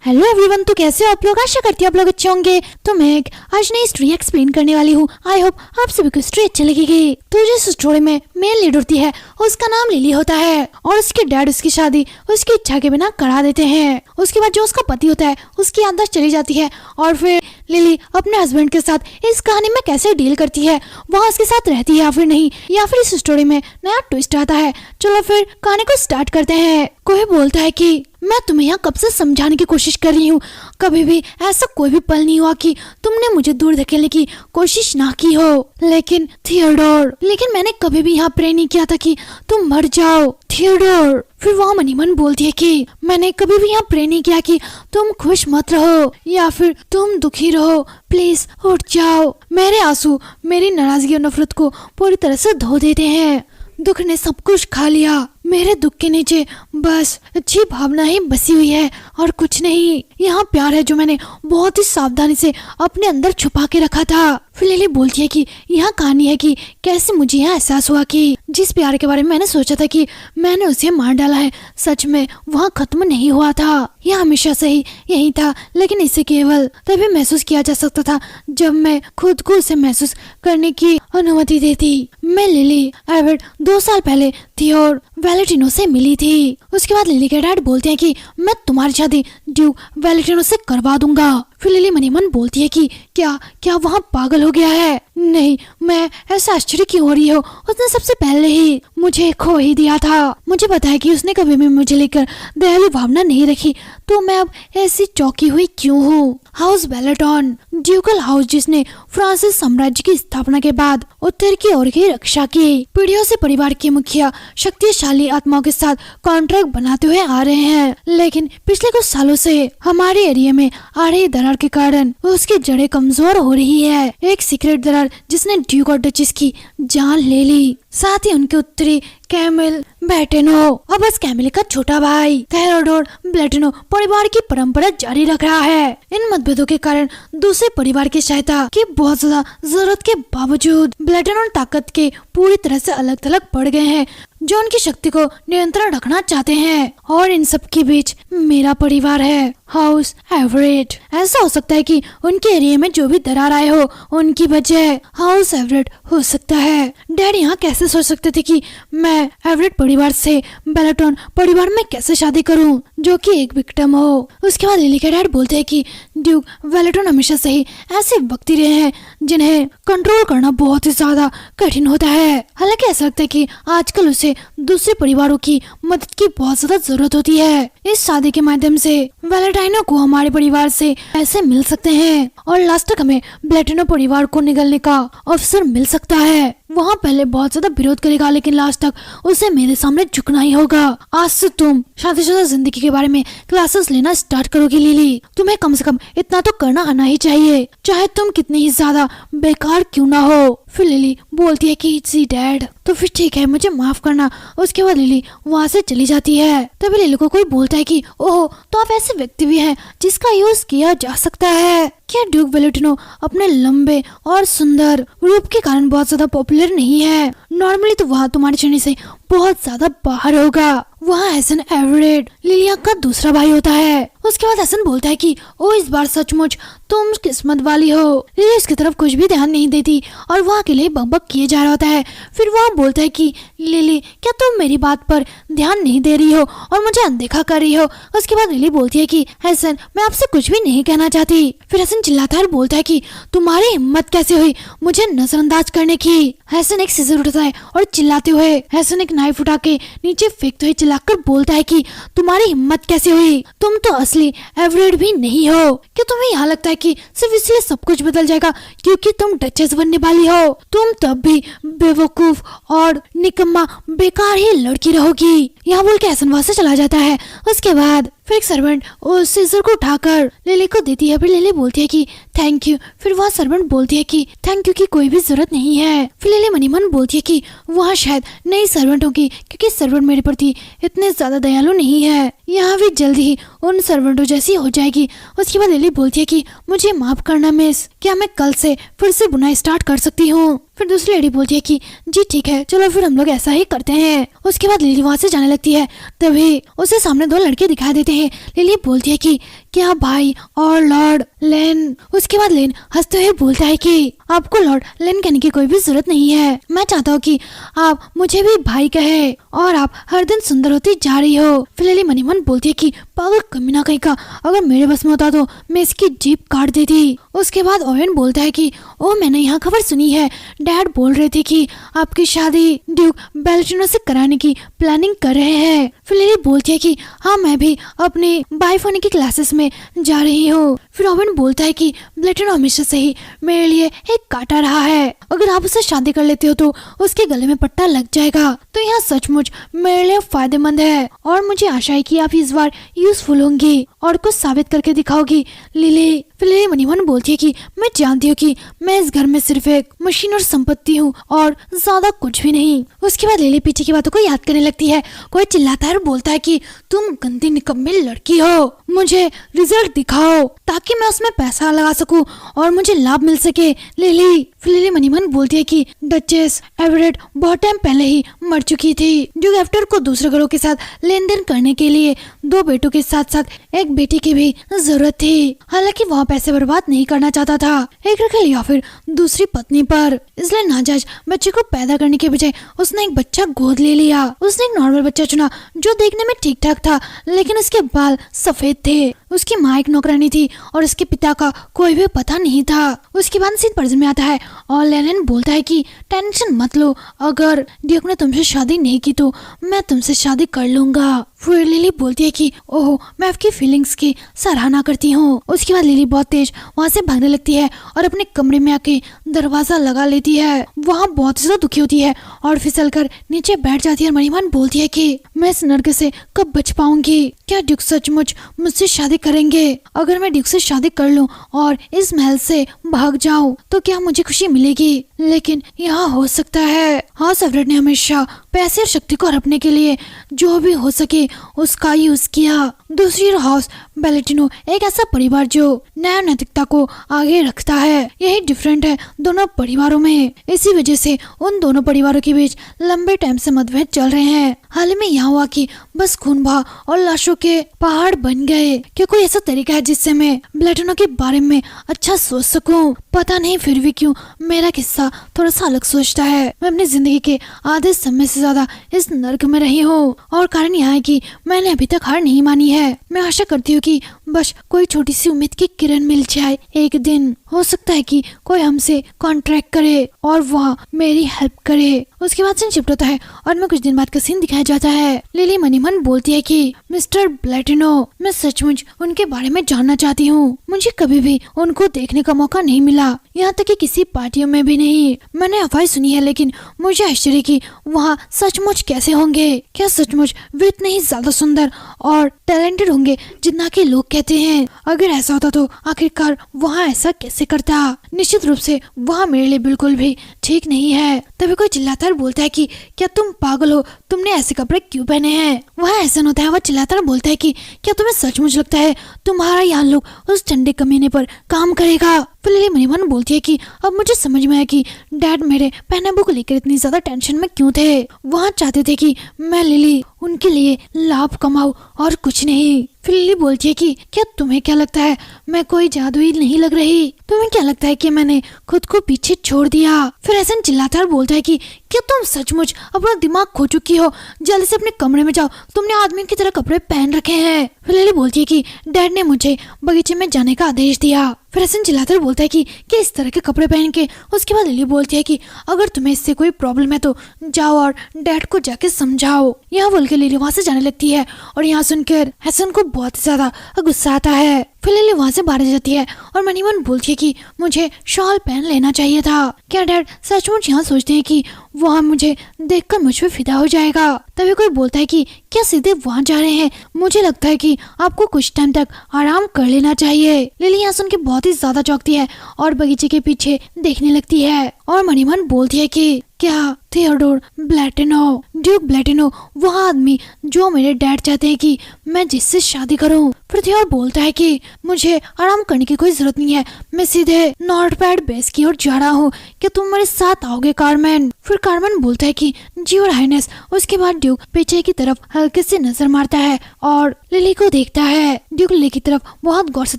Hello everyone, तो कैसे हो आप लोग? आशा करती हूँ आप लोग अच्छे होंगे। तो मैं एक आज नई स्टोरी एक्सप्लेन करने वाली हूँ। आई होप आप सभी को स्टोरी अच्छी लगेगी। तो जिस स्टोरी में मेन लीड होती है उसका नाम लिली होता है और उसके डैड उसकी शादी उसकी इच्छा के बिना करा देते हैं। उसके बाद जो उसका पति होता है उसकी याददाश्त चली जाती है और फिर लिली अपने हस्बैंड के साथ इस कहानी में कैसे डील करती है, वहाँ उसके साथ रहती है या फिर नहीं, या फिर इस स्टोरी में नया ट्विस्ट आता है। चलो फिर कहानी को स्टार्ट करते हैं। कोई बोलता है कि मैं तुम्हें यहाँ कब से समझाने की कोशिश कर रही हूँ, कभी भी ऐसा कोई भी पल नहीं हुआ कि तुमने मुझे दूर धकेलने की कोशिश ना की हो। लेकिन थियोडोर, मैंने कभी भी यहाँ प्रे नहीं किया था कि तुम मर जाओ थियोडोर। फिर वहाँ मनी मन बोलती है कि मैंने कभी भी यहाँ प्रे नहीं किया कि तुम खुश मत रहो या फिर तुम दुखी रहो, प्लीज उठ जाओ। मेरे आंसू मेरी नाराजगी और नफरत को पूरी तरह से धो देते हैं। दुख ने सब कुछ खा लिया। मेरे दुख के नीचे बस अच्छी भावना ही बसी हुई है और कुछ नहीं। यहाँ प्यार है जो मैंने बहुत ही सावधानी से अपने अंदर छुपा के रखा था। फिर लिली बोलती है कि यहाँ कहानी है कि कैसे मुझे यहाँ एहसास हुआ कि जिस प्यार के बारे में मैंने सोचा था कि मैंने उसे मार डाला है, सच में वहाँ खत्म नहीं हुआ था। यह हमेशा से ही यही था, लेकिन इसे केवल तभी महसूस किया जा सकता था जब मैं खुद को उसे महसूस करने की अनुमति देती। मैं लिली एवर्ट 2 साल पहले थियोर वैलेंटिनो से मिली थी। उसके बाद लिली के डैड बोलते हैं कि मैं तुम्हारी शादी ड्यूक वैलेंटिनो से करवा दूंगा। फिर लिली मनी मन बोलती है कि क्या वहाँ पागल हो गया है? नहीं, मैं ऐसा आश्चर्य क्यों हो रही हो? उसने सबसे पहले ही मुझे खो ही दिया था। मुझे पता है कि उसने कभी भी मुझे लेकर दयालु भावना नहीं रखी, तो मैं अब ऐसी चौंकी हुई क्यों हूँ? हाउस बेलेटॉन, ड्यूकल हाउस जिसने फ्रांसीसी साम्राज्य की स्थापना के बाद उत्तर की ओर की रक्षा की, पीढ़ियों से परिवार के मुखिया शक्तिशाली आत्माओं के साथ कॉन्ट्रैक्ट बनाते हुए आ रहे हैं। लेकिन पिछले कुछ सालों से हमारे एरिया में आ रही दरार के कारण उसकी जड़ें कमजोर हो रही है। एक सीक्रेट दरार जिसने ड्यूक और डचेस की जान ले ली, साथ ही उनके उत्तरी कैमिल बेटेनो और बस कैमिल का छोटा भाई थियोडोर बेलेटिनो परिवार की परंपरा जारी रख रहा है। इन मतभेदों के कारण दूसरे परिवार की सहायता की बहुत ज्यादा जरूरत के बावजूद बेलेटिनो ताकत के पूरी तरह से अलग थलग पड़ गए हैं, जो उनकी शक्ति को नियंत्रण रखना चाहते हैं। और इन सब के बीच मेरा परिवार है, हाउस एवरेट। ऐसा हो सकता है कि उनके एरिया में जो भी दरार आए हो उनकी वजह हाउस एवरेट हो सकता है। डैड यहाँ कैसे सोच सकते थे कि मैं एवरेट परिवार से बेलेटॉन परिवार में कैसे शादी करूं जो कि एक विक्टिम हो? उसके बाद लिली के डैड बोलते हैं कि ड्यूक वेलेटॉन हमेशा से ही ऐसे व्यक्ति रहे हैं जिन्हें कंट्रोल करना बहुत ही ज्यादा कठिन होता है। हालांकि ऐसा लगता है कि आजकल उसे दूसरे परिवारों की मदद की बहुत ज्यादा जरूरत होती है। इस शादी के माध्यम से वैलेंटाइनो को हमारे परिवार से ऐसे मिल सकते हैं और लास्ट तक हमें बेलेटिनो परिवार को निगलने का अवसर मिल सकता है। वहाँ पहले बहुत ज्यादा विरोध करेगा, लेकिन लास्ट तक उसे मेरे सामने झुकना ही होगा। आज से तुम शादीशुदा जिंदगी के बारे में क्लासेस लेना स्टार्ट करोगी लिली। तुम्हें कम से कम इतना तो करना आना ही चाहिए, चाहे तुम कितनी ही ज्यादा बेकार क्यों ना हो। फिर लिली बोलती है कि इट्स डैड, तो फिर ठीक है, मुझे माफ करना। उसके बाद लिली वहाँ से चली जाती है। तभी लिली को कोई बोलता है कि ओह, तो आप ऐसे व्यक्ति भी हैं जिसका यूज किया जा सकता है। क्या ड्यूक वेलेंटिनो अपने लंबे और सुंदर रूप के कारण बहुत ज्यादा पॉपुलर नहीं है? नॉर्मली तो वहाँ तुम्हारी श्रेणी से बहुत ज्यादा बाहर होगा। वहाँ हसन एवरेट लिलिया का दूसरा भाई होता है। उसके बाद हसन बोलता है कि ओ, इस बार सचमुच तुम किस्मत वाली हो। लिली इसकी तरफ कुछ भी ध्यान नहीं देती और वहाँ के लिए बकबक किए जा रहा होता है। फिर वहाँ बोलता है कि लिली, क्या तुम मेरी बात पर ध्यान नहीं दे रही हो और मुझे अनदेखा कर रही हो? उसके बाद लिली बोलती है कि हसन, मैं आपसे कुछ भी नहीं कहना चाहती। फिर हसन चिल्लाता है और बोलता है कि तुम्हारी हिम्मत कैसे हुई मुझे नजरअंदाज करने की? हसन एक सीजर उठाता है और चिल्लाते हुए हसन एक नाइफ उठा के नीचे फेंकते हुए चिल्लाकर बोलता है कि तुम्हारी हिम्मत कैसे हुई? तुम तो असली एवरेट भी नहीं हो। क्या तुम्हें यहाँ लगता है कि सिर्फ इसलिए सब कुछ बदल जाएगा क्योंकि तुम डचेस बनने वाली हो? तुम तब भी बेवकूफ और निकम्मा बेकार ही लड़की रहोगी। यहाँ बोल के हसन वहाँ से चला जाता है। उसके बाद फिर एक सर्वेंट उस सीजर को उठाकर लिली को देती है। फिर लिली बोलती है कि थैंक यू। फिर वहाँ सर्वेंट बोलती है कि थैंक यू की कोई भी जरूरत नहीं है। फिर लिली मनी मन बोलती है कि वहाँ शायद नई सर्वेंट होगी क्योंकि सर्वेंट मेरे प्रति इतने ज्यादा दयालु नहीं है। यहाँ भी जल्दी ही उन सर्वेंटों जैसी हो जाएगी। उसके बाद लिली बोलती है कि मुझे माफ करना मिस, क्या मैं कल से फिर से बुनाई स्टार्ट कर सकती हूँ? फिर दूसरी लेडी बोलती है कि जी ठीक है, चलो फिर हम लोग ऐसा ही करते हैं। उसके बाद लिली वहाँ से जाने लगती है। तभी उसे सामने दो लड़के दिखाई देते हैं। लिली बोलती है कि क्या भाई और लॉर्ड लेन? उसके बाद लेन हंसते हुए बोलता है कि आपको लॉर्ड लेन कहने की कोई भी जरूरत नहीं है। मैं चाहता हूँ कि आप मुझे भी भाई कहे और आप हर दिन सुंदर होती जा रही हो। फिर लिली मनी मन बोलती है कि पागल कमीना कहीं का, अगर मेरे बस में होता तो मैं इसकी जीप काट देती। उसके बाद ओवेन बोलता है कि ओ मैंने यहाँ खबर सुनी है, डैड बोल रहे थे कि आपकी शादी ड्यूक बेलेटिनो से कराने की प्लानिंग कर रहे हैं। फिर लिली बोलती है कि हाँ मैं भी अपनी वाइफ होने की क्लासेस में जा रही हूँ। फिर ओवेन बोलता है कि बेलेटिनो हमेशा से ही मेरे लिए एक कांटा रहा है, अगर आप उससे शादी कर लेते हो तो उसके गले में पट्टा लग जाएगा, तो यह सचमुच मेरे लिए फायदेमंद है और मुझे आशा है कि आप इस बार यूजफुल होंगी और कुछ साबित करके दिखाओगी। लिली फिर लिली मनी मन बोलती है कि मैं जानती हूँ कि मैं इस घर में सिर्फ एक मशीन और संपत्ति हूँ और ज्यादा कुछ भी नहीं। उसके बाद लिली पीछे की बातों को याद करने लगती है। कोई चिल्लाता है और बोलता है कि तुम गंदी निकम्मी लड़की हो, मुझे रिजल्ट दिखाओ ताकि मैं उसमें पैसा लगा सकूं और मुझे लाभ मिल सके। लिली फिर लिली मनी मन बोलती है कि डचेस एवरेट बहुत टाइम पहले ही मर चुकी थी। ड्यूक एफ्टर को दूसरे घरों के साथ लेन देन करने के लिए 2 बेटों के साथ साथ एक बेटी की भी जरूरत थी। हालांकि वह पैसे बर्बाद नहीं करना चाहता था एक रखेल या फिर दूसरी पत्नी पर, इसलिए नाजायज बच्चे को पैदा करने के बजाय उसने एक बच्चा गोद ले लिया। उसने एक नॉर्मल बच्चा चुना जो देखने में ठीक ठाक था लेकिन उसके बाल सफेद थे। उसकी माँ एक नौकरानी थी और उसके पिता का कोई भी पता नहीं था। उसके बाद सीन पर्सन में आता है और लेनिन बोलता है कि टेंशन मत लो, अगर ड्यूक ने तुमसे शादी नहीं की तो मैं तुमसे शादी कर लूंगा। फिर लिली बोलती है कि ओह मैं आपकी फीलिंग्स की सराहना करती हूँ। उसके बाद लिली बहुत तेज वहाँ से भागने लगती है और अपने कमरे में आके दरवाजा लगा लेती है। वहाँ बहुत ज्यादा दुखी होती है और फिसल कर नीचे बैठ जाती है। मणिमान बोलती है कि मैं इस नर्क से कब बच पाऊंगी? क्या ड्यूक सचमुच मुझसे शादी करेंगे? अगर मैं ड्यूक से शादी कर लूं और इस महल से भाग जाऊं तो क्या मुझे खुशी मिलेगी? लेकिन यहाँ हो सकता है। हाउस एवरेट ने हमेशा पैसे और शक्ति को हड़पने के लिए जो भी हो सके उसका यूज किया। दूसरी हाउस बेलेटिनो एक ऐसा परिवार जो न्याय नैतिकता को आगे रखता है। यही डिफरेंट है दोनों परिवारों में। इसी वजह से उन दोनों परिवारों के बीच लंबे टाइम से मतभेद चल रहे हैं। हाल ही में यहाँ हुआ कि बस खून बहा और लाशों के पहाड़ बन गए। क्या कोई ऐसा तरीका है जिससे मैं बेलेटिनो के बारे में अच्छा सोच सकूं? पता नहीं फिर भी क्यों मेरा किस्सा थोड़ा सा अलग सोचता है। मैं अपनी जिंदगी के आधे समय से ज्यादा इस नर्क में रही हूँ और कारण यह है कि मैंने अभी तक हार नहीं मानी है। मैं आशा करती हूँ कि बस कोई छोटी सी उम्मीद की किरण मिल जाए। एक दिन हो सकता है कि कोई हमसे कॉन्ट्रैक्ट करे और वह मेरी हेल्प करे। उसके बाद सीन शिफ्ट होता है और मैं कुछ दिन बाद का सीन दिखाया जाता है। लिली मनी मन बोलती है कि मिस्टर बेलेटिनो मैं सचमुच उनके बारे में जानना चाहती हूँ। मुझे कभी भी उनको देखने का मौका नहीं मिला, यहाँ तक कि किसी पार्टियों में भी नहीं। मैंने अफवाह सुनी है लेकिन मुझे आश्चर्य कि वहाँ सचमुच कैसे होंगे। क्या सचमुच वे इतने ही ज्यादा सुंदर और टैलेंटेड होंगे जितना कि लोग कहते हैं? अगर ऐसा होता तो आखिरकार वहाँ ऐसा कैसे करता? निश्चित रूप से वहाँ मेरे लिए बिल्कुल भी ठीक नहीं है। तभी कोई चिल्लाता और बोलता है कि क्या तुम पागल हो, तुमने ऐसे कपड़े क्यों पहने हैं? वह ऐसा होता है। वह चिल्लाता और बोलता है कि क्या तुम्हें सचमुच लगता है तुम्हारा यहाँ लोग उस चंडे कमीने पर काम करेगा? फिर लिली मनी मन बोलती है कि अब मुझे समझ में आया कि डैड मेरे पहनावे को लेकर इतनी ज्यादा टेंशन में क्यों थे। वहाँ चाहते थे कि मैं लिली उनके लिए लाभ कमाऊं और कुछ नहीं। फिर लिली बोलती है कि क्या तुम्हें क्या लगता है मैं कोई जादुई नहीं लग रही? तुम्हें क्या लगता है कि मैंने खुद को पीछे छोड़ दिया? फिर ऐसा चिल्लाता और बोलता है कि क्या तुम सचमुच अपना दिमाग खो चुकी हो? जल्दी से अपने कमरे में जाओ, तुमने आदमी की तरह कपड़े पहन रखे हैं। फिर लिली बोलती है कि डैड ने मुझे बगीचे में जाने का आदेश दिया। फिर हसन चिल्लाकर बोलता है कि इस तरह के कपड़े पहन के। उसके बाद लिली बोलती है कि अगर तुम्हें इससे कोई प्रॉब्लम है तो जाओ और डैड को जाके समझाओ। यहाँ बोल के लिली वहाँ से जाने लगती है और यहाँ सुनकर हसन को बहुत ज्यादा गुस्सा आता है। फिर लिली वहाँ से बाहर जाती है और मनी मन बोलती है कि मुझे शॉल पहन लेना चाहिए था। क्या डैड सचमुच यहाँ सोचते हैं कि वहाँ मुझे देखकर मुझ पे फिदा हो जाएगा। तभी कोई बोलता है कि क्या सीधे वहाँ जा रहे हैं? मुझे लगता है कि आपको कुछ टाइम तक आराम कर लेना चाहिए। लिली यहाँ सुन के बहुत ही ज्यादा चौंकती है और बगीचे के पीछे देखने लगती है और मनी मन बोलती है कि क्या थियोडोर ब्लैटिनो, ड्यूक ब्लैटिनो, वो आदमी जो मेरे डैड चाहते हैं कि मैं जिससे शादी करूं। फिर थियोडोर बोलता है कि मुझे आराम करने की कोई जरूरत नहीं है, मैं सीधे नॉर्थपैड बेस की ओर जा रहा हूँ, क्या तुम मेरे साथ आओगे कार्मेन? फिर कार्मेन बोलता है कि जी और हाइनेस। उसके बाद ड्यूक पीछे की तरफ हल्के से नजर मारता है और लिली को देखता है। ड्यूक लिली की तरफ बहुत गौर से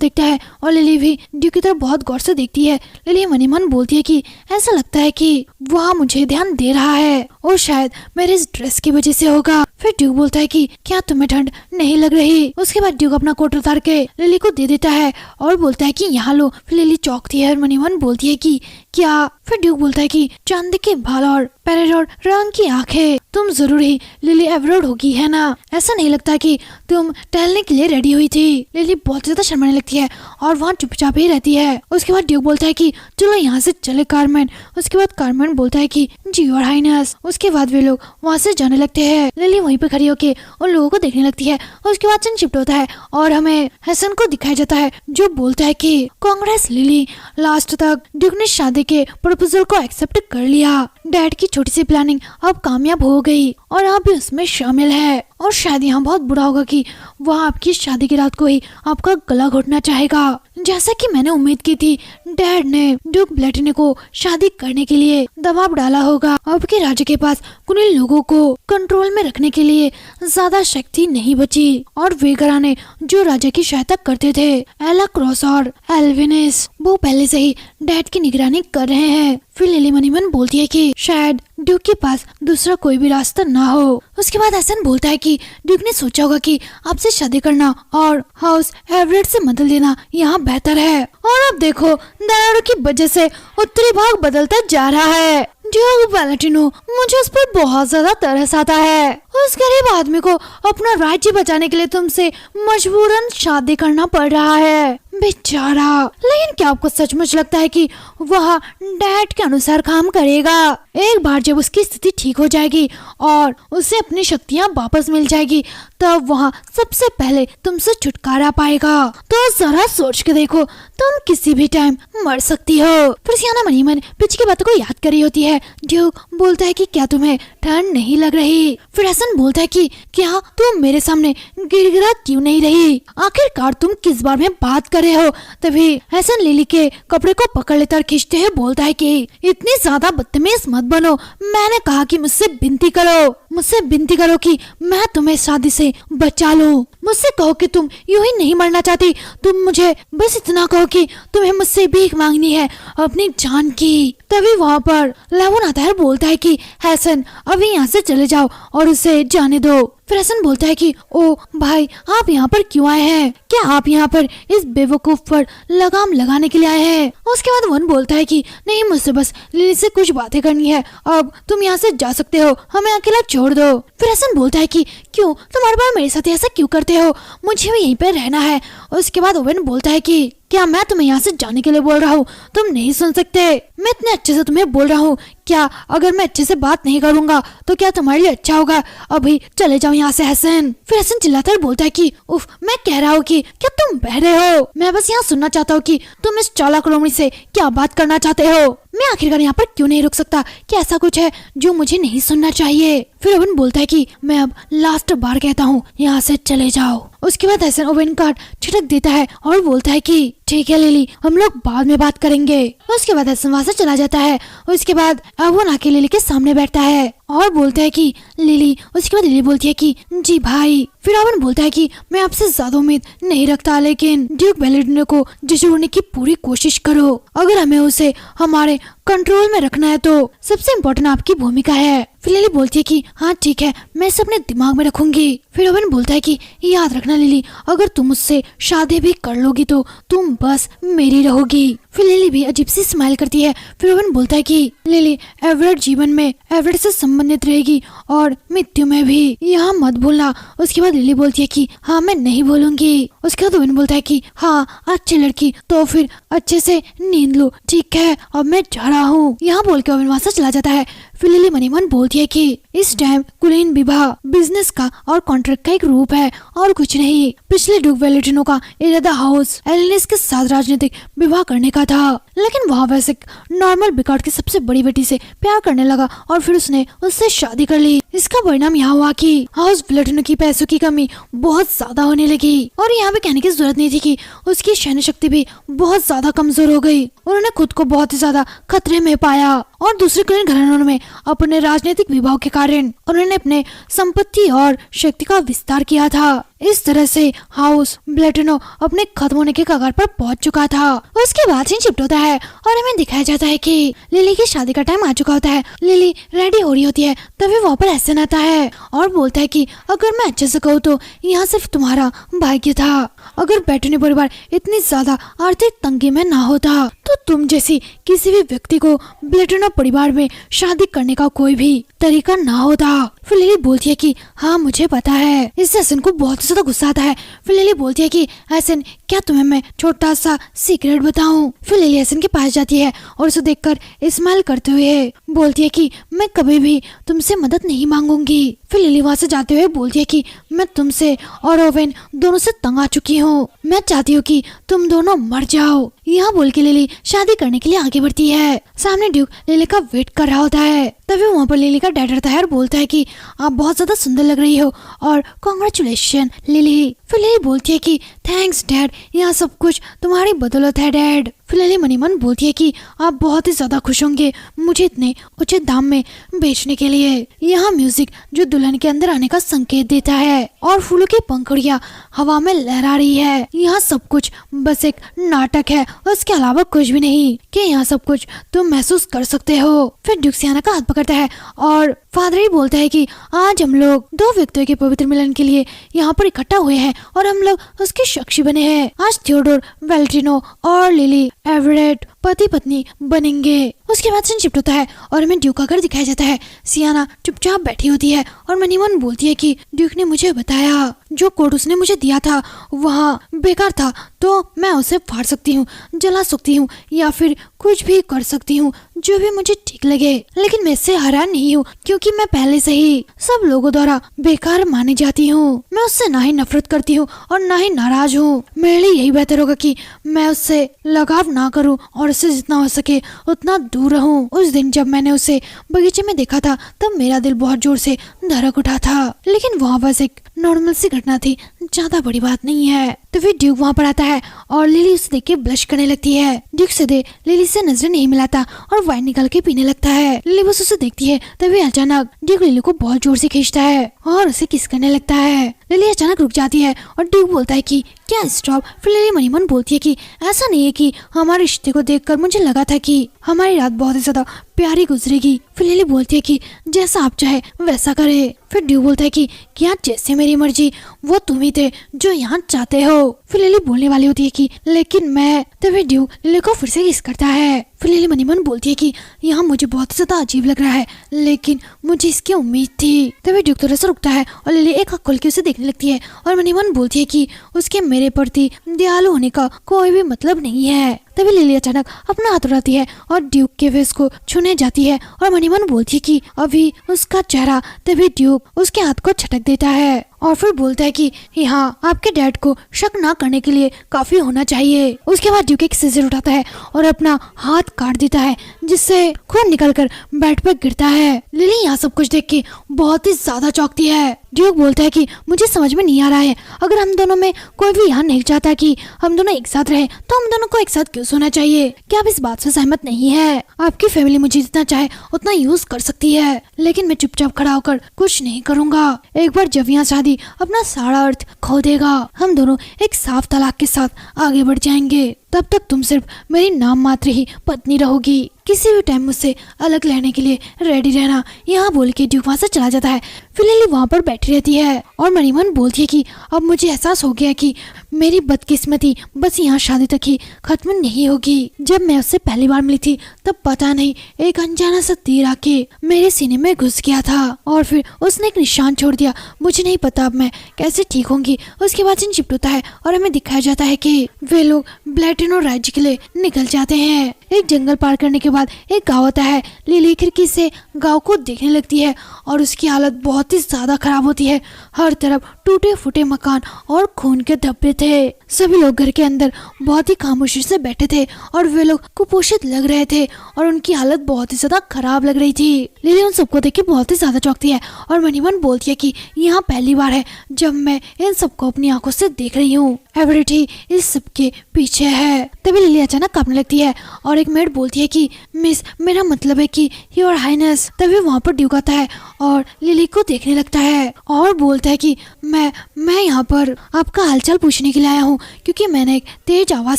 देखता है और लिली भी ड्यूक की तरफ बहुत गौर से देखती है। लिली मनी मन बोलती है कि ऐसा लगता है कि वह मुझे ध्यान दे रहा है और शायद मेरे इस ड्रेस की वजह से होगा। फिर ड्यूक बोलता है कि क्या तुम्हें ठंड नहीं लग रही? उसके बाद ड्यूक अपना कोट उतार के लिली को दे देता है और बोलता है कि यहाँ लो। फिर लिली चौंकती है और मनी मन बोलती है कि क्या? फिर ड्यूक बोलता है कि चांदी के बाल और पैरेडोर रंग की आंखें, तुम जरूर ही लिली एवरोड होगी है ना? ऐसा नहीं लगता कि तुम टहलने के लिए रेडी हुई थी। लिली बहुत ज्यादा शर्माने लगती है और वहाँ चुपचाप ही रहती है। उसके बाद ड्यूक बोलता है कि चलो यहाँ से चले कार्मेन। उसके बाद कार्मेन बोलता है कि जी और हाइनेस। उसके बाद वे लोग वहाँ से जाने लगते हैं। लिली वहीं पे खड़ी होके उन लोगों को देखने लगती है। उसके बाद सीन शिफ्ट होता है और हमें हसन को दिखाया जाता है जो बोलता है कि कांग्रेस लिली, लास्ट तक ड्यूक ने शादी के प्रपोजल को एक्सेप्ट कर लिया। डैड की छोटी सी प्लानिंग अब कामयाब हो गई और आप भी उसमें शामिल है और शायद यहाँ बहुत बुरा होगा कि वह आपकी शादी की रात को ही आपका गला घोटना चाहेगा। जैसा कि मैंने उम्मीद की थी, डैड ने ड्यूक ब्लैटिनो को शादी करने के लिए दबाव डाला होगा। अब के राजा के पास कुछ लोगों को कंट्रोल में रखने के लिए ज्यादा शक्ति नहीं बची और वे घराने जो राजा की सहायता करते थे, एला क्रॉस और एल्विनिस, वो पहले से ही डैड की निगरानी कर रहे हैं। फिर लिली मनी मन बोलती है कि शायद ड्यूक के पास दूसरा कोई भी रास्ता ना हो। उसके बाद हसन बोलता है कि ड्यूक ने सोचा होगा कि आपसे शादी करना और हाउस एवरेट से मदद लेना यहाँ बेहतर है। और अब देखो दरारों की वजह से उत्तरी भाग बदलता जा रहा है। ड्यूक ब्लैटिनो, मुझे उस पर बहुत ज्यादा तरस आता है। उस गरीब आदमी को अपना राज्य बचाने के लिए तुमसे मजबूरन शादी करना पड़ रहा है, बेचारा। लेकिन क्या आपको सचमुच लगता है कि वह डैड के अनुसार काम करेगा? एक बार जब उसकी स्थिति ठीक हो जाएगी और उसे अपनी शक्तियाँ वापस मिल जाएगी, तब वह सबसे पहले तुमसे छुटकारा पाएगा। तो जरा सोच के देखो, तुम किसी भी टाइम मर सकती हो। फिर सियाना मनी मन पीछे की बातों को याद कर रही होती है। ड्यूक बोलता है कि क्या तुम्हें ठंड नहीं लग रही? फिर हसन बोलता है कि क्या तुम मेरे सामने गिड़गिड़ा क्यों नहीं रही? आखिरकार तुम किस बारे में बात कर रहे हो? तभी हसन लिली के कपड़े को पकड़ लेता और खींचते हुए बोलता है कि इतनी ज्यादा बदतमीज मत बनो। मैंने कहा कि मुझसे विनती करो कि मैं तुम्हें शादी से बचा लूं। मुझसे कहो कि तुम यूं ही नहीं मरना चाहती। तुम मुझे बस इतना कहो कि तुम्हें मुझसे भीख मांगनी है अपनी जान की। तभी वहाँ पर लेवन आता है, बोलता है कि हसन अभी यहाँ से चले जाओ और उसे जाने दो। फिर हसन बोलता है कि ओ भाई, आप यहाँ पर क्यों आए हैं? क्या आप यहाँ पर इस बेवकूफ पर लगाम लगाने के लिए आए हैं? उसके बाद वन बोलता है कि नहीं, मुझसे बस लिली से कुछ बातें करनी है, अब तुम यहाँ से जा सकते हो, हमें अकेला छोड़ दो। फिर हसन बोलता है कि क्यों, तुम हर बार मेरे साथ ऐसा क्यों करते हो? मुझे भी यहीं पर रहना है। उसके बाद ओवेन बोलता है कि क्या मैं तुम्हें यहाँ से जाने के लिए बोल रहा हूँ? तुम नहीं सुन सकते। मैं इतने अच्छे से तुम्हें बोल रहा हूँ, क्या अगर मैं अच्छे से बात नहीं करूंगा तो क्या तुम्हारे लिए अच्छा होगा? अभी चले जाओ यहाँ से हसन। फिर हसन चिल्लाता बोलता है कि उफ, मैं कह रहा हूँ कि क्या तुम बहरे हो? मैं बस यहाँ सुनना चाहता हूँ कि तुम इस चालाक लोमड़ी से क्या बात करना चाहते हो। मैं आखिरकार यहाँ पर क्यों नहीं रुक सकता? क्या ऐसा कुछ है जो मुझे नहीं सुनना चाहिए? फिर ओवेन बोलता है कि मैं अब लास्ट बार कहता हूँ, यहाँ से चले जाओ। उसके बाद हसन ओवेन कार्ड छिटक देता है और बोलता है कि ठीक है लिली, हम लोग बाद में बात करेंगे। उसके बाद हसन वहाँ से चला जाता है। उसके बाद अवन आके लिली के सामने बैठता है और बोलता है कि लिली। उसके बाद लिली बोलती है कि जी भाई। फिर अवन बोलता है कि मैं आपसे ज्यादा उम्मीद नहीं रखता, लेकिन ड्यूक ब्लैटिनो को जरूरने की पूरी कोशिश करो। अगर हमें उसे हमारे कंट्रोल में रखना है तो सबसे इम्पोर्टेंट आपकी भूमिका है। फिर लिली बोलती है कि हाँ ठीक है, मैं इसे अपने दिमाग में रखूंगी। फिर ओवेन बोलता है कि याद रखना लिली, अगर तुम मुझसे शादी भी कर लोगी तो तुम बस मेरी रहोगी। फिर लिली भी अजीब सी स्माइल करती है। फिर ओवेन बोलता है कि लिली एवरेट जीवन में एवरेट से संबंधित रहेगी और मृत्यु में भी, यहाँ मत भूलना। उसके बाद लिली बोलती है कि हाँ मैं नहीं बोलूंगी। उसके बाद ओवेन बोलता है कि हाँ अच्छी लड़की, तो फिर अच्छे से नींद लो, ठीक है अब मैं जा रहा हूँ। यहाँ बोल के ओवेन वहाँ से चला जाता है। फिर लिली मनी मन बोलती है कि इस टाइम कुलीन विवाह बिजनेस का और कॉन्ट्रैक्ट का एक रूप है और कुछ नहीं। पिछले ड्यूक वेलेंटिनो का इरादा हाउस एलिस के साथ राजनीतिक विवाह करने का था, लेकिन वहाँ वैसे नॉर्मल बिकार्ड की सबसे बड़ी बेटी से प्यार करने लगा और फिर उसने उससे शादी कर ली। इसका परिणाम यहाँ हुआ कि हाउस वेलेंटिनो की पैसों की कमी बहुत ज्यादा होने लगी और यहाँ पे कहने की जरूरत नहीं थी कि उसकी सैन्य शक्ति भी बहुत ज्यादा कमजोर हो गई। उन्होंने खुद को बहुत ही ज्यादा खतरे में पाया और दूसरे कुलीन घरानों में अपने राजनीतिक विभाग के कारण उन्होंने अपने संपत्ति और शक्ति का विस्तार किया था। इस तरह से हाउस वेलेंटिनो अपने खत्म होने के कगार पर पहुंच चुका था। उसके बाद सीन शिफ्ट होता है और हमें दिखाया जाता है कि लिली की शादी का टाइम आ चुका होता है। लिली रेडी हो रही होती है तभी वहाँ पर एहसन आता है और बोलता है कि अगर मैं अच्छे से कहूँ तो यहाँ सिर्फ तुम्हारा भाग्य था। अगर बेटनी परिवार इतनी ज्यादा आर्थिक तंगी में ना होता तो तुम जैसी किसी भी व्यक्ति को वेलेंटिनो परिवार में शादी करने का कोई भी तरीका ना होता। फिर लिली बोलती है कि हाँ मुझे पता है। इससे एहसन को बहुत ज्यादा गुस्सा आता है। फिर लिली बोलती है कि एहसन क्या तुम्हें मैं छोटा सा सीक्रेट बताऊं। फिर लिली एहसन के पास जाती है और उसे देखकर स्माइल करते हुए बोलती है कि मैं कभी भी तुमसे मदद नहीं मांगूंगी। फिर लिली वहाँ से जाते हुए बोलती है कि मैं तुमसे और ओवेन दोनों से तंग आ चुकी हूँ। मैं चाहती हूँ कि तुम दोनों मर जाओ। यहाँ बोल के लिली शादी करने के लिए आगे बढ़ती है। सामने ड्यूक लिली का वेट कर रहा होता है। तभी वहाँ पर लिली का डैड रहता है और बोलता है कि आप बहुत ज्यादा सुंदर लग रही हो और कॉन्ग्रेचुलेशन लिली। फिर लिली बोलती है कि थैंक्स डैड, यहाँ सब कुछ तुम्हारी बदौलत है डैड। फिर लिली मनी मन बोलती है कि आप बहुत ही ज्यादा खुश होंगे मुझे इतने उचित दाम में बेचने के लिए। यहाँ म्यूजिक जो दुल्हन के अंदर आने का संकेत देता है और फूलों की पंखुड़ियाँ हवा में लहरा रही है। यहाँ सब कुछ बस एक नाटक है, उसके अलावा कुछ भी नहीं कि यहाँ सब कुछ तुम महसूस कर सकते हो। फिर ड्यूक सियाना का हाथ पकड़ता है और फादर ही बोलता है कि आज हम लोग दो व्यक्तियों के पवित्र मिलन के लिए यहाँ पर इकट्ठा हुए हैं और हम लोग उसके साक्षी बने हैं। आज थियोडोर वेलेंटिनो और लिली एवरेट पति पत्नी बनेंगे। उसके बाद सीन शिफ्ट होता है और हमें ड्यूक का घर दिखाया जाता है। सियाना चुपचाप बैठी होती है और मनी मन बोलती है कि ड्यूक ने मुझे बताया जो कोड उसने मुझे दिया था वहाँ बेकार था, तो मैं उसे फाड़ सकती हूँ, जला सकती हूँ या फिर कुछ भी कर सकती हूँ जो भी मुझे ठीक लगे, लेकिन मैं इससे हैरान नहीं हूँ क्योंकि मैं पहले से ही सब लोगों द्वारा बेकार मानी जाती हूँ। मैं उससे ना ही नफरत करती हूँ और ना ही नाराज हूँ। मेरे लिए यही बेहतर होगा कि मैं उससे लगाव ना करूँ और उससे जितना हो सके उतना दूर रहूँ। उस दिन जब मैंने उसे बगीचे में देखा था तब मेरा दिल बहुत जोर से धड़क उठा था, लेकिन वहाँ बस एक नॉर्मल सी घटना थी, ज्यादा बड़ी बात नहीं है। तो फिर ड्यूक वहाँ पर आता है और लिली उसे देख के ब्लश करने लगती है। ड्यूक सीधे लिली से नजरें नहीं मिलाता और वाइन निकाल के पीने लगता है। लिली बस उसे देखती है तभी अचानक ड्यूक लिली को बहुत जोर से खींचता है और उसे किस करने लगता है। लिली अचानक रुक जाती है और ड्यूक बोलता है कि क्या स्टॉप। फिर लिली मनी मन बोलती है कि ऐसा नहीं है कि हमारे रिश्ते को देखकर मुझे लगा था कि हमारी रात बहुत ही ज्यादा प्यारी गुजरेगी। फिर लिली बोलती है कि जैसा आप चाहे वैसा करे। फिर ड्यूक बोलता है कि क्या जैसे मेरी मर्जी, वो तुम ही थे जो यहाँ चाहते हो। फिर लिली बोलने वाली होती है कि लेकिन मैं। तभी ड्यूक लिली को फिर से किस करता है। फिर लिली मनी मन बोलती है कि यहाँ मुझे बहुत ज्यादा अजीब लग रहा है, लेकिन मुझे इसकी उम्मीद थी। तभी ड्यूक थोड़ा सा रुकता है और लिली एक आँख खोल के उसे देखने लगती है और मनी मन बोलती है कि उसके मेरे प्रति दयालु होने का कोई भी मतलब नहीं है। तभी लिली अचानक अपना हाथ उठाती है और ड्यूक के फेस को छूने जाती है और मनी मन बोलती है कि अभी उसका चेहरा। तभी ड्यूक उसके हाथ को झटक देता है और फिर बोलता है कि यहाँ आपके डैड को शक ना करने के लिए काफी होना चाहिए। उसके बाद ड्यूक एक सीजर उठाता है और अपना हाथ काट देता है जिससे खून निकलकर बेड पर गिरता है। लिली यहाँ सब कुछ देख के बहुत ही ज्यादा चौंकती है। ड्यूक बोलता है कि मुझे समझ में नहीं आ रहा है, अगर हम दोनों में कोई भी यहाँ नहीं चाहता कि हम दोनों एक साथ रहे तो हम दोनों को एक साथ क्यों सोना चाहिए? क्या आप इस बात से सहमत नहीं है? आपकी फैमिली मुझे जितना चाहे उतना यूज कर सकती है, लेकिन मैं चुपचाप खड़ा होकर कुछ नहीं करूँगा। एक बार जब यहाँ शादी अपना सारा अर्थ खो देगा, हम दोनों एक साफ तलाक के साथ आगे बढ़ जाएंगे। तब तक तुम सिर्फ मेरी नाम मात्र ही पत्नी रहोगी, किसी भी टाइम मुझसे अलग लेने के लिए रेडी रहना। यहाँ बोल के ड्यूक वहाँ से चला जाता है। फिर लिली वहाँ पर बैठी रहती है और मनी मन बोलती है कि अब मुझे एहसास हो गया कि मेरी बदकिस्मती बस यहाँ शादी तक ही खत्म नहीं होगी। जब मैं उससे पहली बार मिली थी तब पता नहीं एक अनजाना सा तीर आके मेरे सीने में घुस गया था और फिर उसने एक निशान छोड़ दिया। मुझे नहीं पता अब मैं कैसे ठीक होंगी। उसके बाद सीन शिफ्ट होता है और हमें दिखाया जाता है कि वे लोग वेलेंटिनो राज्य के लिए निकल जाते हैं। एक जंगल पार करने के बाद एक गाँव आता है। लिली खिड़की से गाँव को देखने लगती है और उसकी हालत बहुत ही ज्यादा खराब होती है। हर तरफ टूटे फूटे मकान और खून के धब्बे थे। सभी लोग घर के अंदर बहुत ही खामोशी से बैठे थे और वे लोग कुपोषित लग रहे थे और उनकी हालत बहुत ही ज्यादा खराब लग रही थी। लिली उन सबको देख के बहुत ही ज्यादा चौंकती है और मन ही मन बोलती है कि यहाँ पहली बार है जब मैं इन सबको अपनी आंखों से देख रही हूँ। एवरीथी इस सबके पीछे है। तभी लिली अचानक कांपने लगती है और एक मेड बोलती है कि मिस, मेरा मतलब है कि योर हाइनेस। तभी वहाँ पर ड्यूक आता है और लिली को देखने लगता है और बोलता है कि मैं यहाँ पर आपका हालचाल पूछने के लिए आया हूँ क्योंकि मैंने एक तेज आवाज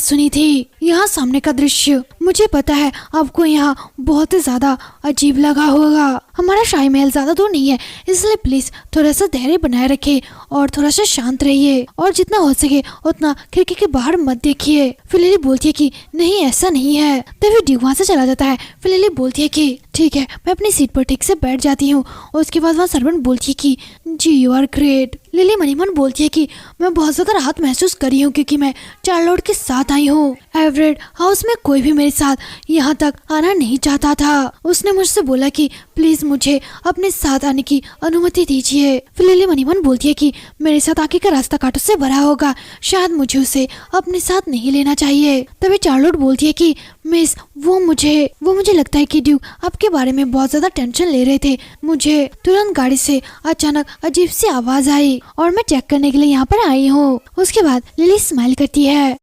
सुनी थी। यहाँ सामने का दृश्य मुझे पता है आपको यहाँ बहुत ही ज्यादा अजीब लगा होगा। हमारा शाही महल ज्यादा दूर नहीं है, इसलिए प्लीज थोड़ा सा धैर्य बनाए रखिए और थोड़ा सा शांत रहिए और जितना हो सके उतना खिड़की के बाहर मत देखिए। फिर लिली बोलती है कि नहीं, ऐसा नहीं है। तभी ड्यूक वहाँ से चला जाता है। फिर लिली बोलती है कि ठीक है, मैं अपनी सीट पर ठीक से बैठ जाती हूँ। उसके बाद वहाँ सर्वेंट बोलती है कि जी यू आर ग्रेट। लिली मनी मन बोलती है कि मैं बहुत ज्यादा राहत महसूस कर रही हूँ क्योंकि मैं चार्लोट के साथ आई हूँ। एवरेट हाउस में कोई भी मेरे साथ यहाँ तक आना नहीं चाहता था। उसने मुझसे बोला कि प्लीज मुझे अपने साथ आने की अनुमति दीजिए। फिर लिली मनी मन बोलती है कि मेरे साथ आगे का रास्ता कांटों से भरा होगा, शायद मुझे उसे अपने साथ नहीं लेना चाहिए। तभी चार्लोट बोलती है कि मिस, वो मुझे लगता है कि ड्यूक आपके बारे में बहुत ज्यादा टेंशन ले रहे थे। मुझे तुरंत गाड़ी से अचानक अजीब सी आवाज आई और मैं चेक करने के लिए यहाँ पर आई हूँ। उसके बाद लिली स्माइल करती है।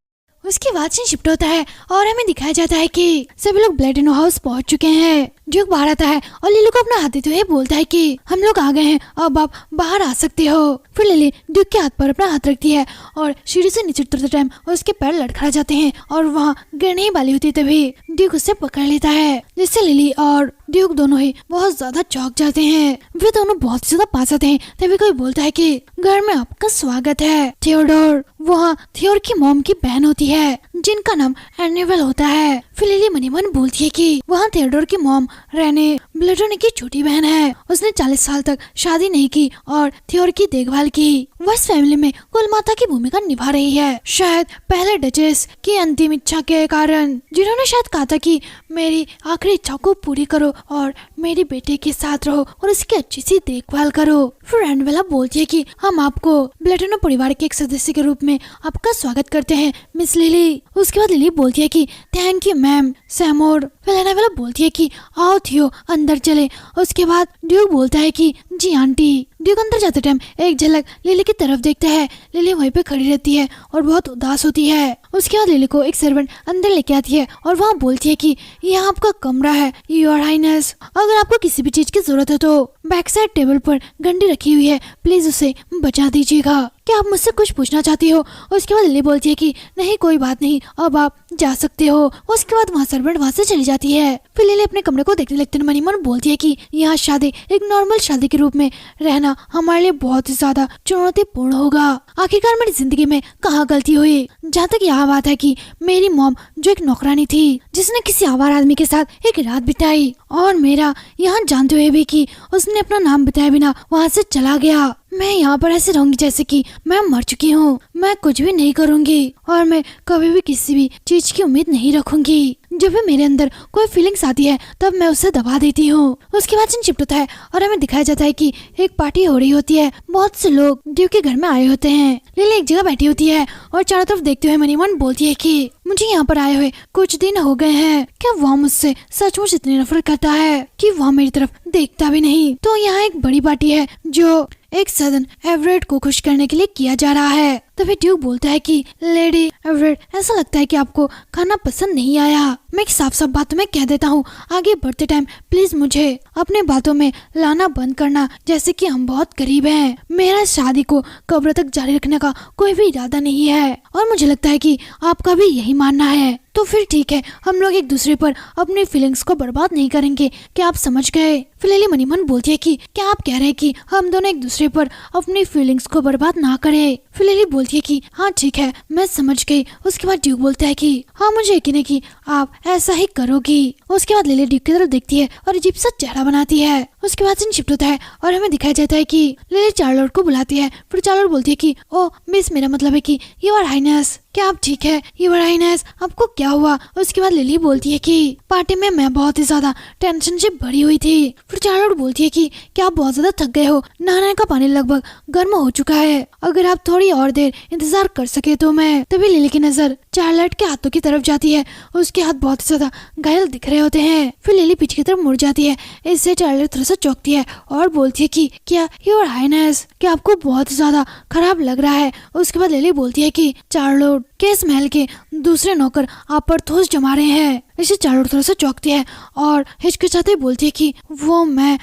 उसके बाद सीन शिफ्ट होता है और हमें दिखाया जाता है कि सभी लोग ब्लैडिनो हाउस पहुंच चुके हैं। ड्यूक बाहर आता है और लिली को अपना हाथ देते हुए बोलता है कि हम लोग आ गए हैं, अब आप बाहर आ सकते हो। फिर लिली ड्यूक के हाथ पर अपना हाथ रखती है और सीढ़ी से नीचे उतरते टाइम उसके पैर लड़खड़ा जाते हैं और वहाँ गिरने ही वाली होती तभी ड्यूक उसे पकड़ लेता है, जिससे लिली और ड्यूक दोनों ही बहुत ज्यादा चौंक जाते हैं। वे दोनों बहुत ज्यादा पास आते हैं। तभी कोई बोलता है कि घर में आपका स्वागत है थियोडोर। वहाँ थियोर की मॉम की बहन होती है जिनका नाम एनिवल होता है। फिर लिली मनी मन बोलती है कि वहाँ थियोडोर की मॉम रेने ब्लेडोनी की छोटी बहन है। उसने 40 साल तक शादी नहीं की और थियोर की देखभाल की। वह इस फैमिली में कुल माता की भूमिका निभा रही है, शायद पहले डचेस की अंतिम इच्छा के कारण, जिन्होंने शायद कहा था कि मेरी आखिरी इच्छा को पूरी करो और मेरे बेटे के साथ रहो और उसकी अच्छी सी देखभाल करो। फिर एनिवेला बोलती है कि हम आपको ब्लेडोनो परिवार के एक सदस्य के रूप में आपका स्वागत करते हैं मिस लिली। उसके बाद लिली बोलती है कि थैंक यू मैम सैमोर। फिर एनिवेला बोलती है कि आओ थियो अंदर चले। उसके बाद ड्यूक बोलता है कि जी आंटी। ड्यूक अंदर जाते टाइम एक झलक लिली की तरफ देखता है। लिली वहीं पे खड़ी रहती है और बहुत उदास होती है। उसके बाद लिली को एक सर्वेंट अंदर लेके आती है और वहाँ बोलती है कि यह आपका कमरा है योर हाइनेस। अगर आपको किसी भी चीज की जरूरत है तो बैक साइड टेबल पर घंटी रखी हुई है, प्लीज उसे बचा दीजिएगा। क्या आप मुझसे कुछ पूछना चाहती हो? उसके बाद लिली बोलती है कि नहीं कोई बात नहीं, अब आप जा सकते हो। उसके बाद वहाँ सर्वेंट वहाँ से चली जाती है। फिर लिली अपने कमरे को देखने लगते मनी मन बोलती है कि यहाँ शादी एक नॉर्मल शादी के रूप में रहना हमारे लिए बहुत ही ज्यादा चुनौतीपूर्ण होगा। आखिरकार मेरी जिंदगी में कहाँ गलती हुई? जहाँ तक यह बात है कि मेरी मॉम जो एक नौकरानी थी जिसने किसी आवारा आदमी के साथ एक रात बिताई और मेरा यहाँ जानते हुए भी कि उसने अपना नाम बताए बिना वहाँ से चला गया। मैं यहाँ पर ऐसे रहूंगी जैसे कि मैं मर चुकी हूँ। मैं कुछ भी नहीं करूँगी और मैं कभी भी किसी भी चीज की उम्मीद नहीं रखूंगी। जब भी मेरे अंदर कोई फीलिंग्स आती है तब मैं उसे दबा देती हूँ। उसके बाद सीन शिफ्ट होता है और हमें दिखाया जाता है कि एक पार्टी हो रही होती है। बहुत से लोग ड्यूक के घर में आए होते हैं। लिली एक जगह बैठी होती है और चारों तरफ देखते हुए मनी मन बोलती है कि मुझे यहाँ पर आए हुए कुछ दिन हो गए हैं। क्या वह मुझसे सचमुच इतनी नफरत करता है कि वह मेरी तरफ देखता भी नहीं? तो यहाँ एक बड़ी पार्टी है जो एक सदन एवरेट को खुश करने के लिए किया जा रहा है। तभी ड्यूक बोलता है कि लेडी एवरेट, ऐसा लगता है कि आपको खाना पसंद नहीं आया। मैं एक साफ साफ बात में कह देता हूँ, आगे बढ़ते टाइम प्लीज मुझे अपने बातों में लाना बंद करना, जैसे कि हम बहुत करीब हैं। मेरा शादी को कब्र तक जारी रखने का कोई भी इरादा नहीं है और मुझे लगता है कि आपका भी यही मानना है। तो फिर ठीक है, हम लोग एक दूसरे पर अपनी फीलिंग्स को बर्बाद नहीं करेंगे। क्या आप समझ गए? फिर लिली मनी मन बोलती है कि क्या आप कह रहे हैं कि हम दोनों एक दूसरे पर अपनी फीलिंग्स को बर्बाद ना करें? फिर लिली बोलती है कि हाँ ठीक है, मैं समझ गई। उसके बाद ड्यूक बोलता है कि हाँ मुझे यकीन है कि आप ऐसा ही करोगी। उसके बाद लिली ड्यूक की तरफ देखती है और अजीब सा चेहरा बनाती है। उसके बाद सीन शिफ्ट होता है और हमें दिखाया जाता है कि लिली चार्लोट को बुलाती है। फिर चार्लोट बोलती है कि ओ मिस, मेरा मतलब है कि योर हाइनेस। क्या आप ठीक है योर हाइनेस? आपको क्या क्या हुआ। उसके बाद लिली बोलती है कि पार्टी में मैं बहुत ही ज्यादा टेंशन से भरी हुई थी। फिर चार्लोट बोलती है कि क्या आप बहुत ज्यादा थक गए हो, नहाने का पानी लगभग गर्म हो चुका है, अगर आप थोड़ी और देर इंतजार कर सके तो मैं। तभी लिली की नजर चार्लोट के हाथों की तरफ जाती है। उसके हाथ बहुत ज्यादा घायल दिख रहे होते हैं। फिर लिली पीछे की तरफ मुड़ जाती है। इससे चार्लोट थोड़ा सा चौंकती है और बोलती है कि क्या योर हाइनेस, क्या आपको बहुत ज्यादा खराब लग रहा है। उसके बाद लिली बोलती है कि चार्लोट के इस महल के दूसरे नौकर आप पर ठोस जमा रहे हैं। इसे चार्लोट थोड़ा सा चौंकती है और हिचकिचाते बोलती है कि वो मैं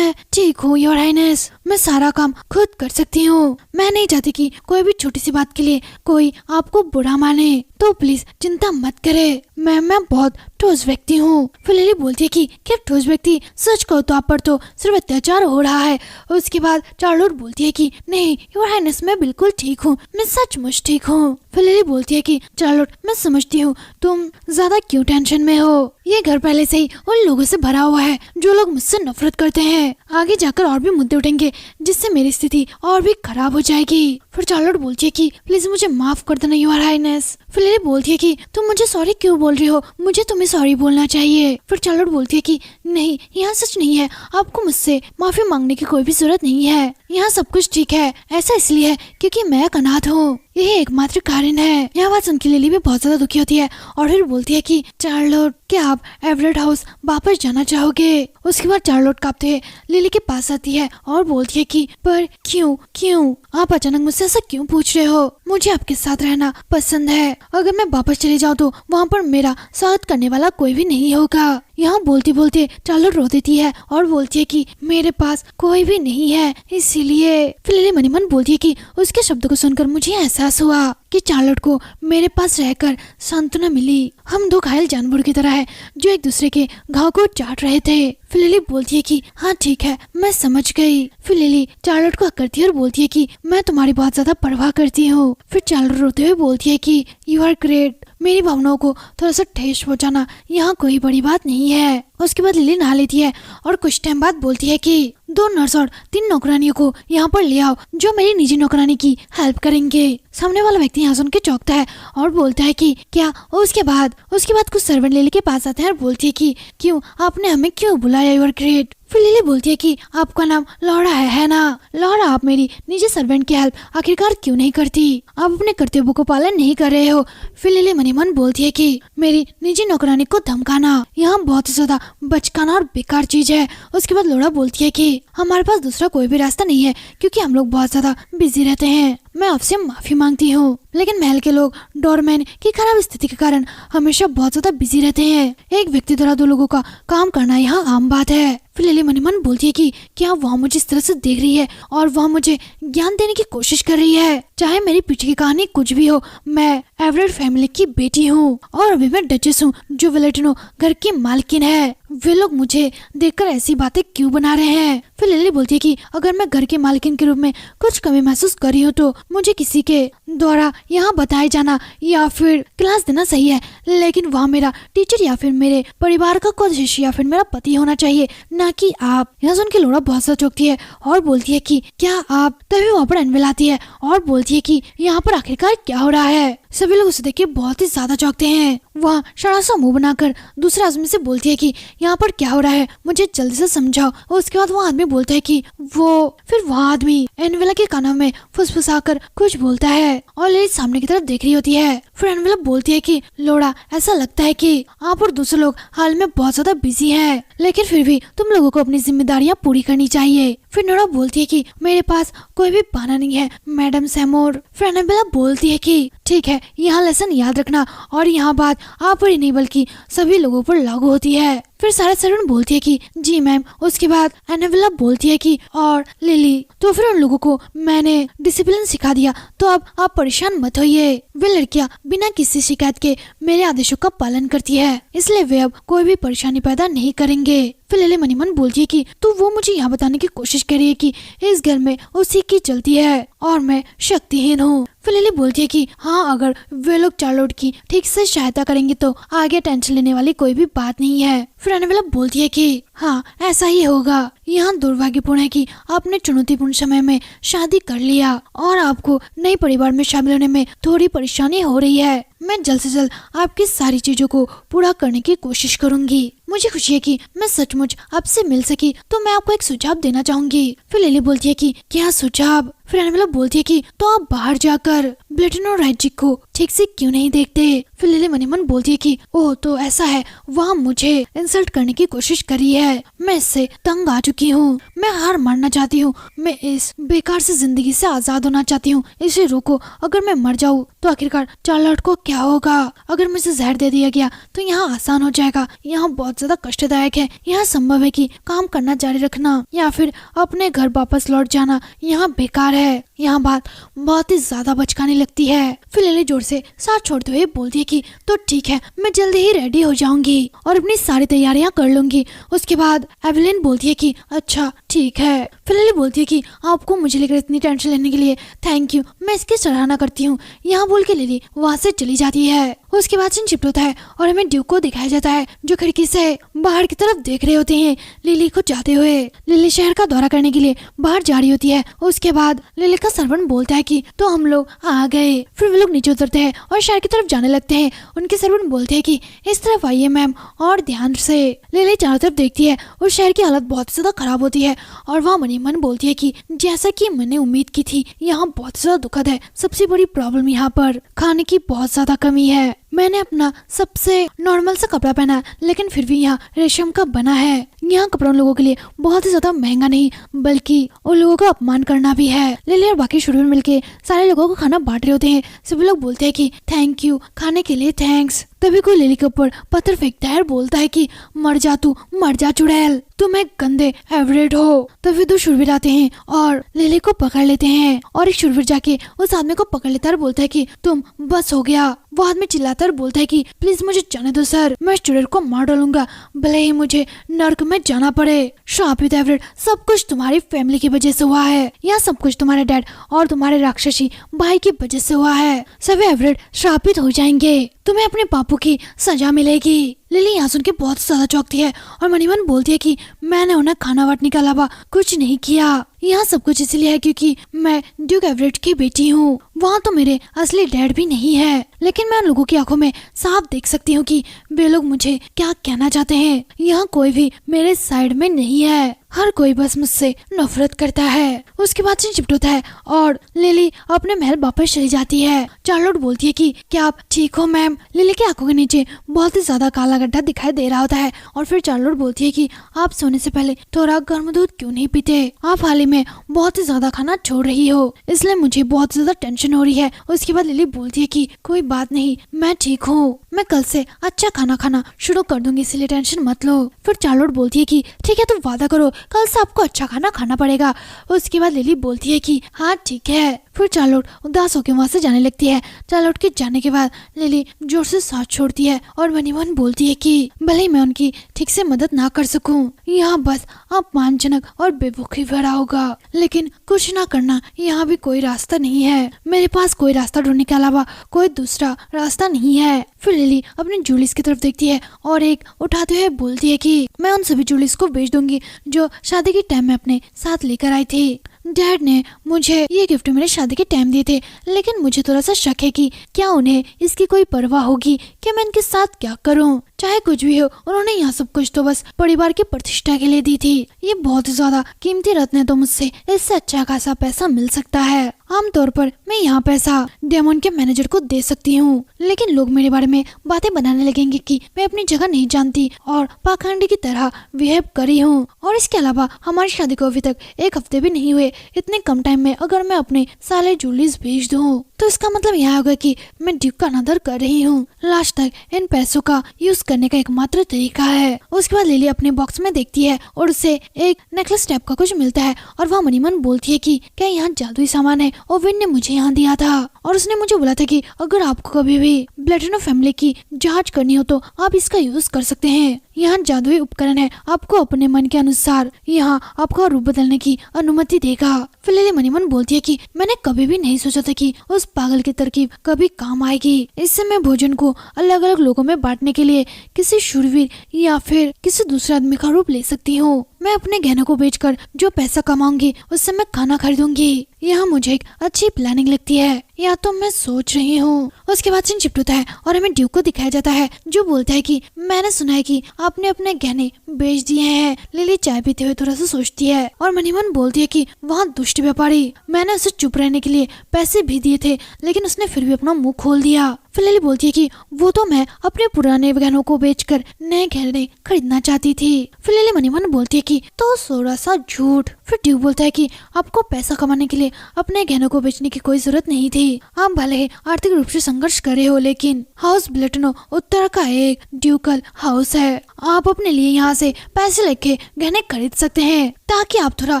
ठीक हूँ योर हाइनेस, मैं सारा काम खुद कर सकती हूँ। मैं नहीं चाहती कि कोई भी छोटी सी बात के लिए कोई आपको बुरा माने, तो प्लीज चिंता मत करे। मैं बहुत ठोस व्यक्ति हूँ। फिर लिली बोलती है कि क्या ठोस व्यक्ति, सच कहो तो आप पर तो सिर्फ अत्याचार हो रहा है। उसके बाद चार्लोट बोलती है कि नहीं योर हाइनेस, मैं बिल्कुल ठीक हूँ, मैं सचमुच ठीक हूँ। फिर लिली बोलती है कि चार्लोट मैं समझती हूँ तुम ज्यादा क्यों टेंशन में हो, ये घर पहले से ही उन लोगों से भरा हुआ है जो लोग मुझसे नफरत करते हैं। आगे जाकर और भी मुद्दे उठेंगे जिससे मेरी स्थिति और भी खराब हो जाएगी। फिर चार्लोट बोलती है कि प्लीज मुझे माफ कर देना योर हाइनेस। फिर लिली बोलती है कि तुम मुझे सॉरी क्यों बोल रही हो, मुझे तुम्हें सॉरी बोलना चाहिए। फिर चार्लोट बोलती है कि नहीं, यहाँ सच नहीं है, आपको मुझसे माफी मांगने की कोई भी जरूरत नहीं है, यहाँ सब कुछ ठीक है। ऐसा इसलिए है क्योंकि मैं एक अनाथ हूँ, यही एकमात्र कारण है। यह बात सुनकर लिली भी बहुत ज्यादा दुखी होती है और फिर बोलती है कि चार्लोट क्या आप एवरेट हाउस वापस जाना चाहोगे। उसके बाद चार्लोट कांपते हुए लिली के पास आती है और बोलती है कि पर क्यों आप अचानक मुझसे ऐसा क्यों पूछ रहे हो, मुझे आपके साथ रहना पसंद है, अगर मैं वापस चली जाऊँ तो वहाँ पर मेरा स्वागत करने वाला कोई भी नहीं होगा। यहाँ बोलते बोलते चार्लोट रो देती है और बोलती है कि मेरे पास कोई भी नहीं है, इसीलिए। फिर लिली मनी मन बोलती है कि उसके शब्द को सुनकर मुझे एहसास हुआ कि चार्लोट को मेरे पास रहकर सांत्वना मिली। हम दो घायल जानवर की तरह है जो एक दूसरे के घाव को चाट रहे थे। फिर लिली बोलती है कि हाँ ठीक है, मैं समझ गई। फिर लिली चार्लोट को हक करती है और बोलती है कि मैं तुम्हारी बहुत ज्यादा परवाह करती हूँ। फिर चार्लोट रोते हुए बोलती है कि यू आर ग्रेट, मेरी भावनाओं को थोड़ा सा ठेस पहुंचाना यहाँ कोई बड़ी बात नहीं है। उसके बाद लिली नहा लेती है और कुछ टाइम बाद बोलती है कि 2 नर्स और 3 नौकरानियों को यहाँ पर ले आओ जो मेरी निजी नौकरानी की हेल्प करेंगे। सामने वाला व्यक्ति यहाँ सुन के चौंकता है और बोलता है कि क्या। उसके बाद कुछ सर्वेंट लिली के पास आते हैं और बोलती है कि क्यों आपने हमें क्यों बुलाया, यू आर ग्रेट। फिर लिली बोलती है कि आपका नाम लौरा है ना। लौरा, आप मेरी निजी सर्वेंट की हेल्प आखिरकार क्यों नहीं करती, आप अपने कर्तव्यों को पालन नहीं कर रहे हो। फिर लिली मनी मन बोलती है कि मेरी निजी नौकरानी को धमकाना यहाँ बहुत ही ज्यादा बचकाना और बेकार चीज है। उसके बाद लौरा बोलती है कि हमारे पास दूसरा कोई भी रास्ता नहीं है क्योंकि हम लोग बहुत ज्यादा बिजी रहते हैं, मैं आपसे माफी मांगती हूँ, लेकिन महल के लोग डोरमैन की खराब स्थिति के कारण हमेशा बहुत ज्यादा बिजी रहते हैं। एक व्यक्ति द्वारा 2 लोगों का काम करना यहाँ आम बात है। फिर लिली मनी मन बोलती है कि क्या वह मुझे इस तरह से देख रही है और वह मुझे ज्ञान देने की कोशिश कर रही है। चाहे मेरी पीछे की कहानी कुछ भी हो, मैं एवरेट फैमिली की बेटी हूँ और अभी मैं डचेस हूँ जो वेलेटिनो घर की मालकिन है। वे लोग मुझे देखकर ऐसी बातें क्यों बना रहे हैं। फिर लिली बोलती है कि अगर मैं घर के मालकिन के रूप में कुछ कमी महसूस कर रही हूँ तो मुझे किसी के द्वारा यहाँ बताए जाना या फिर क्लास देना सही है, लेकिन वहाँ मेरा टीचर या फिर मेरे परिवार का कोई शिष्य या फिर मेरा पति होना चाहिए, ना कि आप। यहाँ सुन के लौरा बहुत सा चौंकती है और बोलती है कि क्या आप। तभी वहाँ पर अनविल आती है और बोलती है कि यहाँ पर आखिरकार क्या हो रहा है। सभी लोग उसे देख के बहुत ही ज्यादा चौंकते हैं। वह शराब सा मुंह बनाकर दूसरे आदमी से बोलती है कि यहाँ पर क्या हो रहा है, मुझे जल्दी से समझाओ। उसके बाद वो आदमी बोलता है कि फिर वह आदमी एनवेला के कानों में फुसफुसाकर कुछ बोलता है और लिली सामने की तरफ देख रही होती है। फिर एनवेला बोलती है कि लोड़ा, ऐसा लगता है कि आप और दूसरे लोग हाल में बहुत ज्यादा बिजी हैं, लेकिन फिर भी तुम लोगों को अपनी जिम्मेदारियां पूरी करनी चाहिए। फिर नोरा बोलती है कि मेरे पास कोई भी बहाना नहीं है मैडम सैमोर। फिर एनवेला बोलती है कि ठीक है, यहाँ लेसन याद रखना और यहाँ बात आप पर ही नहीं बल्कि सभी लोगों पर लागू होती है। फिर सारा सर्वेंट बोलती है कि जी मैम। उसके बाद एनाबेला बोलती है कि और लिली, तो फिर उन लोगों को मैंने डिसिप्लिन सिखा दिया, तो अब आप परेशान मत होइए। वे लड़कियां बिना किसी शिकायत के मेरे आदेशों का पालन करती है, इसलिए वे अब कोई भी परेशानी पैदा नहीं करेंगे। फिर लिली मनी मन बोलती है कि तो वो मुझे यहाँ बताने की कोशिश कर रही है कि इस घर में उसी की चलती है और मैं शक्तिहीन हूँ। फिर लिली बोलती है कि हाँ, अगर वे लोग चार्लोट की ठीक से सहायता करेंगे तो आगे टेंशन लेने वाली कोई भी बात नहीं है। फिर एनाबेला बोलती है कि हाँ, ऐसा ही होगा। यहाँ दुर्भाग्यपूर्ण है कि आपने चुनौतीपूर्ण समय में शादी कर लिया और आपको नए परिवार में शामिल होने में थोड़ी परेशानी हो रही है। मैं जल्द से जल्द आपकी सारी चीजों को पूरा करने की कोशिश करूंगी। मुझे खुशी है कि मैं सचमुच आपसे मिल सकी, तो मैं आपको एक सुझाव देना चाहूंगी। फिर लिली बोलती है कि क्या सुझाव? फिर एनाबेला बोलती है कि तो आप बाहर जाकर ब्लेटन और राइजिक को ठीक से क्यों नहीं देखते? फिर लिली मन ही मन बोलती है कि ओह, तो ऐसा है, वहाँ मुझे इंसल्ट करने की कोशिश करी है। मैं इससे तंग आ चुकी हूँ। मैं हार मानना चाहती हूँ। मैं इस बेकार से जिंदगी से आजाद होना चाहती हूँ। इसे रोको। अगर मैं मर जाऊँ तो आखिरकार चार्लोट को क्या होगा? अगर मुझे जहर दे दिया गया तो यहाँ आसान हो जाएगा। यहाँ बहुत ज्यादा कष्टदायक है। यहाँ संभव है कि काम करना जारी रखना या फिर अपने घर वापस लौट जाना यहाँ बेकार है। यहाँ बात बहुत ही ज्यादा बचकाने लगती है। फिर लिली जोर से साथ छोड़ते हुए बोलती है कि तो ठीक है, मैं जल्दी ही रेडी हो जाऊंगी और अपनी सारी तैयारियां कर लूंगी। उसके बाद एवेलिन बोलती है कि अच्छा ठीक है। फिर लिली बोलती है कि आपको मुझे लेकर इतनी टेंशन लेने के लिए थैंक यू, मैं इसकी सराहना करती हूँ। यहाँ बोल के लिली वहाँ से चली जाती है। उसके बाद सीन शिफ्ट होता है और हमें ड्यूक को दिखाया जाता है जो खिड़की से बाहर की तरफ देख रहे होते हैं लिली को जाते हुए। लिली शहर का दौरा करने के लिए बाहर जा रही होती है। उसके बाद लिली का सर्वेंट बोलता है कि तो हम लोग आ गए। फिर वे लोग नीचे उतरते हैं और शहर की तरफ जाने लगते हैं। उनके सर्वेंट बोलते हैं कि इस तरफ आइए मैम और ध्यान से। लिली चारों तरफ देखती है और शहर की हालत बहुत ज्यादा खराब होती है और वहाँ मन ही मन बोलती है कि जैसा कि मैंने उम्मीद की थी, यहाँ बहुत ज्यादा दुखद है। सबसे बड़ी प्रॉब्लम यहाँ पर खाने की बहुत ज्यादा कमी है। मैंने अपना सबसे नॉर्मल सा कपड़ा पहना लेकिन फिर भी यहाँ रेशम का बना है। यहाँ कपड़ा उन लोगों के लिए बहुत ही ज्यादा महंगा नहीं बल्कि उन लोगों का अपमान करना भी है। लिली और बाकी शुरू में मिलके सारे लोगों को खाना बांट रहे होते हैं। सभी लोग बोलते हैं कि थैंक यू, खाने के लिए थैंक्स। तभी कोई लिली के ऊपर पत्थर फेंकता है और बोलता है कि मर जा तू, मर जा चुड़ैल, तुम एक गंदे एवरेट हो। तभी दो शूरवीर आते हैं और लिली को पकड़ लेते हैं और एक शूरवीर जाके उस आदमी को पकड़ लेता है और बोलता है कि तुम बस हो गया। वो आदमी चिल्लाता है और बोलता है कि प्लीज मुझे जाने दो सर, मैं इस चुड़ैल को मार डालूंगा भले ही मुझे नर्क में जाना पड़े। श्रापित एवरेट, सब कुछ तुम्हारी फैमिली की वजह से हुआ है। यह सब कुछ तुम्हारे डैड और तुम्हारे राक्षसी भाई की वजह से हुआ है। सभी एवरेट श्रापित हो जाएंगे, तुम्हें अपने पापों की सजा मिलेगी। लिली यहाँ सुन के बहुत ज्यादा चौंकती है और मनी मन बोलती है कि मैंने उन्हें खाना बांटने के अलावा कुछ नहीं किया। यहाँ सब कुछ इसलिए है क्योंकि मैं ड्यूक एवरेट की बेटी हूँ। वहाँ तो मेरे असली डैड भी नहीं है, लेकिन मैं उन लोगों की आंखों में साफ देख सकती हूँ कि वे लोग मुझे क्या कहना चाहते हैं। यहाँ कोई भी मेरे साइड में नहीं है, हर कोई बस मुझसे नफरत करता है। उसके बाद सीन शिफ्ट होता है और लिली अपने महल वापस चली जाती है। चार्लोट बोलती है कि क्या आप ठीक हो मैम? लिली की आंखों के नीचे बहुत ही ज्यादा काला गड्ढा दिखाई दे रहा होता है और फिर चार्लोट बोलती है कि आप सोने से पहले थोड़ा गर्म दूध क्यों नहीं पीते? आप हाल ही में बहुत ही ज्यादा खाना छोड़ रही हो, इसलिए मुझे बहुत ज्यादा टेंशन हो रही है। उसके बाद लिली बोलती है कि कोई बात नहीं, मैं ठीक हूँ, मैं कल से अच्छा खाना खाना शुरू कर दूंगी, इसलिए टेंशन मत लो। फिर चार्लोट बोलती है कि ठीक है, तुम वादा करो कल से आपको अच्छा खाना खाना पड़ेगा। उसके बाद लिली बोलती है कि हाँ ठीक है। फिर चार्लोट उदास होकर वहाँ से जाने लगती है। चार्लोट के जाने के बाद लिली जोर से सांस छोड़ती है और मनी मन बोलती है कि भले ही मैं उनकी ठीक से मदद ना कर सकूं, यहाँ बस अपमानजनक और बेवकूफी भरा होगा, लेकिन कुछ ना करना यहाँ भी कोई रास्ता नहीं है। मेरे पास कोई रास्ता ढूंढने के अलावा कोई दूसरा रास्ता नहीं है। फिर लिली अपने जूलिस की तरफ देखती है और एक उठाते हुए बोलती है कि मैं उन सभी जूलिस को बेच दूंगी जो शादी के टाइम में अपने साथ लेकर आई थी। डैड ने मुझे ये गिफ्ट मेरे शादी के टाइम दिए थे, लेकिन मुझे थोड़ा सा शक है कि क्या उन्हें इसकी कोई परवाह होगी कि मैं इनके साथ क्या करूं। चाहे कुछ भी हो, उन्होंने यहाँ सब कुछ तो बस परिवार की प्रतिष्ठा के लिए दी थी। ये बहुत ज्यादा कीमती रत्न है, तो मुझसे इससे अच्छा खासा पैसा मिल सकता है। आमतौर पर मैं यहाँ पैसा डेमन के मैनेजर को दे सकती हूँ, लेकिन लोग मेरे बारे में बातें बनाने लगेंगे कि मैं अपनी जगह नहीं जानती और पाखंडी की तरह बिहेव करी हूँ। और इसके अलावा हमारी शादी को अभी तक एक हफ्ते भी नहीं हुए, इतने कम टाइम में अगर मैं अपने साले जूलिस भेज दूँ तो इसका मतलब यह होगा कि मैं ड्यूक का अनादर कर रही हूँ। लास्ट तक इन पैसों का यूज करने का एकमात्र तरीका है। उसके बाद लिली अपने बॉक्स में देखती है और उसे एक नेकलेस टाइप का कुछ मिलता है और वह मनी मन बोलती है कि क्या यहाँ जादुई सामान है और विन ने मुझे यहाँ दिया था। और उसने मुझे बोला था कि अगर आपको कभी भी ब्लेटनो फैमिली की जांच करनी हो तो आप इसका यूज कर सकते हैं। यहाँ जादुई उपकरण है, आपको अपने मन के अनुसार यहाँ आपका रूप बदलने की अनुमति देगा। फिर लिली मनी मन बोलती है कि मैंने कभी भी नहीं सोचा था कि उस पागल की तरकीब कभी काम आएगी। इससे मैं भोजन को अलग अलग लोगों में बांटने के लिए किसी शूरवीर या फिर किसी दूसरे आदमी का रूप ले सकती हूँ। मैं अपने गहनों को बेचकर जो पैसा कमाऊंगी उससे मैं खाना खरीदूंगी। यह मुझे एक अच्छी प्लानिंग लगती है, या तो मैं सोच रही हूँ। उसके बाद सीन शिफ्ट होता है और हमें ड्यूक को दिखाया जाता है जो बोलता है कि मैंने सुना है कि आपने अपने गहने बेच दिए हैं। लिली चाय पीते हुए थोड़ा सा सोचती है और मनी मन बोलती है कि वहाँ दुष्ट व्यापारी, मैंने उसे चुप रहने के लिए पैसे भी दिए थे लेकिन उसने फिर भी अपना मुंह खोल दिया। फिर लिली बोलती है कि वो तो मैं अपने पुराने गहनों को बेचकर नए गहने खरीदना चाहती थी। फिर लिली मनी मन बोलती है कि तो थोड़ा सा झूठ। फिर ड्यूक बोलता है कि आपको पैसा कमाने के लिए अपने गहनों को बेचने की कोई जरूरत नहीं थी। आप भले ही आर्थिक रूप से संघर्ष कर रहे हो लेकिन हाउस ब्लेटनो उत्तर का एक ड्यूकल हाउस है। आप अपने लिए यहाँ से पैसे लेके गहने खरीद सकते हैं ताकि आप थोड़ा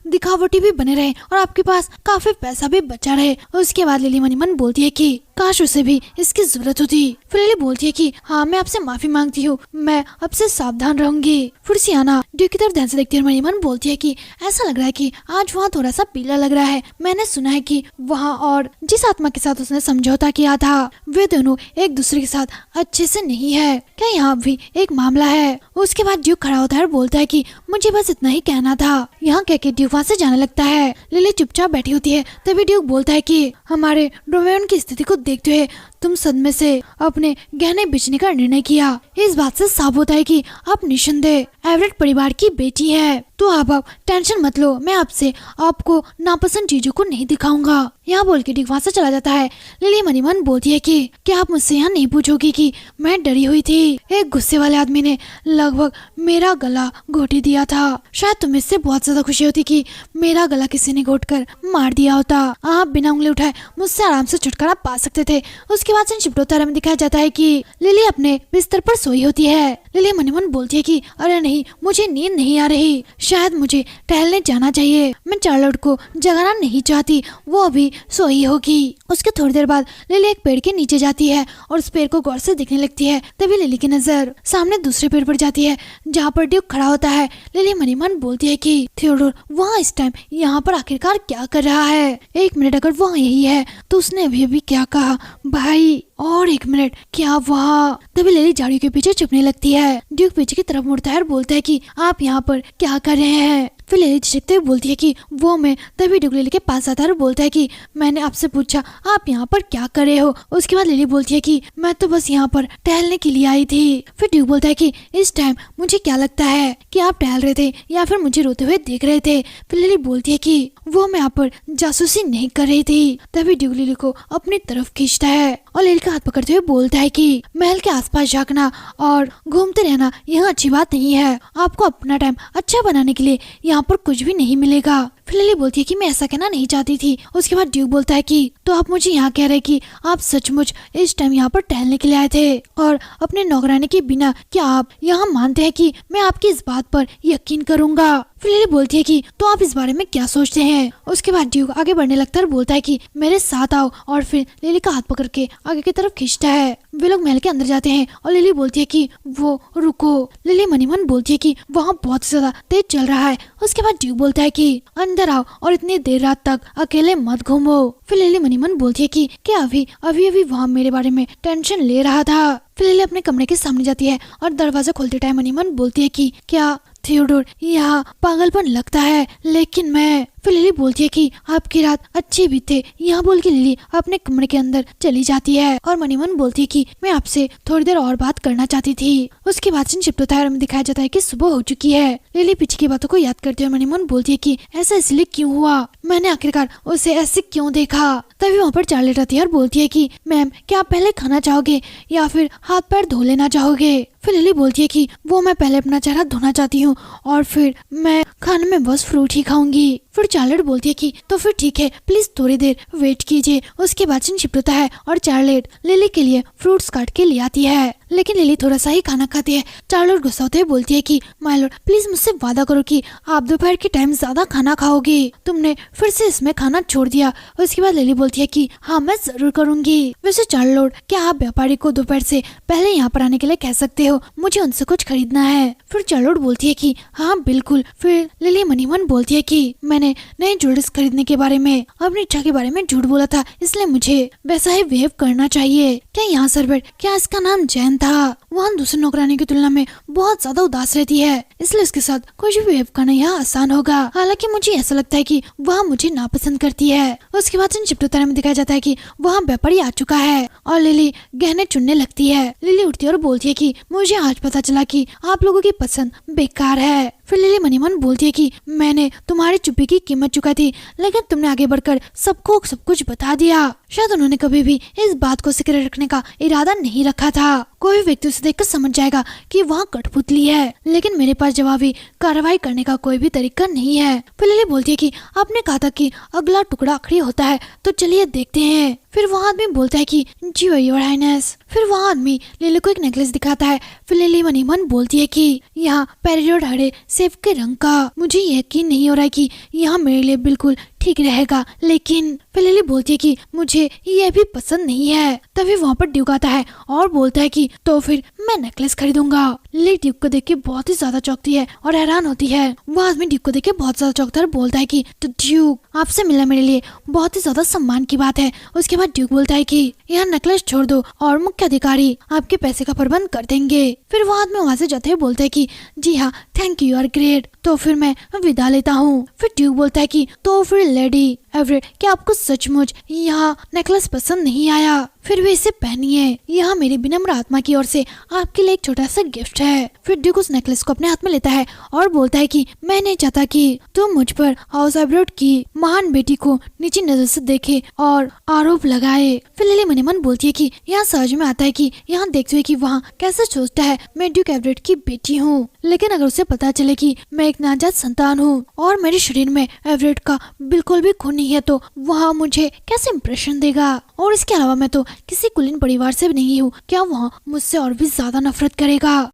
दिखावटी भी बने रहे और आपके पास काफी पैसा भी बचा रहे। उसके बाद लिली मनी मन बोलती है कि काश उसे भी इसकी जरूरत होती। फिर लिली बोलती है कि हाँ मैं आपसे माफी मांगती हूँ, मैं अब से सावधान रहूंगी। फिर सियाना ड्यूक की तरफ ध्यान से देखती है। मनी मन बोलती है कि ऐसा लग रहा है कि आज वहाँ थोड़ा सा पीला लग रहा है। मैंने सुना है कि वहाँ और जिस आत्मा के साथ उसने समझौता किया था वे दोनों एक दूसरे के साथ अच्छे से नहीं है। क्या यहाँ भी एक मामला है? उसके बाद ड्यूक खड़ा होता है और बोलता है कि मुझे बस इतना ही कहना था। यहाँ कह के ड्यूक वहाँ से जाने लगता है। लिली चुपचाप बैठी होती है। तभी ड्यूक बोलता है कि हमारे डोमेन की स्थिति को देखते हुए तुम सदमे से अपने गहने बेचने का निर्णय किया। इस बात से साफ होता है कि आप निस्संदेह एवरेट परिवार की बेटी है। तो आप टेंशन मत लो, मैं आपसे आपको नापसंद चीजों को नहीं दिखाऊंगा। यहाँ बोल के ड्यूक वहाँ से चला जाता है। लिली मनी मन बोलती है कि क्या आप मुझसे यहाँ नहीं पूछोगी कि मैं डरी हुई थी। एक गुस्से वाले आदमी ने लगभग मेरा गला घोट ही दिया था। शायद तुम्हें इससे बहुत ज्यादा खुशी होती कि मेरा गला किसी ने घोट कर मार दिया होता। आप बिना उंगली उठाए मुझसे आराम से छुटकारा पा सकते थे। उसके बाद शिफ्ट होता है, दिखाया जाता है कि लिली अपने बिस्तर पर सोई होती है। लिली मनी मन बोलती है कि अरे नहीं, मुझे नींद नहीं आ रही, शायद मुझे टहलने जाना चाहिए। मैं चार्लोट को जगाना नहीं चाहती, वो अभी सोई होगी। उसके थोड़ी देर बाद लिली एक पेड़ के नीचे जाती है और उस पेड़ को गौर से देखने लगती है। तभी लिली की नजर सामने दूसरे पेड़ पर जाती है जहाँ पर ड्यूक खड़ा होता है। लिली मनी मन बोलती है कि थियोडोर वहाँ इस टाइम यहाँ पर आखिरकार क्या कर रहा है? एक मिनट, अगर वहाँ यही है तो उसने अभी क्या कहा भाई? और एक मिनट, क्या वहाँ? तभी लिली झाड़ियों के पीछे छुपने लगती है। ड्यूक पीछे की तरफ मुड़ता है और बोलता है कि आप यहाँ पर क्या कर रहे हैं? फिर लिली झिझकते हुए बोलती है कि वो मैं। तभी ड्यूक लिली के पास आता है और बोलता है कि मैंने आपसे पूछा आप यहाँ पर क्या कर रहे हो? उसके बाद लिली बोलती है कि मैं तो बस यहाँ पर टहलने के लिए आई थी। फिर ड्यूक बोलता है कि इस टाइम मुझे क्या लगता है कि आप टहल रहे थे या फिर मुझे रोते हुए देख रहे थे। फिर लिली बोलती है कि वो मैं यहाँ पर जासूसी नहीं कर रही थी। तभी ड्यूक लिली को अपनी तरफ खींचता है और लिली का हाथ पकड़ते हुए बोलता है कि महल के आसपास झांकना और घूमते रहना यह अच्छी बात नहीं है। आपको अपना टाइम अच्छा बनाने के लिए यहाँ पर कुछ भी नहीं मिलेगा। फिर लिली बोलती है कि मैं ऐसा कहना नहीं चाहती थी। उसके बाद ड्यूक बोलता है कि तो आप मुझे यहाँ कह रहे कि आप सचमुच इस टाइम यहाँ पर टहलने के लिए आए थे और अपने नौकरानी के बिना क्या आप यहाँ मानते हैं कि मैं आपकी इस बात पर यकीन करूंगा? फिर लिली बोलती है कि तो आप इस बारे में क्या सोचते हैं? उसके बाद ड्यूक आगे बढ़ने लगता है और बोलता है कि मेरे साथ आओ, और फिर लिली का हाथ पकड़ के आगे की तरफ खींचता है। वे लोग महल के अंदर जाते हैं और लिली बोलती है कि वो रुको। लिली मनी मन बोलती है कि वहाँ बहुत ज्यादा तेज चल रहा है। उसके बाद ड्यूक बोलता है कि अंदर आओ और इतनी देर रात तक अकेले मत घूमो। फिर लिली मनी मन बोलती है कि क्या अभी वहाँ मेरे बारे में टेंशन ले रहा था? फिर लिली अपने कमरे के सामने जाती है और दरवाजा खोलते टाइम मनी मन बोलती है कि क्या थियोडोर यहाँ पागलपन लगता है, लेकिन मैं। फिर लिली बोलती है कि आपकी रात अच्छी बीते। यहाँ बोल के लिली अपने कमरे के अंदर चली जाती है और मनी मन बोलती है कि मैं आपसे थोड़ी देर और बात करना चाहती थी। उसके बाद सीन शिफ्ट होता है और हमें दिखाया जाता है कि सुबह हो चुकी है। लिली पीछे की बातों को याद करते हुए मनी मन बोलती है कि ऐसा इसलिए क्यों हुआ, मैंने आखिरकार उसे ऐसे क्यों देखा? तभी वहाँ पर चार्लेट आती है और बोलती है कि मैम क्या आप पहले खाना चाहोगे या फिर हाथ पैर धो लेना चाहोगे? फिर लिली बोलती है कि वो मैं पहले अपना चेहरा धोना चाहती हूँ और फिर मैं खाने में बस फ्रूट ही खाऊंगी। फिर चार्लेट बोलती है कि तो फिर ठीक है, प्लीज थोड़ी देर वेट कीजिए। उसके बाद सीन शिफ्ट होता है और चार्लेट लिली के लिए फ्रूट्स काट के ले आती है। लेकिन लिली थोड़ा सा ही खाना खाती है। चार्लोट गुस्सा होते हुए बोलती है कि माय लॉर्ड प्लीज मुझसे वादा करो कि आप दोपहर के टाइम ज्यादा खाना खाओगे। तुमने फिर से इसमें खाना छोड़ दिया। उसके बाद लिली बोलती है कि हाँ मैं जरूर करूंगी। वैसे चार्लोट क्या आप व्यापारी को दोपहर से पहले यहाँ पर आने के लिए कह सकते हो, मुझे उनसे कुछ खरीदना है। फिर चार्लोट बोलती है कि हाँ बिल्कुल। फिर लिली मनी मन बोलती है कि मैंने नए ज्वेलरीज खरीदने के बारे में अपनी इच्छा के बारे में झूठ बोला था, इसलिए मुझे वैसा ही बिहेव करना चाहिए। क्या यहाँ सर्वेंट, क्या इसका नाम जैन था, वहाँ दूसरे नौकरानी की तुलना में बहुत ज्यादा उदास रहती है, इसलिए उसके साथ कुछ भी बिहेव करना यहाँ आसान होगा। हालांकि मुझे ऐसा लगता है कि वह मुझे नापसंद करती है। उसके बाद इन चिपटोतारे में दिखाया जाता है कि वहाँ व्यापारी आ चुका है और लिली गहने चुनने लगती है। लिली उठती है और बोलती है कि मुझे आज पता चला कि आप लोगों की पसंद बेकार है। फिर लिली मनी मन बोलती है कि मैंने तुम्हारी चुप्पी की कीमत चुकाई थी, लेकिन तुमने आगे बढ़कर सबको सब कुछ बता दिया। शायद उन्होंने कभी भी इस बात को सीक्रेट रखने का इरादा नहीं रखा था। कोई व्यक्ति उसे देखकर समझ जाएगा कि वहाँ कठपुतली है, लेकिन मेरे पास जवाबी कार्रवाई करने का कोई भी तरीका नहीं है। फिर लिली बोलती है कि आपने कहा था कि अगला टुकड़ा आखिरी होता है, तो चलिए देखते हैं। फिर वहाँ आदमी बोलता है कि जी योर हाइनेस। फिर वहाँ आदमी लिली को एक नेकलेस दिखाता है। फिर लिली मनी मन बोलती है कि यहाँ पेरियोड हरे सेब के रंग का, मुझे यकीन नहीं हो रहा है कि यहाँ मेरे लिए बिल्कुल ठीक रहेगा, लेकिन फिर लिली बोलती है कि मुझे यह भी पसंद नहीं है। तभी वहाँ पर ड्यूक आता है और बोलता है कि तो फिर मैं नेकलेस खरीदूंगा। लिली ड्यूक को देख के बहुत ही ज्यादा चौंकती है और हैरान होती है। वह आदमी ड्यूक को देख के बहुत ज्यादा चौंकता है और बोलता है कि तो ड्यूक, आपसे मिलना मेरे लिए बहुत ही ज्यादा सम्मान की बात है। उसके बाद ड्यूक बोलता है कि यह नेकलेस छोड़ दो और मुख्य अधिकारी आपके पैसे का प्रबंध कर देंगे। फिर वह आदमी वहाँ से जाते हुए बोलता है कि जी हाँ थैंक यू, आर ग्रेट। तो फिर मैं विदा लेता हूँ। फिर ड्यूक बोलता है कि तो फिर लेडी एवरेट, क्या आपको सचमुच यहाँ नेकलेस पसंद नहीं आया? फिर भी इसे पहनिए, यहाँ मेरी विनम्र आत्मा की ओर से आपके लिए एक छोटा सा गिफ्ट है। फिर ड्यूक उस नेकलेस को अपने हाथ में लेता है और बोलता है कि मैं नहीं चाहता कि तुम मुझ पर हाउस एवरेट की महान बेटी को नीची नजर से देखे और आरोप लगाए। फिर लिली मनी मन बोलती है कि यहाँ समझ में आता है कि यहाँ देखते हुए कि वहाँ कैसे सोचता है मैं ड्यूक एवरेट की बेटी हूँ, लेकिन अगर उसे पता चले कि मैं एक नाजायज संतान हूँ और मेरे शरीर में एवरेट का बिल्कुल भी खून नहीं है, तो वहाँ मुझे कैसे इम्प्रेशन देगा। और इसके अलावा मैं तो किसी कुलीन परिवार से भी नहीं हूँ, क्या वहाँ मुझसे और भी ज्यादा नफरत करेगा।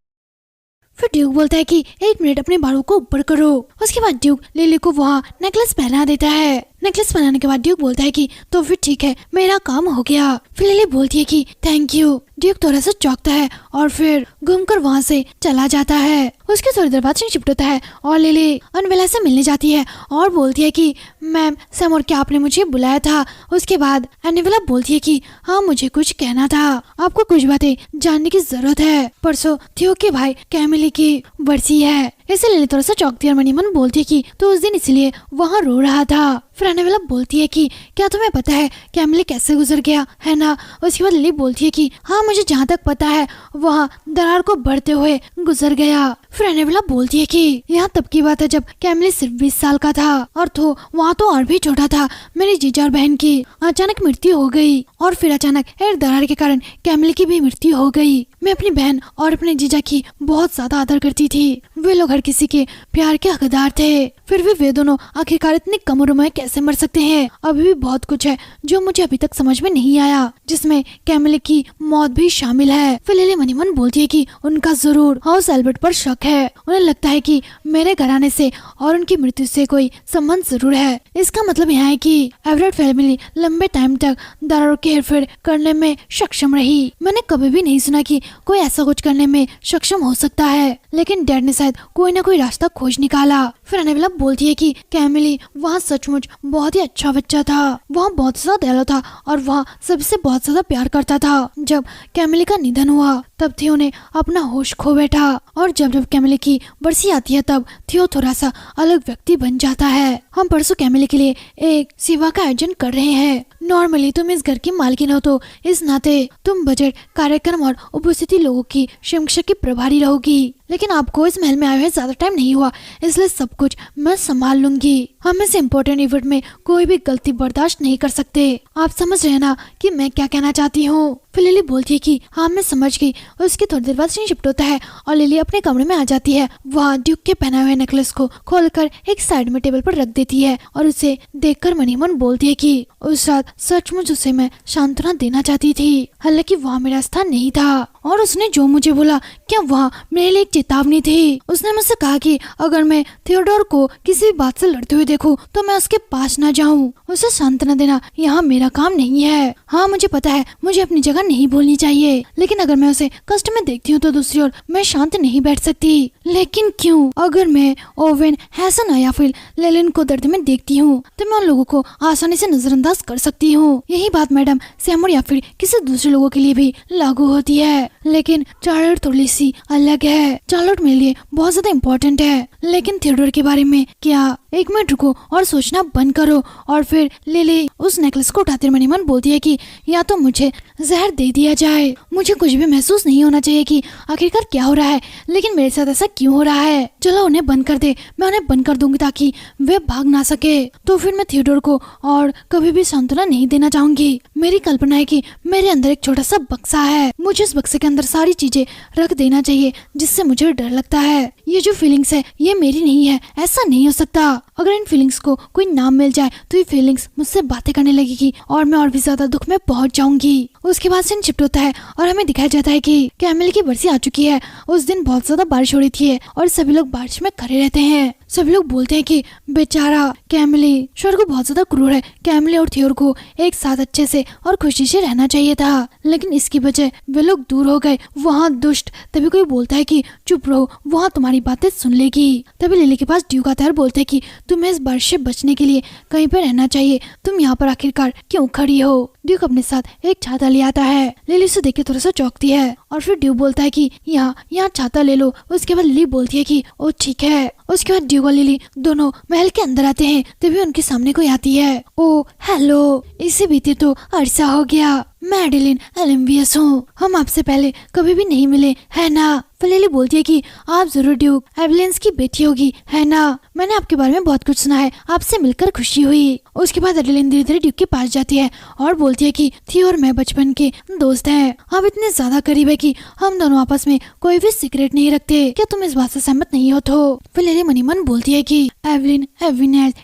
फिर ड्यूक बोलता है कि एक मिनट अपने बालों को ऊपर करो। उसके बाद ड्यूक लिली को वहाँ नेकलेस पहना देता है। नेकलेस पहनाने के बाद ड्यूक बोलता है कि तो फिर ठीक है, मेरा काम हो गया। फिर लिली बोलती है कि थैंक यू। ड्यूक थोड़ा सा चौंकता है और फिर घूमकर वहाँ से चला जाता है। उसके थोड़ी देर बाद शिफ्ट होता है और लिली अनवेला से मिलने जाती है और बोलती है कि मैम सैमोर, क्या आपने मुझे बुलाया था? उसके बाद अनवेला बोलती है कि हाँ मुझे कुछ कहना था, आपको कुछ बातें जानने की जरूरत है। परसों थियो के भाई कैमिली की बरसी है, इसे लिली थोड़ा सा चौंकती है और मनी मन बोलती है कि तो उस दिन इसलिए वहाँ रो रहा था। फिर अनवेला बोलती है कि क्या तुम्हें पता है कैमिली कैसे गुजर गया है ना? उसके बाद लिली बोलती है कि हाँ मुझे जहाँ तक पता है वहाँ दरार को बढ़ते हुए गुजर गया। फिर अनवेला बोलती है कि यहाँ तब की बात है जब कैमिली सिर्फ 20 साल का था और तो वहाँ तो और भी छोटा था। मेरी जीजा और बहन की अचानक मृत्यु हो गई और फिर अचानक एक दरार के कारण कैमिली की भी मृत्यु हो गई। मैं अपनी बहन और अपने जीजा की बहुत ज्यादा आदर करती थी, वे लोग हर किसी के प्यार के हकदार थे। फिर भी वे दोनों आखिरकार इतनी कम उम्र में कैसे मर सकते हैं? अभी भी बहुत कुछ है जो मुझे अभी तक समझ में नहीं आया, जिसमें कैमिली की मौत भी शामिल है। फिर लिली मनी मन बोलती है कि उनका जरूर हाउस एल्बर्ट पर शक है, उन्हें लगता है कि मेरे घराने से और उनकी मृत्यु से कोई संबंध जरूर है। इसका मतलब यह है कि एवरेट फैमिली लंबे टाइम तक दरारों की हेरफेर करने में सक्षम रही। मैंने कभी भी नहीं सुना कि कोई ऐसा कुछ करने में सक्षम हो सकता है, लेकिन डैड ने शायद कोई ना कोई रास्ता खोज निकाला। फिर अनवेला बोलती है कि कैमिली वहाँ सचमुच बहुत ही अच्छा बच्चा था, वहाँ बहुत ज्यादा दयालु था और वहाँ सबसे बहुत ज्यादा प्यार करता था। जब कैमिली का निधन हुआ तब थियो ने अपना होश खो बैठा और जब जब कैमिली की बरसी आती है तब थियो थोड़ा सा अलग व्यक्ति बन जाता है। हम परसों कैमिली के लिए एक सेवा का आयोजन कर रहे हैं। नॉर्मली तुम इस घर की मालकिन हो, तो इस नाते तुम बजट कार्यक्रम और उपस्थिति लोगों की शिक्षा की प्रभारी रहोगी, लेकिन आपको इस महल में आए हुए ज्यादा टाइम नहीं हुआ, इसलिए सब कुछ मैं संभाल लूंगी। हम इस इम्पोर्टेंट इवेंट में कोई भी गलती बर्दाश्त नहीं कर सकते। आप समझ रहे ना कि मैं क्या कहना चाहती हूँ? फिर लिली बोलती है कि हाँ मैं समझ गई। उसके थोड़ी देर बाद सीन शिफ्ट होता है और लिली अपने कमरे में आ जाती है। वहाँ ड्यूक के पहनाए हुए नेकलेस को खोलकर एक साइड में टेबल पर रख देती है और उसे देखकर मन ही मन बोलती है कि उस रात सचमुच उसे मैं सांत्वना देना चाहती थी, हालांकि वहाँ मेरा स्थान नहीं था। और उसने जो मुझे बोला क्या वहाँ मेरे लिए एक चेतावनी थी। उसने मुझसे कहा कि अगर मैं थियोडोर को किसी भी बात से लड़ते हुए देखूं तो मैं उसके पास न जाऊं। उसे सांत्वना देना यहाँ मेरा काम नहीं है। हाँ मुझे पता है मुझे अपनी जगह नहीं भूलनी चाहिए, लेकिन अगर मैं उसे कष्ट में देखती हूँ तो दूसरी ओर मैं शांत नहीं बैठ सकती। लेकिन क्यों? अगर मैं ओवेन, हैसन या फिर लेलिन को दर्द में देखती हूँ तो मैं उन लोगों को आसानी से नजरअंदाज कर सकती हूँ। यही बात मैडम सैमुर या फिर किसी दूसरे लोगों के लिए भी लागू होती है, लेकिन चार्लोट थोड़ी सी अलग है। चार्लोट मेरे लिए बहुत ज्यादा इम्पोर्टेंट है, लेकिन थियोडोर के बारे में क्या? एक मिनट रुको और सोचना बंद करो। और फिर लिली उस नेकलेस को उठाते मन ही मन बोलती है कि या तो मुझे जहर दे दिया जाए, मुझे कुछ भी महसूस नहीं होना चाहिए कि आखिरकार क्या हो रहा है, लेकिन मेरे साथ ऐसा क्यों हो रहा है। चलो उन्हें बंद कर दे, मैं उन्हें बंद कर दूंगी ताकि वे भाग ना सके। तो फिर मैं थियोडोर को और कभी भी सांत्वना नहीं देना चाहूंगी। मेरी कल्पना है कि मेरे अंदर एक छोटा सा बक्सा है, मुझे इस बक्से के अंदर सारी चीजें रख देना चाहिए जिससे मुझे डर लगता है। ये जो फीलिंग्स है ये मेरी नहीं है, ऐसा नहीं हो सकता। अगर इन फीलिंग्स को कोई नाम मिल जाए तो ये फीलिंग्स मुझसे बातें करने लगेगी और मैं और भी ज्यादा दुख में पहुंच जाऊंगी। उसके बाद सीन शिफ्ट होता है और हमें दिखाया जाता है कि कैमिल की बरसी आ चुकी है। उस दिन बहुत ज्यादा बारिश हो रही थी और सभी लोग बारिश में खड़े रहते हैं। सभी लोग बोलते हैं कि बेचारा कैमिली, स्वर्ग को बहुत ज्यादा क्रूर है। कैमिली और थियोर को एक साथ अच्छे से और खुशी से रहना चाहिए था, लेकिन इसकी वजह वे लोग दूर हो गए। वहाँ दुष्ट। तभी कोई बोलता है कि चुप रहो, वहाँ तुम्हारी बातें सुन लेगी। तभी लिली के पास ड्यूक आता है और बोलते हैं कि तुम्हें इस बारिश से बचने के लिए कहीं पर रहना चाहिए, तुम यहाँ पर आखिरकार क्यों खड़ी हो। ड्यूक अपने साथ एक छाता ले आता है। लिली उसे देख के थोड़ा सा चौंकती है और फिर ड्यूक बोलता है कि यहाँ छाता ले लो। उसके बाद लिली बोलती है कि ओ ठीक है। उसके बाद ड्यूक और लिली दोनों महल के अंदर आते हैं। तभी उनके सामने कोई आती है। ओ हेलो, इसे बीते तो अरसा हो गया। मैं एडेलिन एलिम्बियस हूँ, हम आपसे पहले कभी भी नहीं मिले है ना। लिली बोलती है कि आप जरूर ड्यूक एवलिन्स की बेटी होगी है ना, मैंने आपके बारे में बहुत कुछ सुना है, आपसे मिलकर खुशी हुई। उसके बाद एडेलिन धीरे धीरे ड्यूक के पास जाती है और बोलती है कि थियो और मैं बचपन के दोस्त हैं, हम इतने ज्यादा करीब है कि हम दोनों आपस में कोई भी सीक्रेट नहीं रखते। क्या तुम इस बात से सहमत नहीं हो? तो लिली मनी मन बोलती है कि एवलिन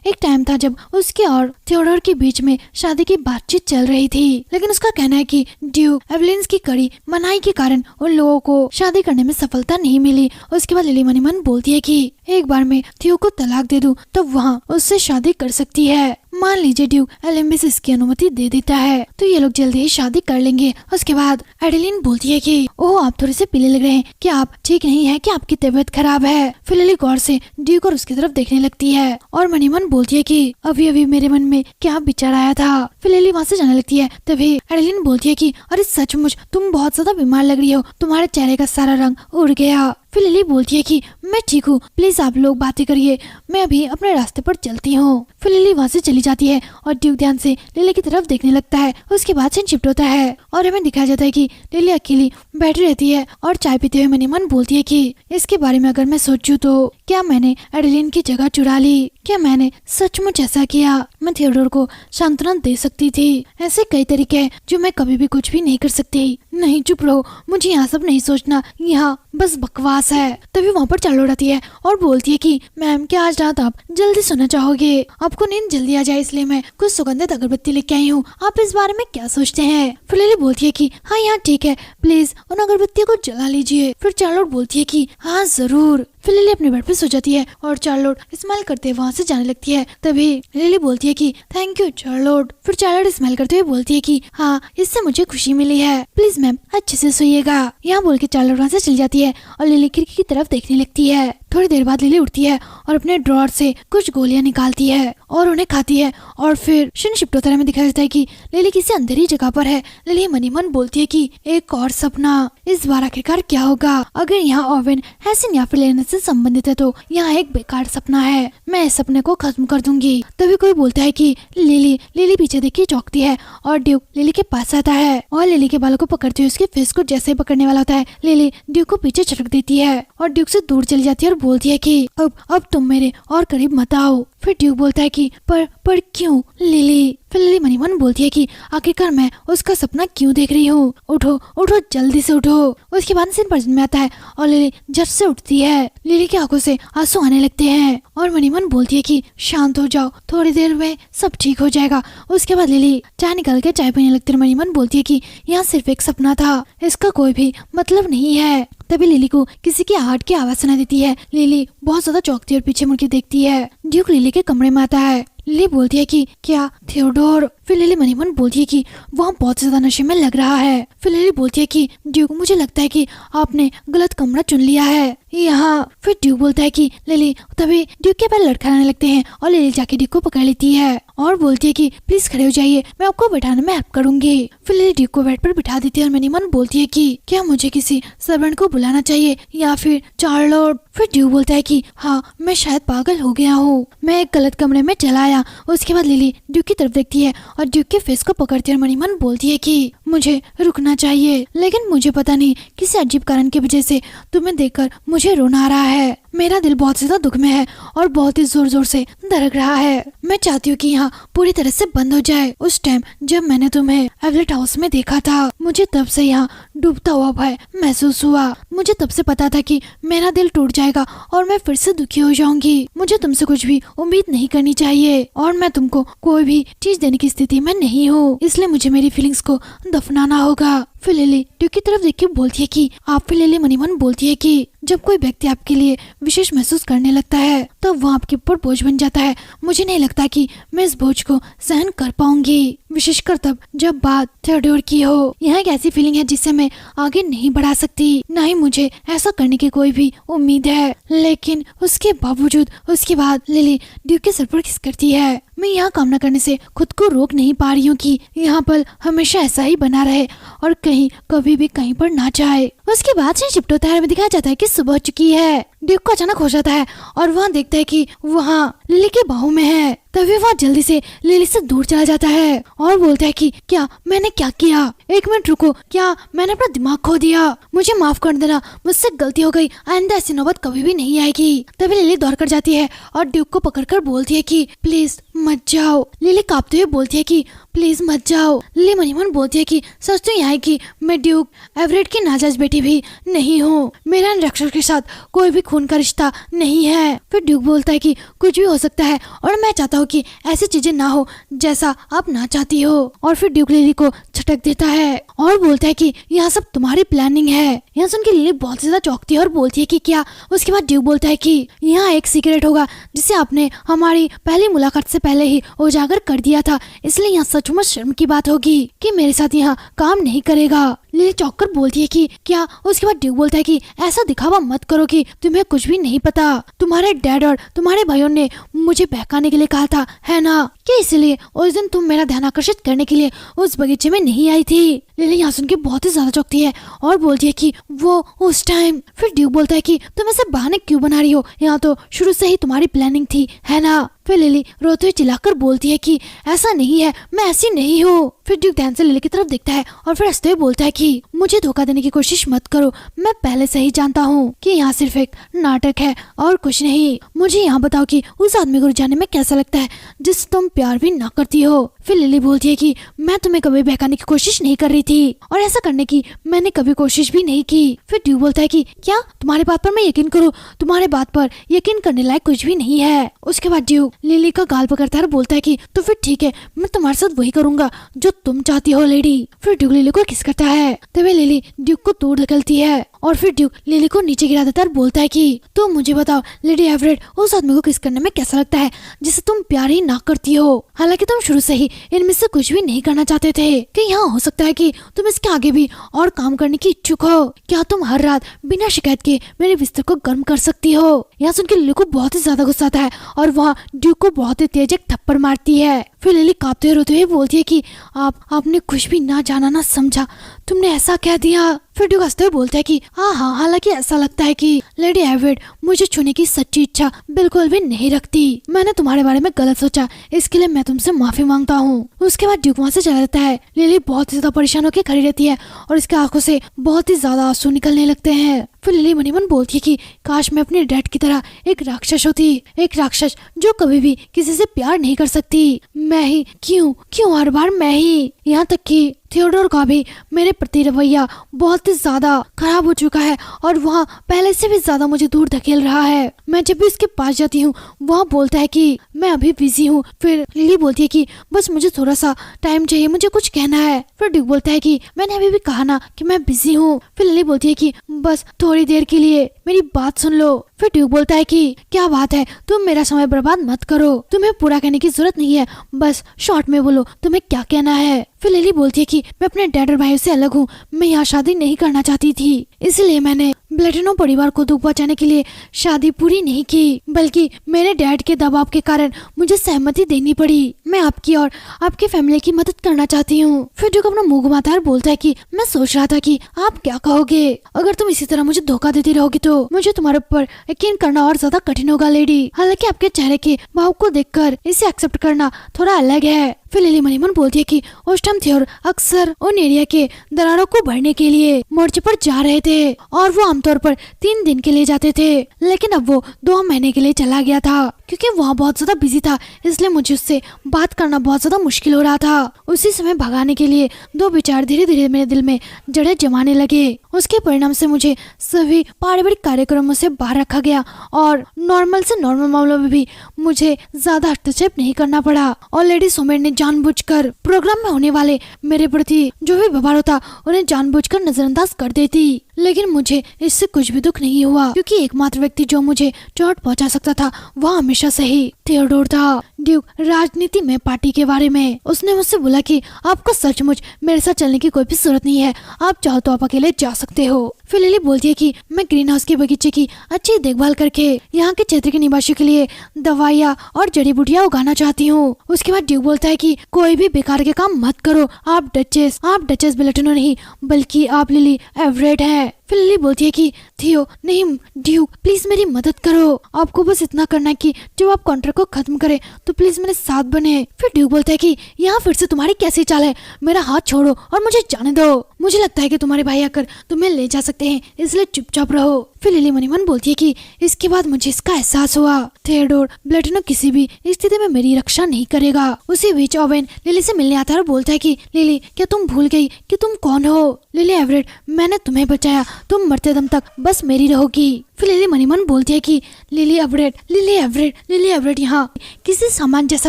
एक टाइम था जब उसके और थियोडोर के बीच में शादी की बातचीत चल रही थी, लेकिन उसका कहना है कि ड्यूक एवलिन्स की कड़ी मनाही के कारण उन लोगों को शादी करने में सफलता नहीं मिली। उसके बाद लिली मनी मन बोलती है कि एक बार मैं थियो को तलाक दे दूं तो वहाँ उससे शादी कर सकती है। मान लीजिए ड्यूक एलिम्बियस इसकी अनुमति दे देता है तो ये लोग जल्दी ही शादी कर लेंगे। उसके बाद एडेलिन बोलती है कि ओह आप थोड़े से पीले लग रहे हैं, क्या आप ठीक नहीं है? क्या आपकी तबीयत खराब है? फिर लिली गौर से ड्यूक और उसकी तरफ देखने लगती है और मनी मन बोलती है कि अभी अभी मेरे मन में क्या विचार आया था। फिर लिली वहाँ से जाने लगती है। तभी एडेलिन बोलती है कि अरे सचमुच तुम बहुत ज्यादा बीमार लग रही हो, तुम्हारे चेहरे का सारा रंग उड़ गया। फिर लिली बोलती है कि मैं ठीक हूँ, प्लीज आप लोग बातें करिए, मैं अभी अपने रास्ते पर चलती हूँ। फिर लिली वहाँ से चली जाती है और ड्यूक ध्यान से लिली की तरफ देखने लगता है। उसके बाद सीन शिफ्ट होता है और हमें दिखाया जाता है कि लिली अकेली बैठी रहती है और चाय पीते हुए मनी मन बोलती है कि इसके बारे में अगर मैं सोचूं तो क्या मैंने एडेलिन की जगह चुरा ली? क्या मैंने सचमुच ऐसा किया? मैं थियोडोर को सांत्वना दे सकती थी। ऐसे कई तरीके हैं जो मैं कभी भी कुछ भी नहीं कर सकती। नहीं चुप रहो, मुझे यहाँ सब नहीं सोचना, यहाँ बस बकवास है। तभी वहाँ पर चार्लोट आती है और बोलती है कि मैम क्या आज रात आप जल्दी सोना चाहोगे? आपको नींद जल्दी आ जाए इसलिए मैं कुछ सुगंधित अगरबत्ती लेके आई हूँ, आप इस बारे में क्या सोचते हैं? फिर लिली बोलती है कि हाँ यहाँ ठीक है, प्लीज उन अगरबत्तियों को जला लीजिए। फिर चार्लोट बोलती है कि हाँ जरूर। फिर लिली अपने बेड पे सो जाती है और चार्लोट स्माइल करते हुए वहाँ से जाने लगती है। तभी लिली बोलती है कि थैंक यू चार्लोट। फिर चार्लोट स्माइल करते हुए बोलती है कि हाँ इससे मुझे खुशी मिली है, प्लीज मैम अच्छे से सोइएगा। यहाँ बोल के चार्लोट वहाँ से चली जाती है और लिली खिड़की की तरफ देखने लगती है। थोड़ी देर बाद लिली उठती है और अपने ड्रॉर से कुछ गोलियां निकालती है और उन्हें खाती है। और फिर सीन शिफ्ट होता है, में दिखाया जाता है कि लिली किसी अंधेरी जगह पर है। लिली मनी मन बोलती है कि एक और सपना, इस बार आखिरकार क्या होगा? अगर यहाँ ओवेन हैसन या फिर लेने से संबंधित है तो यहाँ एक बेकार सपना है, मैं इस सपने को खत्म कर दूंगी। तभी कोई बोलता है कि लिली पीछे देखिए चौंकती है और ड्यूक लिली के पास आता है और लिली के बालों को पकड़ते हुए उसके फेस को जैसे ही पकड़ने वाला होता है लिली ड्यूक को पीछे छटक देती है और ड्यूक से दूर चली जाती है और बोलती है कि अब तुम मेरे और करीब मत आओ। फिर ड्यूक बोलता है कि पर क्यों लिली? फिर लिली मनी मन बोलती है कि आखिरकार मैं उसका सपना क्यों देख रही हूँ। उठो उठो, जल्दी से उठो। उसके बाद सीन पर में आता है और लिली झट से उठती है। लिली की आंखों से आंसू आने लगते हैं और मनी मन बोलती है कि शांत हो जाओ, थोड़ी देर में सब ठीक हो जाएगा। उसके बाद लिली चाय निकाल के चाय पीने लगती है। मनी मन बोलती है कि यहाँ सिर्फ एक सपना था, इसका कोई भी मतलब नहीं है। तभी लिली को किसी की आहट की आवाज सुनाई देती है। लिली बहुत ज्यादा चौंकती है और पीछे मुड़ के देखती है। ड्यूक लिली के कमरे में आता है। लिली बोलती है कि क्या थियोडोर? फिर लिली मनी मन बोलती है कि वहाँ बहुत ज्यादा नशे में लग रहा है। फिर लिली बोलती है कि ड्यूक, मुझे लगता है कि आपने गलत कमरा चुन लिया है यहाँ। फिर ड्यूक बोलता है कि लिली, तभी ड्यूक के पैर लड़खड़ाने लगते हैं और लिली जाके ड्यूक को पकड़ लेती है और बोलती है कि प्लीज खड़े हो जाइए, मैं आपको बैठाने में हेल्प करूंगी। फिर लिली ड्यूक को बेड पर बिठा देती है और मनी मन बोलती है कि क्या मुझे किसी सर्वेंट को बुलाना चाहिए या फिर चार्लोट? फिर ड्यूक बोलता है कि हाँ, मैं शायद पागल हो गया हूँ, मैं एक गलत कमरे में चला आया। उसके बाद लिली ड्यूक की तरफ देखती है और ड्यूक के फेस को पकड़ती है और मनी मन बोलती है कि मुझे रुकना चाहिए, लेकिन मुझे पता नहीं किसी अजीब कारण की वजह से तुम्हें देखकर मुझे रोना आ रहा है। मेरा दिल बहुत ज्यादा दुख में है और बहुत ही जोर जोर से धड़क रहा है। मैं चाहती हूँ कि यहाँ पूरी तरह से बंद हो जाए। उस टाइम जब मैंने तुम्हें एवलेट हाउस में देखा था, मुझे तब से यहाँ डूबता हुआ भय महसूस हुआ। मुझे तब से पता था कि मेरा दिल टूट जाएगा और मैं फिर से दुखी हो जाऊंगी। मुझे तुमसे कुछ भी उम्मीद नहीं करनी चाहिए और मैं तुमको कोई भी चीज देने की स्थिति में नहीं हूँ, इसलिए मुझे मेरी फीलिंग्स को दफनाना होगा। फिर लिली ड्यूक की तरफ देख के बोलती है कि आप? फिर लिली मनी मन बोलती है कि जब कोई व्यक्ति आपके लिए विशेष महसूस करने लगता है तब तो वो आपके ऊपर बोझ बन जाता है। मुझे नहीं लगता कि मैं इस बोझ को सहन कर पाऊंगी, विशेषकर तब जब बात थियोडोर की हो। यह एक ऐसी फीलिंग है जिससे मैं आगे नहीं बढ़ा सकती, न ही मुझे ऐसा करने की कोई भी उम्मीद है। लेकिन उसके बावजूद उसके बाद लिली ड्यूक के सर पर किस करती है। मैं यहाँ कामना करने से खुद को रोक नहीं पा रही हूँ कि यहाँ पल हमेशा ऐसा ही बना रहे और कहीं कभी भी कहीं पर ना जाए। उसके बाद से शिफ्ट होता है, दिखाया जाता है कि सुबह हो चुकी है। ड्यूक को अचानक हो जाता है और वहाँ देखता है कि वहाँ लिली के बाहों में है। तभी वह जल्दी से लिली से दूर चला जाता है और बोलता है कि क्या मैंने क्या किया? एक मिनट रुको, क्या मैंने अपना दिमाग खो दिया? मुझे माफ कर देना, मुझसे गलती हो गई, आइंदा ऐसी नौबत कभी भी नहीं आएगी। तभी लिली दौड़ कर जाती है और ड्यूक को पकड़कर बोलती है कि प्लीज मत जाओ। लिली कांपते हुए बोलती है कि प्लीज मत जाओ। लिली मनी मन बोलती है कि सच तो यह है कि मैं ड्यूक एवरेट की नाजायज बेटी भी नहीं हूँ, मेरा इन राक्षस के साथ कोई भी खून का रिश्ता नहीं है। फिर ड्यूक बोलता है कि कुछ भी हो सकता है और मैं चाहता हूँ कि ऐसी चीजें ना हो जैसा आप ना चाहती हो। और फिर ड्यूक लिली को झटक देता है और बोलता है कि यह सब तुम्हारी प्लानिंग है। यह सुन के लिली बहुत ज्यादा चौंकती है और बोलती है कि क्या? उसके बाद ड्यूक बोलता है कि यहाँ एक सीक्रेट होगा जिसे आपने हमारी पहली मुलाकात से पहले ही उजागर कर दिया था, इसलिए यहाँ सचमुच शर्म की बात होगी कि मेरे साथ यहाँ काम नहीं करेगा। लिली चौंककर बोलती है कि क्या? उसके बाद ड्यूक बोलता है कि ऐसा दिखावा मत करो कि तुम्हें कुछ भी नहीं पता। तुम्हारे डैड और तुम्हारे भाइयों ने मुझे बहकाने के लिए कहा था, है ना? कि इसलिए उस दिन तुम मेरा ध्यान आकर्षित करने के लिए उस बगीचे में नहीं आई थी। लिली यहाँ सुन के बहुत ही ज्यादा चौंकती है और बोलती है कि वो उस टाइम। फिर ड्यूक बोलता है कि तुम ऐसे बहाने क्यों बना रही हो, यहाँ तो शुरू से ही तुम्हारी प्लानिंग थी, है ना? फिर लिली रोते हुए चिल्लाकर बोलती है कि ऐसा नहीं है, मैं ऐसी नहीं हूँ। फिर ड्यूक ध्यान से लिली की तरफ देखता है और फिर हंसते हुए बोलता है कि मुझे धोखा देने की कोशिश मत करो, मैं पहले से ही जानता हूँ कि यहाँ सिर्फ एक नाटक है और कुछ नहीं। मुझे यहाँ बताओ कि उस आदमी को जाने में कैसा लगता है जिससे तुम प्यार भी ना करती हो। फिर लिली बोलती है कि मैं तुम्हें कभी बहकाने की कोशिश नहीं कर रही थी और ऐसा करने की मैंने कभी कोशिश भी नहीं की। फिर ड्यूक बोलता है कि क्या तुम्हारे बात पर मैं यकीन करूँ? तुम्हारे बात पर यकीन करने लायक कुछ भी नहीं है। उसके बाद ड्यूक लिली का गाल पकड़ता है और बोलता है कि तो फिर ठीक है, मैं तुम्हारे साथ वही करूंगा जो तुम चाहती हो लेडी। फिर ड्यूक लिली को किस करता है, तभी लिली ड्यूक को दूर धकेलती है और फिर ड्यूक लिली को नीचे गिरा देता है और बोलता है कि तुम मुझे बताओ लेडी एवरेट, उस आदमी को किस करने में कैसा लगता है जिसे तुम प्यार ही ना करती हो? हालांकि तुम शुरू से ही इनमें से कुछ भी नहीं करना चाहते थे कि यहाँ हो सकता है कि तुम इसके आगे भी और काम करने की इच्छुक हो। क्या तुम हर रात बिना शिकायत के मेरे बिस्तर को गर्म कर सकती हो? यहाँ सुन के लिली को बहुत ही ज्यादा गुस्सा आता है और वहाँ ड्यूक को बहुत ही तेज एक थप्पड़ मारती है। फिर लिली कांपते रोते हुए बोलती है कि आपने कुछ भी ना जाना ना समझा, तुमने ऐसा कह दिया। फिर ड्यूक हंसते हुए बोलता है कि हाँ, हालांकि ऐसा लगता है कि लेडी एवरेट मुझे छूने की सच्ची इच्छा बिल्कुल भी नहीं रखती। मैंने तुम्हारे बारे में गलत सोचा, इसके लिए मैं तुमसे माफी मांगता हूँ। उसके बाद ड्यूक वहाँ से चला जाता है। लिली बहुत ज्यादा परेशान होकर खड़ी रहती है और इसके आंखों से बहुत ही ज्यादा आंसू निकलने लगते हैं। फिर लिली मनी मन बोलती है कि काश मैं अपने डैड की तरह एक राक्षस होती, एक राक्षस जो कभी भी किसी से प्यार नहीं कर सकती। मैं ही क्यों हर बार मैं ही, यहाँ तक कि थियोडोर का भी मेरे प्रति रवैया बहुत ही ज्यादा खराब हो चुका है और वहाँ पहले से भी ज्यादा मुझे दूर धकेल रहा है। मैं जब भी उसके पास जाती हूँ वहाँ बोलता है कि मैं अभी बिजी हूँ। फिर लिली बोलती है कि बस मुझे थोड़ा सा टाइम चाहिए, मुझे कुछ कहना है। फिर ड्यूक बोलता है कि मैंने अभी भी कहा ना कि मैं बिजी हूँ। फिर लिली बोलती है कि बस थोड़ी देर के लिए मेरी बात सुन लो। फिर ड्यूक बोलता है कि क्या बात है, तुम मेरा समय बर्बाद मत करो, तुम्हें पूरा कहने की जरूरत नहीं है, बस शॉर्ट में बोलो तुम्हें क्या कहना है। फिर लिली बोलती है कि मैं अपने डैड और भाइयों से अलग हूँ, मैं यहाँ शादी नहीं करना चाहती थी, इसलिए मैंने ब्लेटेनो परिवार को दुख पहुंचाने के लिए शादी पूरी नहीं की, बल्कि मेरे डैड के दबाव के कारण मुझे सहमति देनी पड़ी। मैं आपकी और आपकी फैमिली की मदद करना चाहती हूँ। फिर ड्यूक अपना मुंह घुमाता है और बोलता है कि मैं सोच रहा था कि आप क्या कहोगे, अगर तुम इसी तरह मुझे धोखा देती रहोगी तो मुझे तुम्हारे ऊपर यकीन करना और ज्यादा कठिन होगा लेडी। हालांकि आपके चेहरे के भाव को देखकर इसे एक्सेप्ट करना थोड़ा अलग है। फिर लिली मनी मन बोलती है कि उस टाइम थियोर अक्सर उन एरिया के दरारों को भरने के लिए मोर्चे पर जा रहे थे और वो आमतौर पर 3 दिन के लिए जाते थे, लेकिन अब वो 2 महीने के लिए चला गया था क्योंकि वहाँ बहुत ज्यादा बिजी था, इसलिए मुझे उससे बात करना बहुत ज्यादा मुश्किल हो रहा था। उसी समय भगाने के लिए 2 विचार धीरे धीरे मेरे दिल में जड़ें जमाने लगे। उसके परिणाम से मुझे सभी पारिवारिक कार्यक्रमों से बाहर रखा गया और नॉर्मल से नॉर्मल मामलों में भी मुझे ज्यादा हस्तक्षेप नहीं करना पड़ा। और लेडी सोमेर ने जानबूझकर प्रोग्राम में होने वाले मेरे प्रति जो भी व्यवहार होता उन्हें जानबूझकर नजरअंदाज कर देती, लेकिन मुझे इससे कुछ भी दुख नहीं हुआ क्योंकि एकमात्र व्यक्ति जो मुझे चोट पहुंचा सकता था वह हमेशा से ही थियोडोर था। ड्यूक राजनीति में पार्टी के बारे में उसने मुझसे बोला कि आपको सचमुच मेरे साथ चलने की कोई भी जरूरत नहीं है, आप चाहो तो आप अकेले जा सकते हो। फिर लिली बोलती है कि मैं ग्रीन हाउस के बगीचे की अच्छी देखभाल करके यहाँ के क्षेत्र के निवासियों के लिए दवाइयाँ और जड़ी बूटियाँ उगाना चाहती हूँ। उसके बाद ड्यूक बोलता है कि कोई भी बेकार के काम मत करो, आप डचेस ब्लेटेनो नहीं बल्कि आप लिली एवरेट है। फिर लिली बोलती है कि थियो नहीं ड्यूक प्लीज मेरी मदद करो, आपको बस इतना करना है कि जब आप कॉन्ट्रैक्ट को खत्म करें तो प्लीज मेरे साथ बने। फिर ड्यूक बोलता है कि यहाँ फिर से तुम्हारी कैसी चाल है, मेरा हाथ छोड़ो और मुझे जाने दो, मुझे लगता है कि तुम्हारे भाई आकर तुम्हें ले जा सकते हैं, इसलिए चुपचाप रहो। फिर लिली मनी मन बोलती है कि इसके बाद मुझे इसका एहसास हुआ थियोडोर ब्लेटेनो किसी भी स्थिति में मेरी रक्षा नहीं करेगा। उसी बीच ओवेन लिली से मिलने आता है और बोलता है कि लिली क्या तुम भूल गई कि तुम कौन हो? लिली एवरेट मैंने तुम्हें बचाया, तुम मरते दम तक बस मेरी रहोगी। फिर लिली मनी मन बोलती है कि लिली एवरेट यहाँ किसी सामान जैसा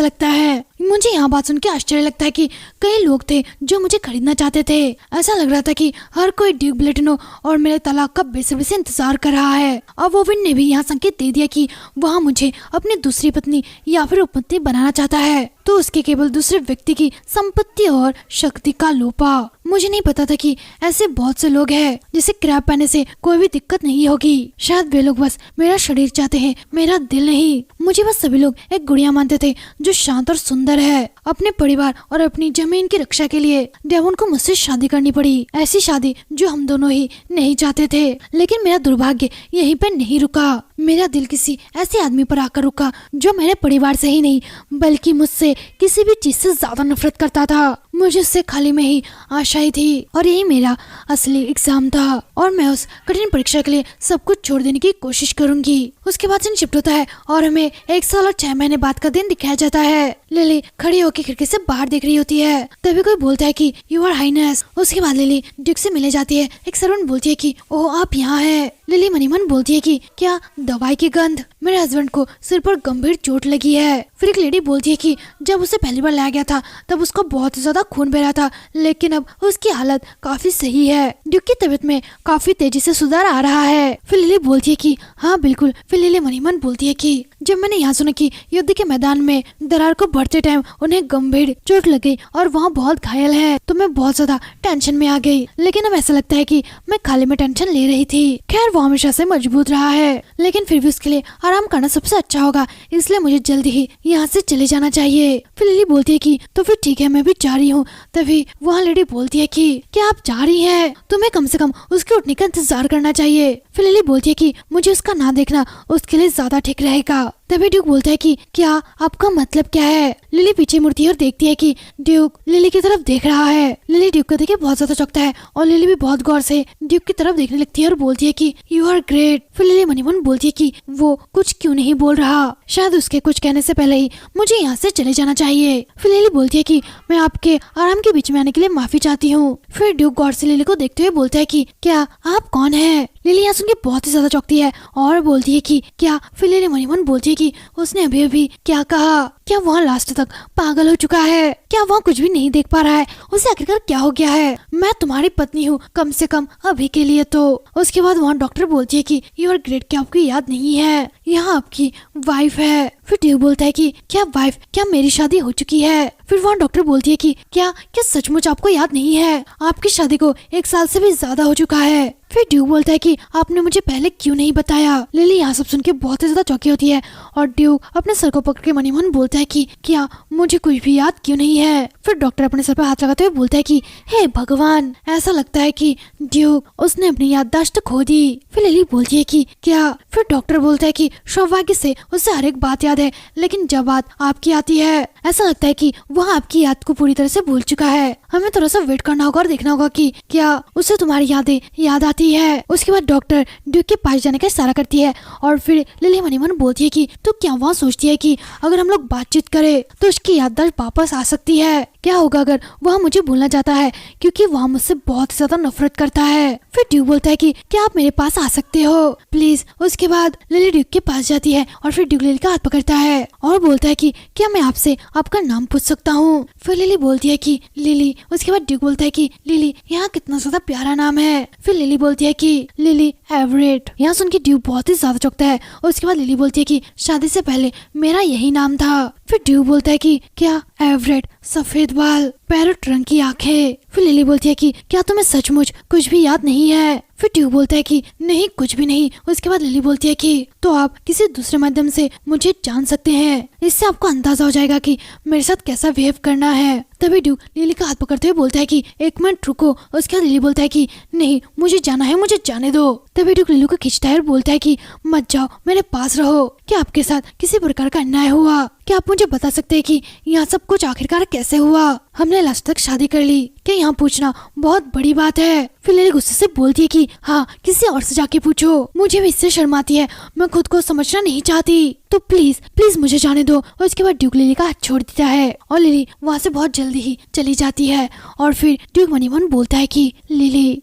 लगता है। मुझे यहाँ बात सुन के आश्चर्य लगता है कि कई लोग थे जो मुझे खरीदना चाहते थे। ऐसा लग रहा था कि हर कोई ड्यूक ब्लेटेनो और मेरे तलाक का बेसब्री से इंतजार कर रहा है। अब ओवेन ने भी यहाँ संकेत दे दिया कि वहाँ मुझे अपनी दूसरी पत्नी या फिर उपपत्नी बनाना चाहता है, तो उसके केवल दूसरे व्यक्ति की संपत्ति और शक्ति का लोपा। मुझे नहीं पता था कि ऐसे बहुत से लोग हैं जिसे क्रैब पहनने से कोई भी दिक्कत नहीं होगी। शायद वे लोग बस मेरा शरीर चाहते हैं, मेरा दिल नहीं। मुझे बस सभी लोग एक गुड़िया मानते थे जो शांत और सुंदर है। अपने परिवार और अपनी जमीन की रक्षा के लिए डेवोन को मुझसे शादी करनी पड़ी, ऐसी शादी जो हम दोनों ही नहीं चाहते थे। लेकिन मेरा दुर्भाग्य यहीं पर नहीं रुका, मेरा दिल किसी ऐसे आदमी पर आकर रुका जो मेरे परिवार से ही नहीं बल्कि मुझसे किसी भी चीज से ज्यादा नफरत करता था। मुझे उससे खाली में ही आशाएं थी और यही मेरा असली एग्जाम था और मैं उस कठिन परीक्षा के लिए सब कुछ छोड़ देने की कोशिश करूंगी। उसके बाद सीन शिफ्ट होता है और हमें 1 साल और 6 महीने बाद का दिन दिखाया जाता है। लिली खड़ी होकर खिड़की से बाहर देख रही होती है, तभी कोई बोलता है कि यू आर हाइनेस। उसके बाद लिली ड्यूक से मिले जाती है। एक सर्वेंट बोलती है कि ओह आप यहाँ है। लिली मनी मन बोलती है कि क्या दवाई की गंध, मेरे हस्बैंड को सिर पर गंभीर चोट लगी है। फिर एक लेडी बोलती है कि जब उसे पहली बार लाया गया था तब उसको बहुत ज्यादा खून बह रहा था, लेकिन अब उसकी हालत काफी सही है। ड्यूक की तबीयत में काफी तेजी से सुधार आ रहा है। फिर लिली बोलती है कि हाँ बिल्कुल। फिर लिली मनी मन बोलती है कि जब मैंने यहाँ सुना कि युद्ध के मैदान में दरार को बढ़ते टाइम उन्हें गंभीर चोट लग गई और वहाँ बहुत घायल है तो मैं बहुत ज्यादा टेंशन में आ गई, लेकिन अब ऐसा लगता है कि मैं खाली में टेंशन ले रही थी। खैर वो हमेशा से मजबूत रहा है, लेकिन फिर भी उसके लिए आराम करना सबसे अच्छा होगा, इसलिए मुझे जल्दी ही यहाँ से चले जाना चाहिए। फिर लिली बोलती है कि तो फिर ठीक है मैं भी जा रही हूँ। तभी वहाँ लेडी बोलती है कि क्या आप जा रही हैं? तुम्हें कम से कम उसके उठने का इंतजार करना चाहिए। फिर लिली बोलती है कि मुझे उसका ना देखना उसके लिए ज्यादा ठीक रहेगा। तभी ड्यूक बोलता है कि क्या आपका मतलब क्या है। लिली पीछे मुड़ती है और देखती है कि ड्यूक लिली की तरफ देख रहा है। लिली ड्यूक को देख के बहुत ज्यादा चौंकता है और लिली भी बहुत गौर से ड्यूक की तरफ देखने लगती है और बोलती है कि यू आर ग्रेट। फिर लिली मनी मन बोलती है कि वो कुछ क्यों नहीं बोल रहा, शायद उसके कुछ कहने से पहले ही मुझे यहाँ से चले जाना चाहिए। फिर लिली बोलती है कि मैं आपके आराम के बीच में आने के लिए माफी चाहती हूँ। फिर ड्यूक गौर से लिली को देखते हुए बोलता है कि क्या आप कौन है। लिली यहाँ सुन के बहुत ही ज्यादा चौंकती है और बोलती है कि क्या। फिर लिली मनी मन बोलती है कि उसने अभी अभी क्या कहा, क्या वहाँ लास्ट तक पागल हो चुका है, क्या वहाँ कुछ भी नहीं देख पा रहा है, उसे आखिरकार क्या हो गया है। मैं तुम्हारी पत्नी हूँ कम से कम अभी के लिए तो। उसके बाद वहाँ डॉक्टर बोलती है कि यू आर ग्रेट, क्या आपकी याद नहीं है, यहाँ आपकी वाइफ है। फिर ड्यूक बोलता है कि क्या वाइफ, क्या मेरी शादी हो चुकी है। फिर वहाँ डॉक्टर बोलती है कि क्या सचमुच आपको याद नहीं है, आपकी शादी को 1 साल से भी ज्यादा हो चुका है। फिर ड्यूक बोलता है कि आपने मुझे पहले क्यों नहीं बताया। लिली यहाँ सब सुन के बहुत ही ज्यादा चौंकी होती है और ड्यूक अपने सर को पकड़ के मनी मन बोलता है कि क्या मुझे कुछ भी याद क्यों नहीं है। फिर डॉक्टर अपने सर पर हाथ लगाते हुए बोलता है कि हे भगवान, ऐसा लगता है कि ड्यूक उसने अपनी याददाश्त खो दी। फिर लिली बोलती है कि क्या। फिर डॉक्टर बोलता है कि सौभाग्य से उसे हर एक बात याद है, लेकिन जब बात आपकी आती है ऐसा लगता है कि वह आपकी याद को पूरी तरह से भूल चुका है। हमें थोड़ा सा वेट करना होगा और देखना होगा कि क्या उसे तुम्हारी यादें याद आती है। उसके बाद डॉक्टर ड्यूक के पास जाने का इशारा करती है और फिर लिली मनी मन बोलती है कि तो क्या वहाँ सोचती है कि अगर हम लोग बातचीत करें तो उसकी याददाश्त वापस आ सकती है। क्या होगा अगर वह मुझे भूलना चाहता है, क्योंकि वह मुझसे बहुत ज्यादा नफरत करता है। फिर ड्यूक बोलता है कि क्या आप मेरे पास आ सकते हो प्लीज। उसके बाद लिली ड्यूक के पास जाती है और फिर ड्यूक लिली का हाथ पकड़ता है और बोलता है कि क्या मैं आपसे आपका नाम पूछ सकता हूँ। फिर लिली बोलती है कि लिली। उसके बाद ड्यूक बोलता है कि लिली, यहाँ कितना ज्यादा प्यारा नाम है। फिर लिली बोलती है कि लिली एवरेट। यहाँ सुन के ड्यूक बहुत ही ज्यादा चौंकता है। उसके बाद लिली बोलती है कि शादी से पहले मेरा यही नाम था। फिर ड्यूक बोलता है कि क्या एवरेट, सफेद बाल, पैरोट रंग की आंखें। फिर लिली बोलती है कि क्या तुम्हें सचमुच कुछ भी याद नहीं है। फिर ड्यूक बोलता है कि नहीं, कुछ भी नहीं। उसके बाद लिली बोलती है कि तो आप किसी दूसरे माध्यम से मुझे जान सकते हैं, इससे आपको अंदाजा हो जाएगा कि मेरे साथ कैसा बिहेव करना है। तभी ड्यूक लिली का हाथ पकड़ते हुए बोलता है कि 1 मिनट रुको। उसके बाद लिली बोलता है कि नहीं, मुझे जाना है, मुझे जाने दो। तभी ड्यूक लिली को खींचता है और बोलता है कि मत जाओ, मेरे पास रहो। क्या आपके साथ किसी प्रकार का अन्याय हुआ? क्या आप मुझे बता सकते हैं कि यहाँ सब कुछ आखिरकार कैसे हुआ? हमने लास्ट तक शादी कर ली, क्या यहाँ पूछना बहुत बड़ी बात है? फिर लिली गुस्से से बोलती है कि हाँ, किसी और से जाके पूछो, मुझे भी इससे शर्म आती है, मैं खुद को समझना नहीं चाहती, तो प्लीज प्लीज मुझे जाने दो। और उसके बाद ड्यूक लिली का हाथ छोड़ देता है और लिली वहाँ से बहुत जल्दी ही चली जाती है। और फिर ड्यूक मनी मन बोलता है कि लिली।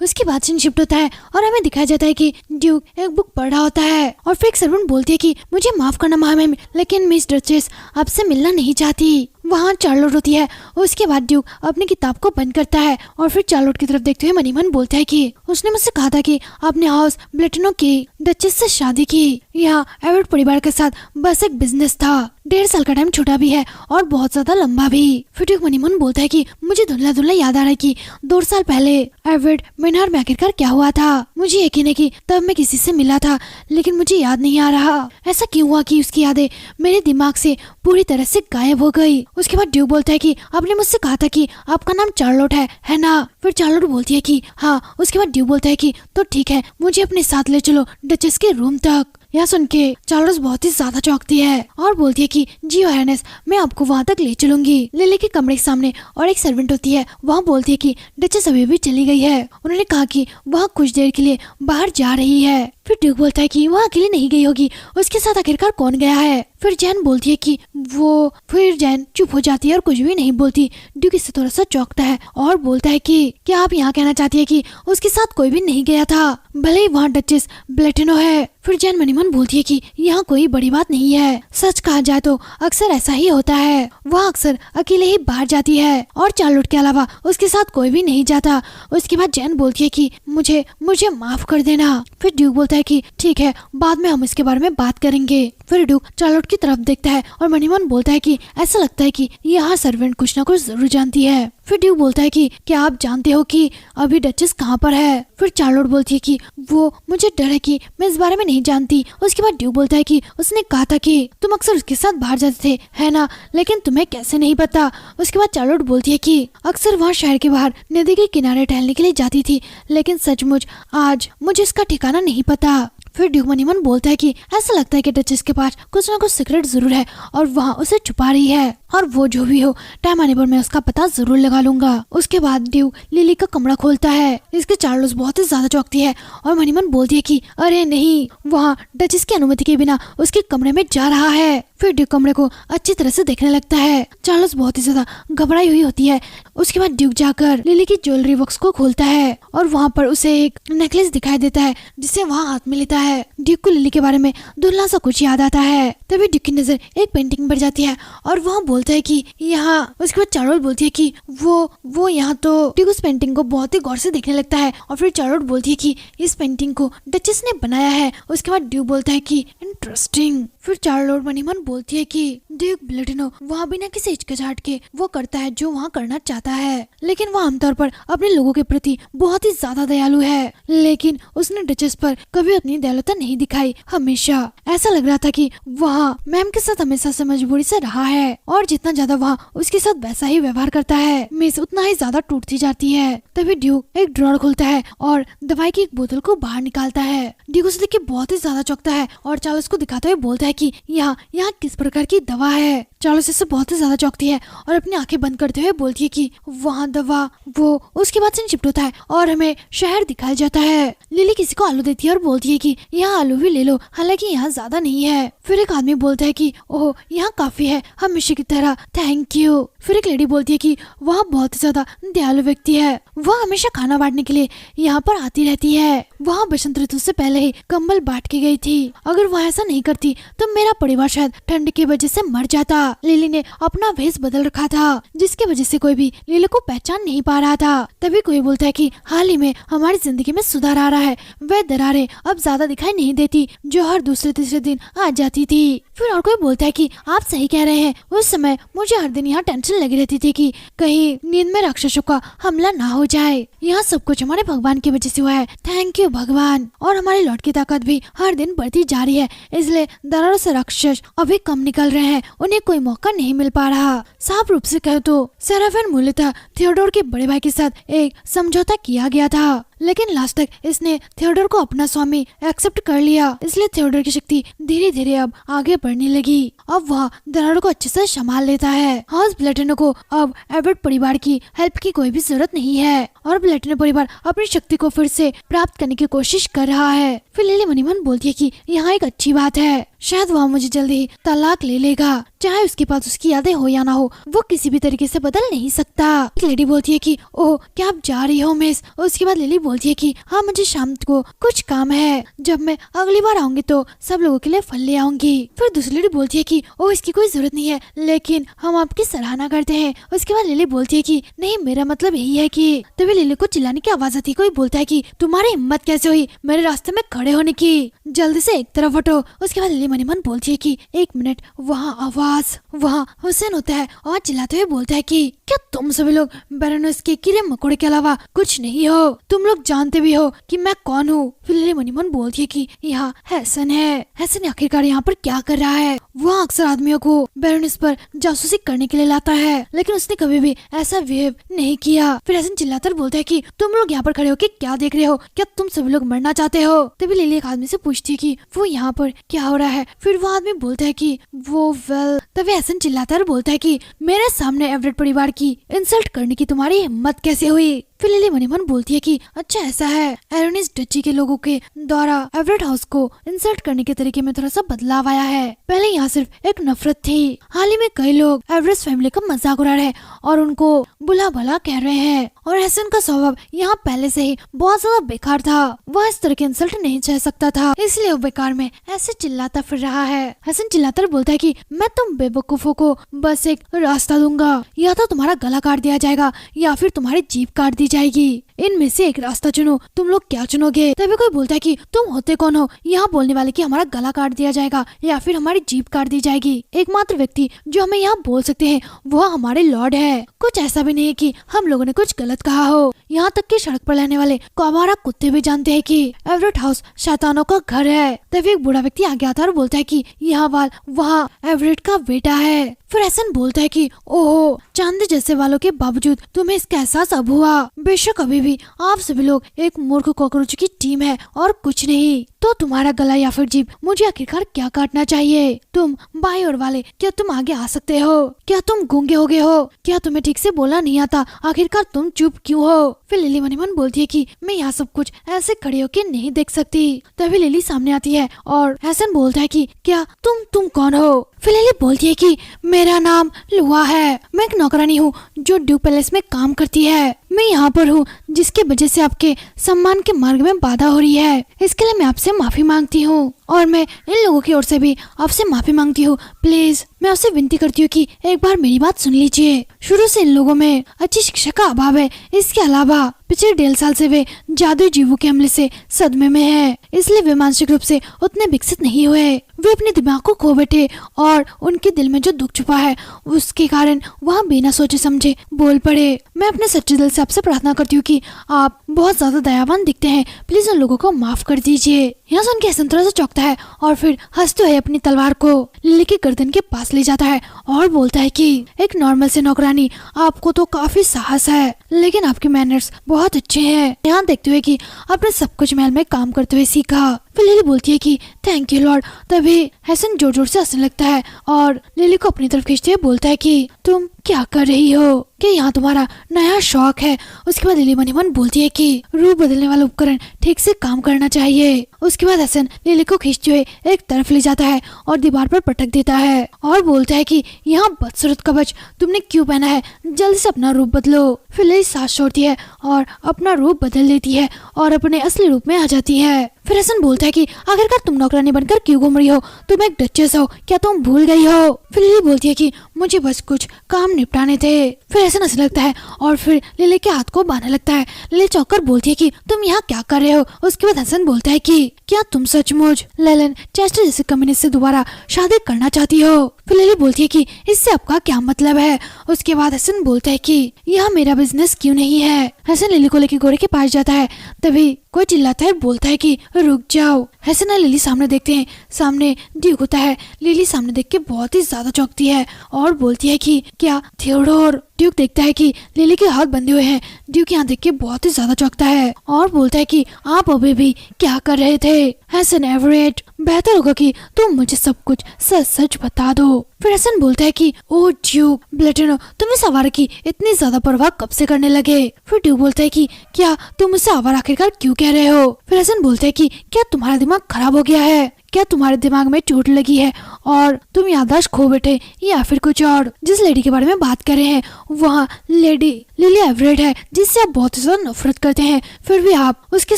उसके बाद सीन शिफ्ट होता है और हमें दिखाया जाता है कि ड्यूक एक बुक पढ़ रहा होता है और फिर एक सर्वेंट बोलती है कि मुझे माफ करना मैम, लेकिन मिस डचेस आपसे मिलना नहीं चाहती। वहाँ चार्लोट होती है। उसके बाद ड्यूक अपनी किताब को बंद करता है और फिर चार्लोट की तरफ देखते हुए मनी मन बोलता है कि उसने मुझसे कहा था कि आपने हाउस ब्लेटिनो की डचेस से शादी की। यहाँ एवरेट परिवार के साथ बस एक बिजनेस था। 1.5 साल का टाइम छोटा भी है और बहुत ज्यादा लंबा भी। फिर ड्यूक मनी मन बोलता है कि मुझे धुंधला धुंधला याद आ रहा है कि 2 साल पहले एवरेट मेनहार में आखिरकार क्या हुआ था। मुझे यकीन है कि तब मैं किसी से मिला था, लेकिन मुझे याद नहीं आ रहा ऐसा क्यों हुआ कि उसकी यादें मेरे दिमाग से पूरी तरह से गायब हो गई। उसके बाद ड्यूक बोलता है कि आपने मुझसे कहा था कि आपका नाम चार्लोट है ना? फिर चार्लोट बोलती है कि हाँ। उसके बाद ड्यूक बोलता है कि तो ठीक है, मुझे अपने साथ ले चलो डचेस के रूम तक। यह सुन के चार्लोट बहुत ही ज्यादा चौंकती है और बोलती है कि जी हायरनेस, मैं आपको वहाँ तक ले चलूंगी। लिली के कमरे के सामने और एक सर्वेंट होती है, वहाँ बोलती है कि डचेस अभी भी चली गई है, उन्होंने कहा कि वह कुछ देर के लिए बाहर जा रही है। फिर ड्यूक बोलता है कि वह अकेली नहीं गई होगी, उसके साथ आखिरकार कौन गया है? फिर जैन बोलती है कि वो। फिर जैन चुप हो जाती है और कुछ भी नहीं बोलती। ड्यूक इससे थोड़ा सा चौंकता है और बोलता है कि क्या आप यहाँ कहना चाहती है कि उसके साथ कोई भी नहीं गया था, भले ही वहाँ डचेस ब्लेटिनो है? फिर जैन मनी मन बोलती है कि यहाँ कोई बड़ी बात नहीं है, सच कहा जाए तो अक्सर ऐसा ही होता है, वह अक्सर अकेले ही बाहर जाती है और चार्लोट के अलावा उसके साथ कोई भी नहीं जाता। उसके बाद जैन बोलती है कि मुझे माफ कर देना। फिर ड्यूक बोलता है कि ठीक है, बाद में हम इसके बारे में बात करेंगे। फिर ड्यूक चार्लोट की तरफ देखता है और मनी मन बोलता है कि ऐसा लगता है कि यहाँ सर्वेंट कुछ ना कुछ जरूर जानती है। फिर ड्यूक बोलता है कि क्या आप जानते हो कि अभी डचेस कहाँ पर है? फिर चार्लोट बोलती है कि वो, मुझे डर है कि मैं इस बारे में नहीं जानती। उसके बाद ड्यूक बोलता है कि उसने कहा था कि तुम अक्सर उसके साथ बाहर जाते थे, है ना? लेकिन तुम्हें कैसे नहीं पता? उसके बाद चार्लोट बोलती है कि अक्सर वहाँ शहर के बाहर नदी के किनारे टहलने के लिए जाती थी, लेकिन सचमुच आज मुझे इसका ठिकाना नहीं पता। फिर ड्यूक मन ही मन बोलता है कि ऐसा लगता है कि डचेस के पास कुछ ना कुछ सीक्रेट जरूर है और वहाँ उसे छुपा रही है, और वो जो भी हो टाइम आने पर मैं उसका पता जरूर लगा लूंगा। उसके बाद ड्यूक लिली का कमरा खोलता है। इसके चार्लोस बहुत ही ज्यादा चौंकती है और मन ही मन बोलती है कि अरे नहीं, वहाँ डचेस की अनुमति के बिना उसके कमरे में जा रहा है। फिर ड्यूक कमरे को अच्छी तरह से देखने लगता है। चार्लोस बहुत ही ज्यादा घबराई हुई होती है। उसके बाद ड्यूक जाकर लिली की ज्वेलरी बॉक्स को खोलता है और वहाँ पर उसे एक नेकलेस दिखाई देता है जिसे वहाँ हाथ में लेता है। ड्यूक को लिली के बारे में धुंधला सा कुछ याद आता है। तभी ड्यूक की नजर एक पेंटिंग पर जाती है और वहाँ बोलता है कि यहाँ। उसके बाद चार्लोट बोलती है कि वो यहाँ। तो ड्यूक उस पेंटिंग को बहुत ही गौर से देखने लगता है और फिर चार्लोट बोलती है कि इस पेंटिंग को डचेस ने बनाया है। उसके बाद ड्यूक बोलता है कि इंटरेस्टिंग। फिर चार्लोट मन ही मन बोलती है कि ड्यूक ब्लेटिनो वहाँ बिना किसी हिचकिचाहट के वो करता है जो वहाँ करना चाहता है, लेकिन वो आमतौर पर अपने लोगों के प्रति बहुत ही ज्यादा दयालु है। लेकिन उसने डचेस पर कभी अपनी दयालुता नहीं दिखाई। हमेशा ऐसा लग रहा था कि वहाँ मैम के साथ हमेशा से मजबूरी से रहा है और जितना ज्यादा वहाँ उसके साथ वैसा ही व्यवहार करता है, मिस उतना ही ज्यादा टूटती जाती है। तभी ड्यूक एक ड्रॉर खोलता है और दवाई की एक बोतल को बाहर निकालता है। ड्यूक उसे देख के बहुत ही ज्यादा चौंकता है और चार्ल्स को दिखाते हुए बोलता है कि यहाँ किस प्रकार की दवा है। चार्ल्स इससे बहुत ही ज्यादा चौंकती है और अपनी आंखें बंद करते हुए बोलती है कि वहाँ दवा। वो उसके बाद से शिफ्ट होता है और हमें शहर दिखाया जाता है। लिली किसी को आलू देती है और बोलती है कि यहाँ आलू भी ले लो, हालांकि यहाँ ज्यादा नहीं है। फिर एक आदमी बोलता है कि ओह यहाँ काफी है, हमेशा की तरह, थैंक यू। फिर एक लेडी बोलती है कि वह बहुत ही ज्यादा दयालु व्यक्ति है, वह हमेशा खाना बांटने के लिए यहाँ पर आती रहती है। वह बसंत ऋतु से पहले ही कंबल बांट के गई थी। अगर वह ऐसा नहीं करती तो मेरा परिवार शायद ठंड की वजह से मर जाता। लिली ने अपना भेष बदल रखा था जिसकी वजह से कोई भी लिली को पहचान नहीं पा रहा था। तभी कोई बोलता है कि हाल ही में हमारी जिंदगी में सुधार आ रहा है, वह दरारें अब ज्यादा दिखाई नहीं देती जो हर दूसरे तीसरे दिन आ जाती थी। फिर और कोई बोलता है कि आप सही कह रहे हैं, उस समय मुझे हर दिन यहाँ टेंशन लगी रहती थी कि कहीं नींद में राक्षसों का हमला ना हो जाए। यहाँ सब कुछ हमारे भगवान की वजह से हुआ है, थैंक यू भगवान। और हमारी लॉर्ड की ताकत भी हर दिन बढ़ती जा रही है, इसलिए दरारों से राक्षस अभी कम निकल रहे हैं, उन्हें कोई मौका नहीं मिल पा रहा। साफ रूप से कहे तो सेराफिन मूलतः थियोडोर के बड़े भाई के साथ एक समझौता किया गया था, लेकिन लास्ट तक इसने थियोडोर को अपना स्वामी एक्सेप्ट कर लिया, इसलिए थियोडोर की शक्ति धीरे धीरे अब आगे बढ़ने लगी। अब वह दरारों को अच्छे से संभाल लेता है। हाउस ब्लेटिनो को अब एडवर्ड परिवार की हेल्प की कोई भी जरूरत नहीं है और ब्लेटिनो परिवार अपनी शक्ति को फिर से प्राप्त करने की कोशिश कर रहा है। फिर लिली मनी मन बोलती है कि यहाँ एक अच्छी बात है, शायद वह मुझे जल्दी ही तलाक ले लेगा, चाहे उसके पास उसकी यादें हो या ना हो, वो किसी भी तरीके से बदल नहीं सकता। एक लेडी बोलती है कि ओह क्या आप जा रही हो मिस। उसके बाद लिली बोलती है कि हाँ मुझे शाम को कुछ काम है, जब मैं अगली बार आऊंगी तो सब लोगों के लिए फल ले आऊंगी। फिर दूसरी लेडी बोलती है कि ओह इसकी कोई जरूरत नहीं है, लेकिन हम आपकी सराहना करते हैं। उसके बाद लिली बोलती है कि नहीं मेरा मतलब यही है कि। तभी लिली को चिल्लाने की आवाज आती है। कोई बोलता है कि तुम्हारी हिम्मत कैसे हुई मेरे रास्ते में खड़े होने की, जल्दी से एक तरफ हटो। उसके बाद लिली मनी मन बोलती है कि एक मिनट, वहाँ आवाज, वहाँ हुसैन होता है और चिल्लाते हुए बोलता है कि क्या तुम सभी लोग बैरोनेस के कीड़े मकोड़े के अलावा कुछ नहीं हो, तुम लोग जानते भी हो कि मैं कौन हूँ। फिर लिली मनी मन बोलती है कि यहाँ हैसन है। हैसन आखिरकार यहाँ पर क्या कर रहा है? वह अक्सर आदमियों को बैरोनेस पर जासूसी करने के लिए लाता है, लेकिन उसने कभी भी ऐसा बिहेव नहीं किया। फिर हैसन चिल्लाकर बोलता है कि तुम लोग यहाँ पर खड़े हो के क्या देख रहे हो, क्या तुम सभी लोग मरना चाहते हो? तभी लिली एक आदमी से पूछती है कि वो यहाँ पर क्या हो रहा है। फिर वो आदमी बोलता है कि वो वेल। तभी हैसन चिल्लाता बोलता है कि मेरे सामने एवरेट परिवार की इंसल्ट करने की तुम्हारी हिम्मत कैसे हुई? फिर लिली मनी मन बोलती है कि अच्छा ऐसा है, एरोनिस डची के लोगों के द्वारा एवरेट हाउस को इंसल्ट करने के तरीके में थोड़ा सा बदलाव आया है। पहले यहाँ सिर्फ एक नफरत थी, हाल ही में कई लोग एवरेस्ट फैमिली का मजाक उड़ा रहे हैं और उनको बुला भला कह रहे हैं। और हैसन का स्वभाव यहाँ पहले से ही बहुत ज्यादा बेकार था, वह इस तरह की इंसल्ट नहीं सह सकता था, इसलिए वो बेकार में ऐसे चिल्लाता फिर रहा है। हैसन चिल्लाकर बोलता है कि मैं तुम बेवकूफों को बस एक रास्ता दूंगा, या तो तुम्हारा गला काट दिया जाएगा या फिर तुम्हारी जीभ काट दी जाएगी, इनमें से एक रास्ता चुनो, तुम लोग क्या चुनोगे? तभी कोई बोलता है कि तुम होते कौन हो यहाँ बोलने वाले कि हमारा गला काट दिया जाएगा या फिर हमारी जीभ काट दी जाएगी? एकमात्र व्यक्ति जो हमें यहाँ बोल सकते हैं वह हमारे लॉर्ड है। कुछ ऐसा भी नहीं है कि हम लोगों ने कुछ गलत कहा हो, यहाँ तक कि सड़क पर रहने वाले आवारा कुत्ते भी जानते हैं कि एवरेट हाउस शैतानों का घर है। तभी एक बूढ़ा व्यक्ति आगे आता है और बोलता है कि यह वाल वहाँ एवरेट का बेटा है। फिर हैसन बोलता है कि ओहो चांदी जैसे वालों के बावजूद तुम्हें इसका एहसास अब हुआ, बेशक अभी भी आप सभी लोग एक मूर्ख कॉकरोच की टीम है और कुछ नहीं। तो तुम्हारा गला या फिर जीभ मुझे आखिरकार क्या काटना चाहिए? तुम बाई और वाले, क्या तुम आगे आ सकते हो? क्या तुम गूंगे हो गए हो? क्या तुम्हें ठीक से बोलना नहीं आता? आखिरकार तुम चुप क्यों हो? फिर लिली मन ही मन बोलती है कि मैं यहाँ सब कुछ ऐसे खड़े होके नहीं देख सकती। तभी लिली सामने आती है और हसन बोलता है कि क्या तुम कौन हो? फिर लिली बोलती है कि मेरा नाम लुआ है, मैं एक नौकरानी हूँ जो ड्यूक पैलेस में काम करती है। मैं यहाँ पर हूँ जिसके वजह से आपके सम्मान के मार्ग में बाधा हो रही है। इसके लिए मैं आपसे माफी मांगती हूँ और मैं इन लोगों की ओर से भी आपसे माफी मांगती हूँ। प्लीज मैं आपसे विनती करती हूँ कि एक बार मेरी बात सुन लीजिए। शुरू से इन लोगों में अच्छी शिक्षा का अभाव है। इसके अलावा पिछले 1.5 साल से वे जादुई जीवों के हमले से सदमे में है, इसलिए वे मानसिक रूप से उतने विकसित नहीं हुए। वे अपने दिमाग को खो बैठे और उनके दिल में जो दुख छुपा है उसके कारण वहाँ बिना सोचे समझे बोल पड़े। मैं अपने सच्चे दिल से आपसे प्रार्थना करती हूँ कि आप बहुत ज्यादा दयावान दिखते हैं, प्लीज उन लोगों को माफ कर दीजिए। यहाँ सुन के हसन थोड़ा सा चौंकता है और फिर हंसते हुए अपनी तलवार को लिली की गर्दन के पास ले जाता है और बोलता है कि एक नॉर्मल से नौकरानी, आपको तो काफी साहस है लेकिन आपके मैनर्स बहुत अच्छे हैं। यहाँ देखते हुए कि आपने सब कुछ महल में काम करते हुए सीखा। फिर लिली बोलती है कि थैंक यू लॉर्ड। तभी हसन जोर जोर से हंसने लगता है और लिली को अपनी तरफ खींचते हुए बोलता है कि तुम क्या कर रही हो? कि यहाँ तुम्हारा नया शौक है? उसके बाद लिली मन ही मन बोलती है कि रूप बदलने वाला उपकरण ठीक से काम करना चाहिए। उसके बाद हसन लिली को खींचते हुए एक तरफ ले जाता है और दीवार पर पटक देता है और बोलता है कि यहाँ बदसूरत कवच तुमने क्यों पहना है? जल्दी से अपना रूप बदलो। फिर लिली सांस छोड़ती है और अपना रूप बदल लेती है और अपने असली रूप में आ जाती है। फिर हसन बोलता है कि आखिरकार तुम नौकरानी बनकर क्यों घूम रही हो? तुम एक डचेस हो, क्या तुम भूल गई हो? फिर लिली बोलती है कि मुझे बस कुछ काम निपटाने थे। फिर हसन हंसने लगता है और फिर लिली के हाथ को बांधने लगता है। लिली चौंक कर बोलती है कि तुम यहाँ क्या कर रहे हो? उसके बाद हसन बोलता है कि क्या तुम सचमुच लेलन चेस्टर जैसे कम्युनिस्ट से दोबारा शादी करना चाहती हो? फिर लिली बोलती है कि इससे आपका क्या मतलब है? उसके बाद हसन बोलता है कि यह मेरा बिजनेस क्यों नहीं है? हसन लिली को लेकर घोड़े के पास जाता है। तभी कोई चिल्लाता है, बोलता है कि रुक जाओ। हसन और लिली सामने देखते हैं, सामने ड्यूक होता है। लिली सामने देख के बहुत ही ज्यादा चौंकती है और बोलती है कि क्या थियोडोर? ड्यूक देखता है कि लिली के हाथ बंधे हुए हैं। ड्यूक यहाँ देख के बहुत ही ज्यादा चौंकता है और बोलता है कि आप अभी भी क्या कर रहे थे? हसन एवरेट, बेहतर होगा कि तुम मुझे सब कुछ सच सच बता दो। फिर हसन बोलता है कि ओ ड्यूक ब्लेटनो, तुम इस आवारा की इतनी ज्यादा परवाह कब से करने लगे? फिर ड्यूक बोलता है कि क्या तुम मुझसे आवारा आखिरकार क्यों कह रहे हो? फिर हसन बोलता है कि क्या तुम्हारा दिमाग खराब हो गया है? क्या तुम्हारे दिमाग में चोट लगी है और तुम याददाश्त खो बैठे या फिर कुछ और? जिस लेडी के बारे में बात कर रहे हैं वहाँ लेडी लिली एवरेट है जिससे आप बहुत ज्यादा नफरत करते हैं, फिर भी आप उसके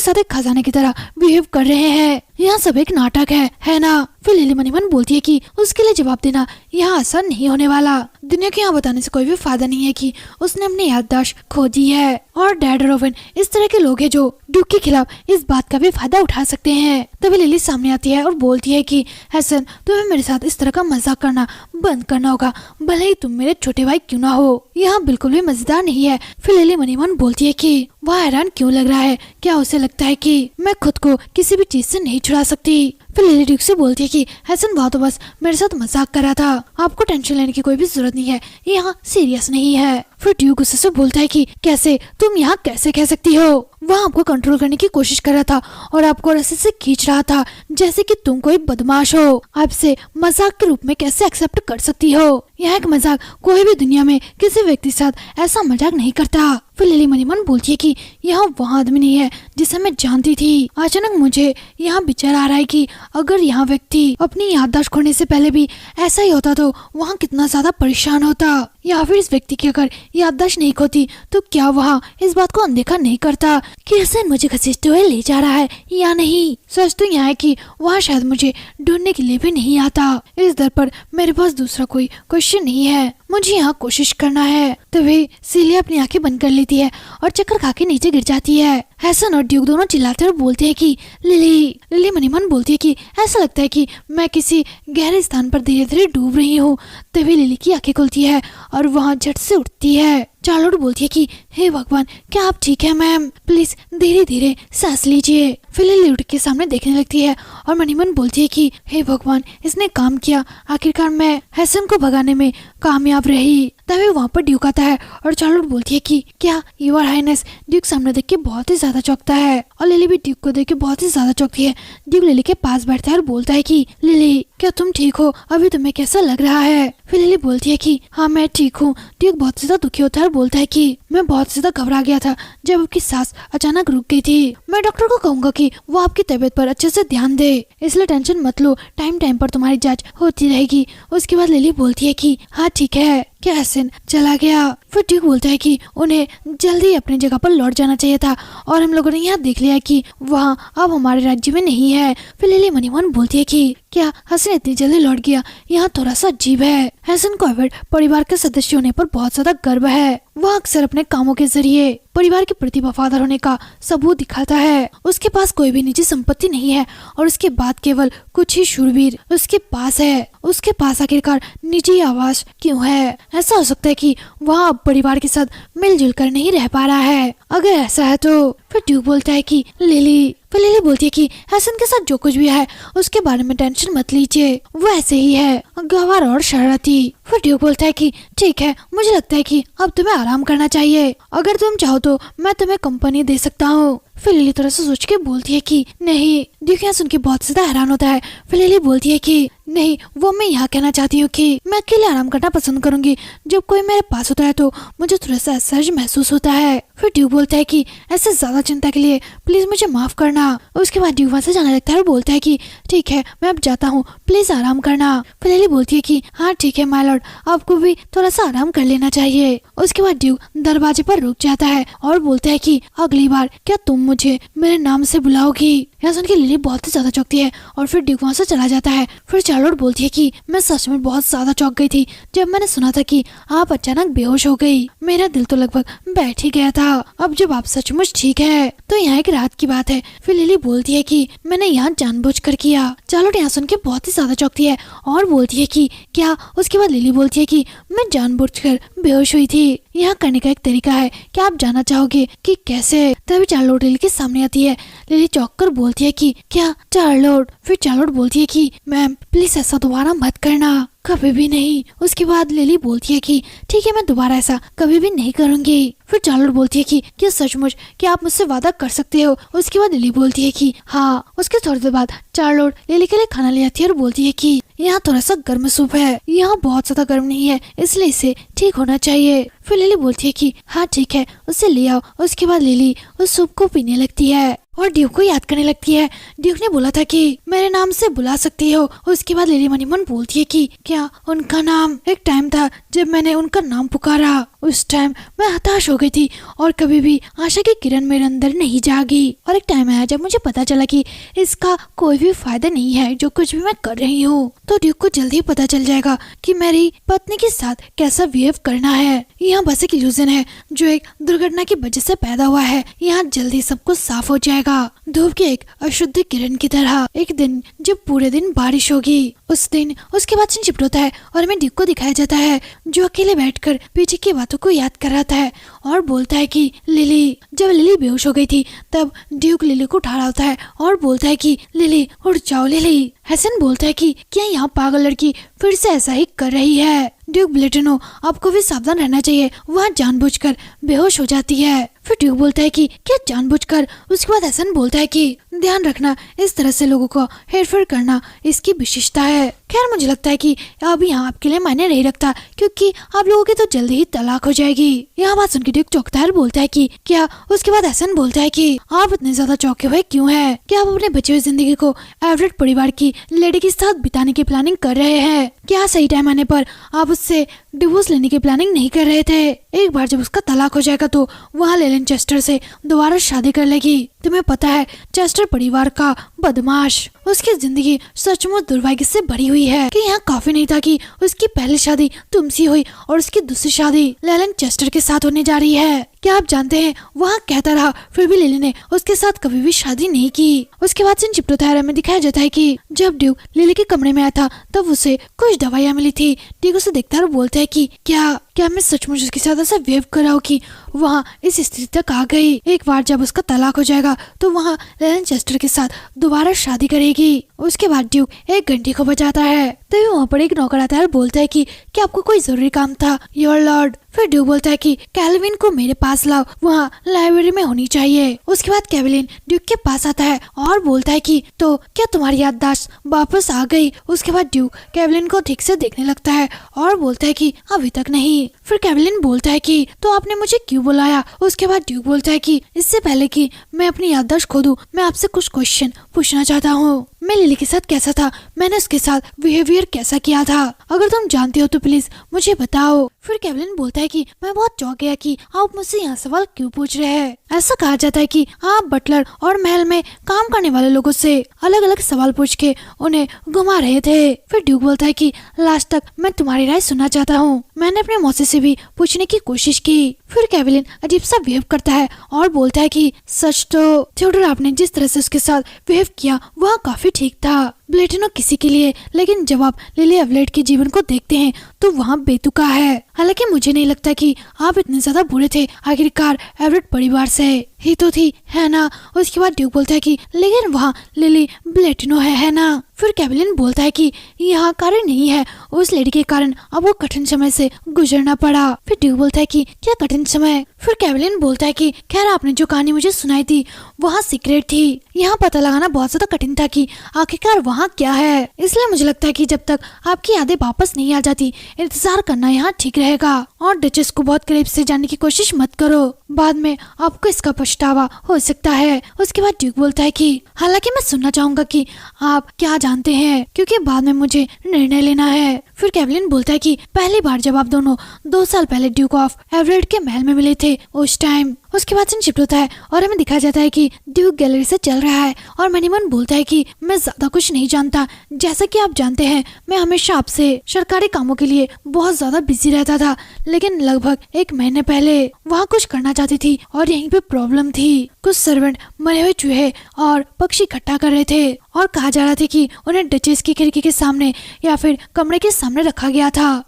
साथ एक खजाने की तरह बिहेव कर रहे हैं। यहाँ सब एक नाटक है ना? फिर लिली मन ही मन बोलती है कि उसके लिए जवाब देना यहाँ आसान नहीं होने वाला। दुनिया को यहाँ बताने से कोई भी फायदा नहीं है कि उसने अपनी याददाश्त खो दी है और डैड और ओवन इस तरह के लोग हैं जो ड्यूक के खिलाफ इस बात का भी फायदा उठा सकते हैं। तभी लिली सामने आती है और बोलती है कि हसन, तुम्हें मेरे साथ इस तरह का मजाक करना बंद करना होगा, भले ही तुम मेरे छोटे भाई क्यों ना हो। यहाँ बिल्कुल भी मजेदार नहीं है। फिर लिली मन ही मन बोलती है कि वह हैरान क्यों लग रहा है? क्या उसे लगता है कि मैं खुद को किसी भी चीज से नहीं छुड़ा सकती? फिर लिली ड्यूक से बोलती है कि हसन वह तो बस मेरे साथ मजाक कर रहा था, आपको टेंशन लेने की कोई भी जरूरत नहीं है, यहाँ सीरियस नहीं है। फिर ड्यूक गुस्से से बोलता है कि कैसे तुम यहाँ कैसे कह सकती हो? वह आपको कंट्रोल करने की कोशिश कर रहा था और आपको रस्सी से खींच रहा था जैसे कि तुम कोई बदमाश हो। आपसे मजाक के रूप में कैसे एक्सेप्ट कर सकती हो? यह एक मजाक, कोई भी दुनिया में किसी व्यक्ति के साथ ऐसा मजाक नहीं करता। फिर लिली मन ही मन बोलती है कि यहाँ वहाँ आदमी नहीं है जिसे मैं जानती थी। अचानक मुझे यहाँ विचार आ रहा है कि अगर यहाँ व्यक्ति अपनी याददाश्त खोने से पहले भी ऐसा ही होता तो वहाँ कितना ज्यादा परेशान होता, या फिर इस व्यक्ति की अगर याददाश्त नहीं खोती तो क्या वहाँ इस बात को अनदेखा नहीं करता कि हसन मुझे घसीटते हुए ले जा रहा है या नहीं। सच तो यहाँ है कि वहाँ शायद मुझे ढूंढने के लिए भी नहीं आता। इस दर पर मेरे पास दूसरा कोई क्वेश्चन नहीं है, मुझे यहाँ कोशिश करना है। तभी सीलिया अपनी आंखें बंद कर लेती है और चक्कर खा के नीचे गिर जाती है। हसन और ड्यूक दोनों चिल्लाते और बोलते हैं कि लिली मन ही मन बोलती है कि ऐसा लगता है कि मैं किसी गहरे स्थान पर धीरे धीरे डूब रही हूँ। तभी लिली की आंखें खुलती है और वहाँ झट से उठती है। चार्लोट बोलती है कि हे भगवान, क्या आप ठीक है मैम? प्लीज धीरे धीरे सांस लीजिए। फिर लिली उठ के सामने देखने लगती है और मन ही मन बोलती है कि हे भगवान, इसने काम किया, आखिरकार मैं हैसन को भगाने में कामयाब रही। तभी वहाँ पर ड्यूक आता है और चार्लोट बोलती है कि क्या योर हाइनेस? ड्यूक सामने देख के बहुत ही ज्यादा चौंकता है और लिली भी ड्यूक को देख के बहुत ही ज्यादा चौंकती है। ड्यूक लिली के पास बैठता है और बोलता है कि लिली, क्या तुम ठीक हो? अभी तुम्हें कैसा लग रहा है? फिर लिली बोलती है कि हाँ मैं ठीक हूँ। ड्यूक बहुत ज्यादा दुखी होता है और बोलता है कि मैं बहुत ज्यादा घबरा गया था जब आपकी सांस अचानक रुक गई थी। मैं डॉक्टर को कहूंगा कि वो आपकी तबीयत पर अच्छे से ध्यान दे, इसलिए टेंशन मत लो, टाइम टाइम पर तुम्हारी जांच होती रहेगी। उसके बाद लिली बोलती है कि हाँ ठीक है। क्या हैसन चला गया? फिर ड्यूक बोलता है कि उन्हें जल्दी अपनी जगह पर लौट जाना चाहिए था और हम लोगों ने यहाँ देख लिया कि वहाँ अब हमारे राज्य में नहीं है। फिर लिली मनी मन बोलती है कि क्या हसन इतनी जल्दी लौट गया? यहाँ थोड़ा सा अजीब है। हसन को एवेट परिवार के सदस्य होने पर बहुत ज्यादा गर्व है। वह अक्सर अपने कामों के जरिए परिवार के प्रति वफादार होने का सबूत दिखाता है। उसके पास कोई भी निजी संपत्ति नहीं है और उसके बाद केवल कुछ ही शूरवीर उसके पास है। उसके पास आखिरकार निजी आवास क्यों है? ऐसा हो सकता है कि वह अब परिवार के साथ मिलजुल कर नहीं रह पा रहा है। अगर ऐसा है तो फिर ड्यूक बोलता है कि लिली, फिर लिली बोलती है कि हसन के साथ जो कुछ भी है उसके बारे में टेंशन मत लीजिए, वो ऐसे ही है, गंवार और शरारती। फिर ड्यूक बोलता है कि ठीक है, मुझे लगता है कि अब तुम्हें आराम करना चाहिए। अगर तुम चाहो तो मैं तुम्हें कंपनी दे सकता हूँ। फिर लिली थोड़ा सा सोच के बोलती है कि नहीं। ड्यूक यहाँ सुन के बहुत ज्यादा हैरान होता है। फिर लिली बोलती है कि नहीं, वो मैं यहाँ कहना चाहती हूँ कि मैं अकेले आराम करना पसंद करूंगी। जब कोई मेरे पास होता है तो मुझे थोड़ा सा असहज महसूस होता है। फिर ड्यूक बोलता है कि ऐसे ज्यादा चिंता के लिए प्लीज मुझे माफ करना। उसके बाद ड्यूक वहाँ से जाने लगता है और बोलता है कि ठीक है, मैं अब जाता हूँ, प्लीज आराम करना। फिर लिली बोलती है कि हाँ ठीक है माय लॉर्ड, आपको भी थोड़ा सा आराम कर लेना चाहिए। उसके बाद ड्यूक दरवाजे पर रुक जाता है और बोलता है कि अगली बार क्या तुम मुझे मेरे नाम से बुलाओगी? यहाँ सुन के लिली बहुत ही ज्यादा चौंकती है और फिर ड्यूक वहाँ से चला जाता है। फिर चार्लोट बोलती है कि मैं सच में बहुत ज्यादा चौंक गई थी जब मैंने सुना था कि आप अचानक बेहोश हो गई। मेरा दिल तो लगभग बैठ ही गया था। अब जब आप सचमुच ठीक है तो यहाँ एक रात की बात है। फिर लिली बोलती है कि मैंने यहाँ जानबूझकर किया। चार्लोट यहाँ सुन के बहुत ही ज्यादा चौंकती है और बोलती है कि क्या? उसके बाद लिली बोलती है कि मैं जानबूझकर बेहोश हुई थी। यहाँ करने का एक तरीका है, क्या आप जानना चाहोगे कि कैसे? तभी चार्लोट लिली के सामने आती है। लिली चौंक कर बोलती है कि क्या चार्लोट? फिर चार्लोट बोलती है कि मैम प्लीज ऐसा दोबारा मत करना, कभी भी नहीं। उसके बाद लिली बोलती है कि ठीक है, मैं दोबारा ऐसा कभी भी नहीं करूंगी। फिर चार्लोट बोलती है कि क्या सचमुच, क्या आप मुझसे वादा कर सकते हो? उसके बाद लिली बोलती है कि हाँ। उसके थोड़ी देर बाद चार्लोट लिली के लिए खाना ले आती है और बोलती है कि यहाँ थोड़ा सा गर्म सूप है, यहाँ बहुत ज्यादा गर्म नहीं है, इसलिए इसे ठीक होना चाहिए। फिर लिली बोलती है कि हाँ ठीक है, उसे ले आओ। उसके बाद लिली उस सूप को पीने लगती है और ड्यूक को याद करने लगती है। ड्यूक ने बोला था कि मेरे नाम से बुला सकती हो। उसके बाद लिली मनी मन बोलती है कि क्या उनका नाम? एक टाइम था जब मैंने उनका नाम पुकारा, उस टाइम मैं हताश हो गई थी और कभी भी आशा की किरण मेरे अंदर नहीं जागी। और एक टाइम आया जब मुझे पता चला कि इसका कोई भी फायदा नहीं है जो कुछ भी मैं कर रही हूँ। तो ड्यूक को जल्दी पता चल जाएगा कि मेरी पत्नी के साथ कैसा बिहेव करना है। यहाँ बस एक इल्यूजन है जो एक दुर्घटना की वजह से पैदा हुआ है। यहाँ जल्दी सब कुछ साफ हो जाएगा, धूप की एक अशुद्ध किरण की तरह। एक दिन जब पूरे दिन बारिश होगी, उस दिन उसके बाद सीन शिफ्ट होता है और हमें ड्यूक को दिखाया जाता है जो अकेले बैठकर पीछे की बातों को याद कर रहा था और बोलता है कि लिली। जब लिली बेहोश हो गई थी तब ड्यूक लिली को उठा रहा होता है और बोलता है कि लिली उठ जाओ लिली। हसन बोलता है कि क्या यहाँ पागल लड़की फिर से ऐसा ही कर रही है? ड्यूक ब्लेटनो, आपको भी सावधान रहना चाहिए, वह जानबूझकर बेहोश हो जाती है। फिर ड्यूक बोलता है कि क्या जानबूझकर? उसके बाद हसन बोलता है कि ध्यान रखना, इस तरह से लोगों को हेरफेर करना इसकी विशेषता है। खैर मुझे लगता है कि अब यहाँ आपके लिए मायने नहीं रखता क्योंकि आप लोगों की तो जल्दी ही तलाक हो जाएगी। यहाँ बात सुनकर ड्यूक चौंकता है और बोलता है कि क्या? उसके बाद हसन बोलता है कि आप इतने ज्यादा चौंके हुए क्यों हैं? क्या आप अपने बचे हुए जिंदगी को एवरेट परिवार की लेडी के साथ बिताने की प्लानिंग कर रहे हैं? क्या सही टाइम आने पर आप उससे डिवोर्स लेने की प्लानिंग नहीं कर रहे थे? एक बार जब उसका तलाक हो जाएगा तो वहाँ लेलन चेस्टर से दोबारा शादी कर लेगी। तुम्हें पता है चेस्टर परिवार का बदमाश, उसकी जिंदगी सचमुच दुर्भाग्य से भरी हुई है कि यहाँ काफी नहीं था कि उसकी पहली शादी तुमसे हुई और उसकी दूसरी शादी लेलन चेस्टर के साथ होने जा रही है। क्या आप जानते हैं वहाँ कहता रहा, फिर भी लिली ने उसके साथ कभी भी शादी नहीं की। उसके बाद सीन चिप्टो तारा में दिखाया जाता है कि जब ड्यूक लिली के कमरे में आया था तब उसे कुछ दवाइयाँ मिली थी। ड्यूक उसे देखता है और बोलता है कि क्या मैं सचमुच उसके साथ ऐसा बिहेव कर रहा हूँ कि वहाँ इस स्थिति तक आ गई। एक बार जब उसका तलाक हो जाएगा तो वहाँ लेलन चेस्टर के साथ दोबारा शादी करेगी। उसके बाद ड्यूक एक घंटी को बजाता है, तभी वहाँ पर एक नौकर आता है और बोलता है कि क्या आपको कोई जरूरी काम था योर लॉर्ड। फिर ड्यूक बोलता है कि कैल्विन को मेरे पास लाओ, वहाँ लाइब्रेरी में होनी चाहिए। उसके बाद कैल्विन ड्यूक के पास आता है और बोलता है कि तो क्या तुम्हारी याददाश्त वापस आ गई। उसके बाद ड्यूक कैल्विन को ठीक से देखने लगता है और बोलता है कि अभी तक नहीं। फिर कैल्विन बोलता है कि तो आपने मुझे क्यों बुलाया। उसके बाद ड्यूक बोलता है कि इससे पहले कि मैं अपनी याददाश्त खो दूं, मैं आपसे कुछ क्वेश्चन पूछना चाहता हूँ। मैं लिली के साथ कैसा था, मैंने उसके साथ बिहेवियर कैसा किया था, अगर तुम जानते हो तो प्लीज मुझे बताओ। फिर कैवलिन बोलता है कि मैं बहुत चौंक गया कि आप मुझसे यहाँ सवाल क्यों पूछ रहे हैं। ऐसा कहा जाता है कि आप बटलर और महल में काम करने वाले लोगों से अलग अलग सवाल पूछ के उन्हें घुमा रहे थे। फिर ड्यूक बोलता है कि लास्ट तक मैं तुम्हारी राय सुनना चाहता हूँ, मैंने अपने मौसी से भी पूछने की कोशिश की। फिर कैवलिन अजीब सा बिहेव करता है और बोलता है कि सच तो थियोडोर आपने जिस तरह से उसके साथ बिहेव किया वह काफी ठीक था, ब्लेटिनो किसी के लिए, लेकिन जब आप लिली एवलेट के जीवन को देखते हैं तो वहाँ बेतुका है। हालांकि मुझे नहीं लगता कि आप इतने ज्यादा बुरे थे, आखिरकार एवलेट परिवार से ही तो थी, है ना। उसके बाद ड्यूक बोलता है कि लेकिन वहाँ लिली ब्लेटिनो है ना। फिर कैवलिन बोलता है कि यहाँ कारण नहीं है, उस लेडी के कारण अब वो कठिन समय से गुजरना पड़ा। फिर ड्यूक बोलता है कि क्या कठिन समय। फिर कैवलिन बोलता है कि खैर आपने जो कहानी मुझे सुनाई थी वहाँ सीक्रेट थी, यहाँ पता लगाना बहुत ज्यादा कठिन था कि आखिरकार वहाँ क्या है। इसलिए मुझे लगता है कि जब तक आपकी यादें वापस नहीं आ जाती इंतजार करना यहाँ ठीक रहेगा। और डचेस को बहुत करीब से जानने की कोशिश मत करो, बाद में आपको इसका पछतावा हो सकता है। उसके बाद ड्यूक बोलता है कि हालांकि मैं सुनना चाहूंगा कि आप क्या जानते हैं, क्योंकि बाद में मुझे निर्णय लेना है। फिर कैवलिन बोलता है कि पहली बार जब आप दोनों 2 साल पहले ड्यूक ऑफ एवरेट के महल में मिले थे उस टाइम। उसके बाद सीन शिफ्ट होता है और हमें दिखाया जाता है कि ड्यूक गैलरी से चल रहा है और मनीमन बोलता है कि मैं ज्यादा कुछ नहीं जानता, जैसा कि आप जानते हैं मैं हमेशा आपसे सरकारी कामों के लिए बहुत ज्यादा बिजी रहता था, लेकिन लगभग 1 महीने पहले वहाँ कुछ करना चाहती थी और यहीं पे प्रॉब्लम थी। कुछ सर्वेंट मरे हुए चूहे और पक्षी इकट्ठा कर रहे थे और कहा जा रहा था कि उन्हें डचेस की खिड़की के सामने या फिर कमरे के सामने रखा गया था।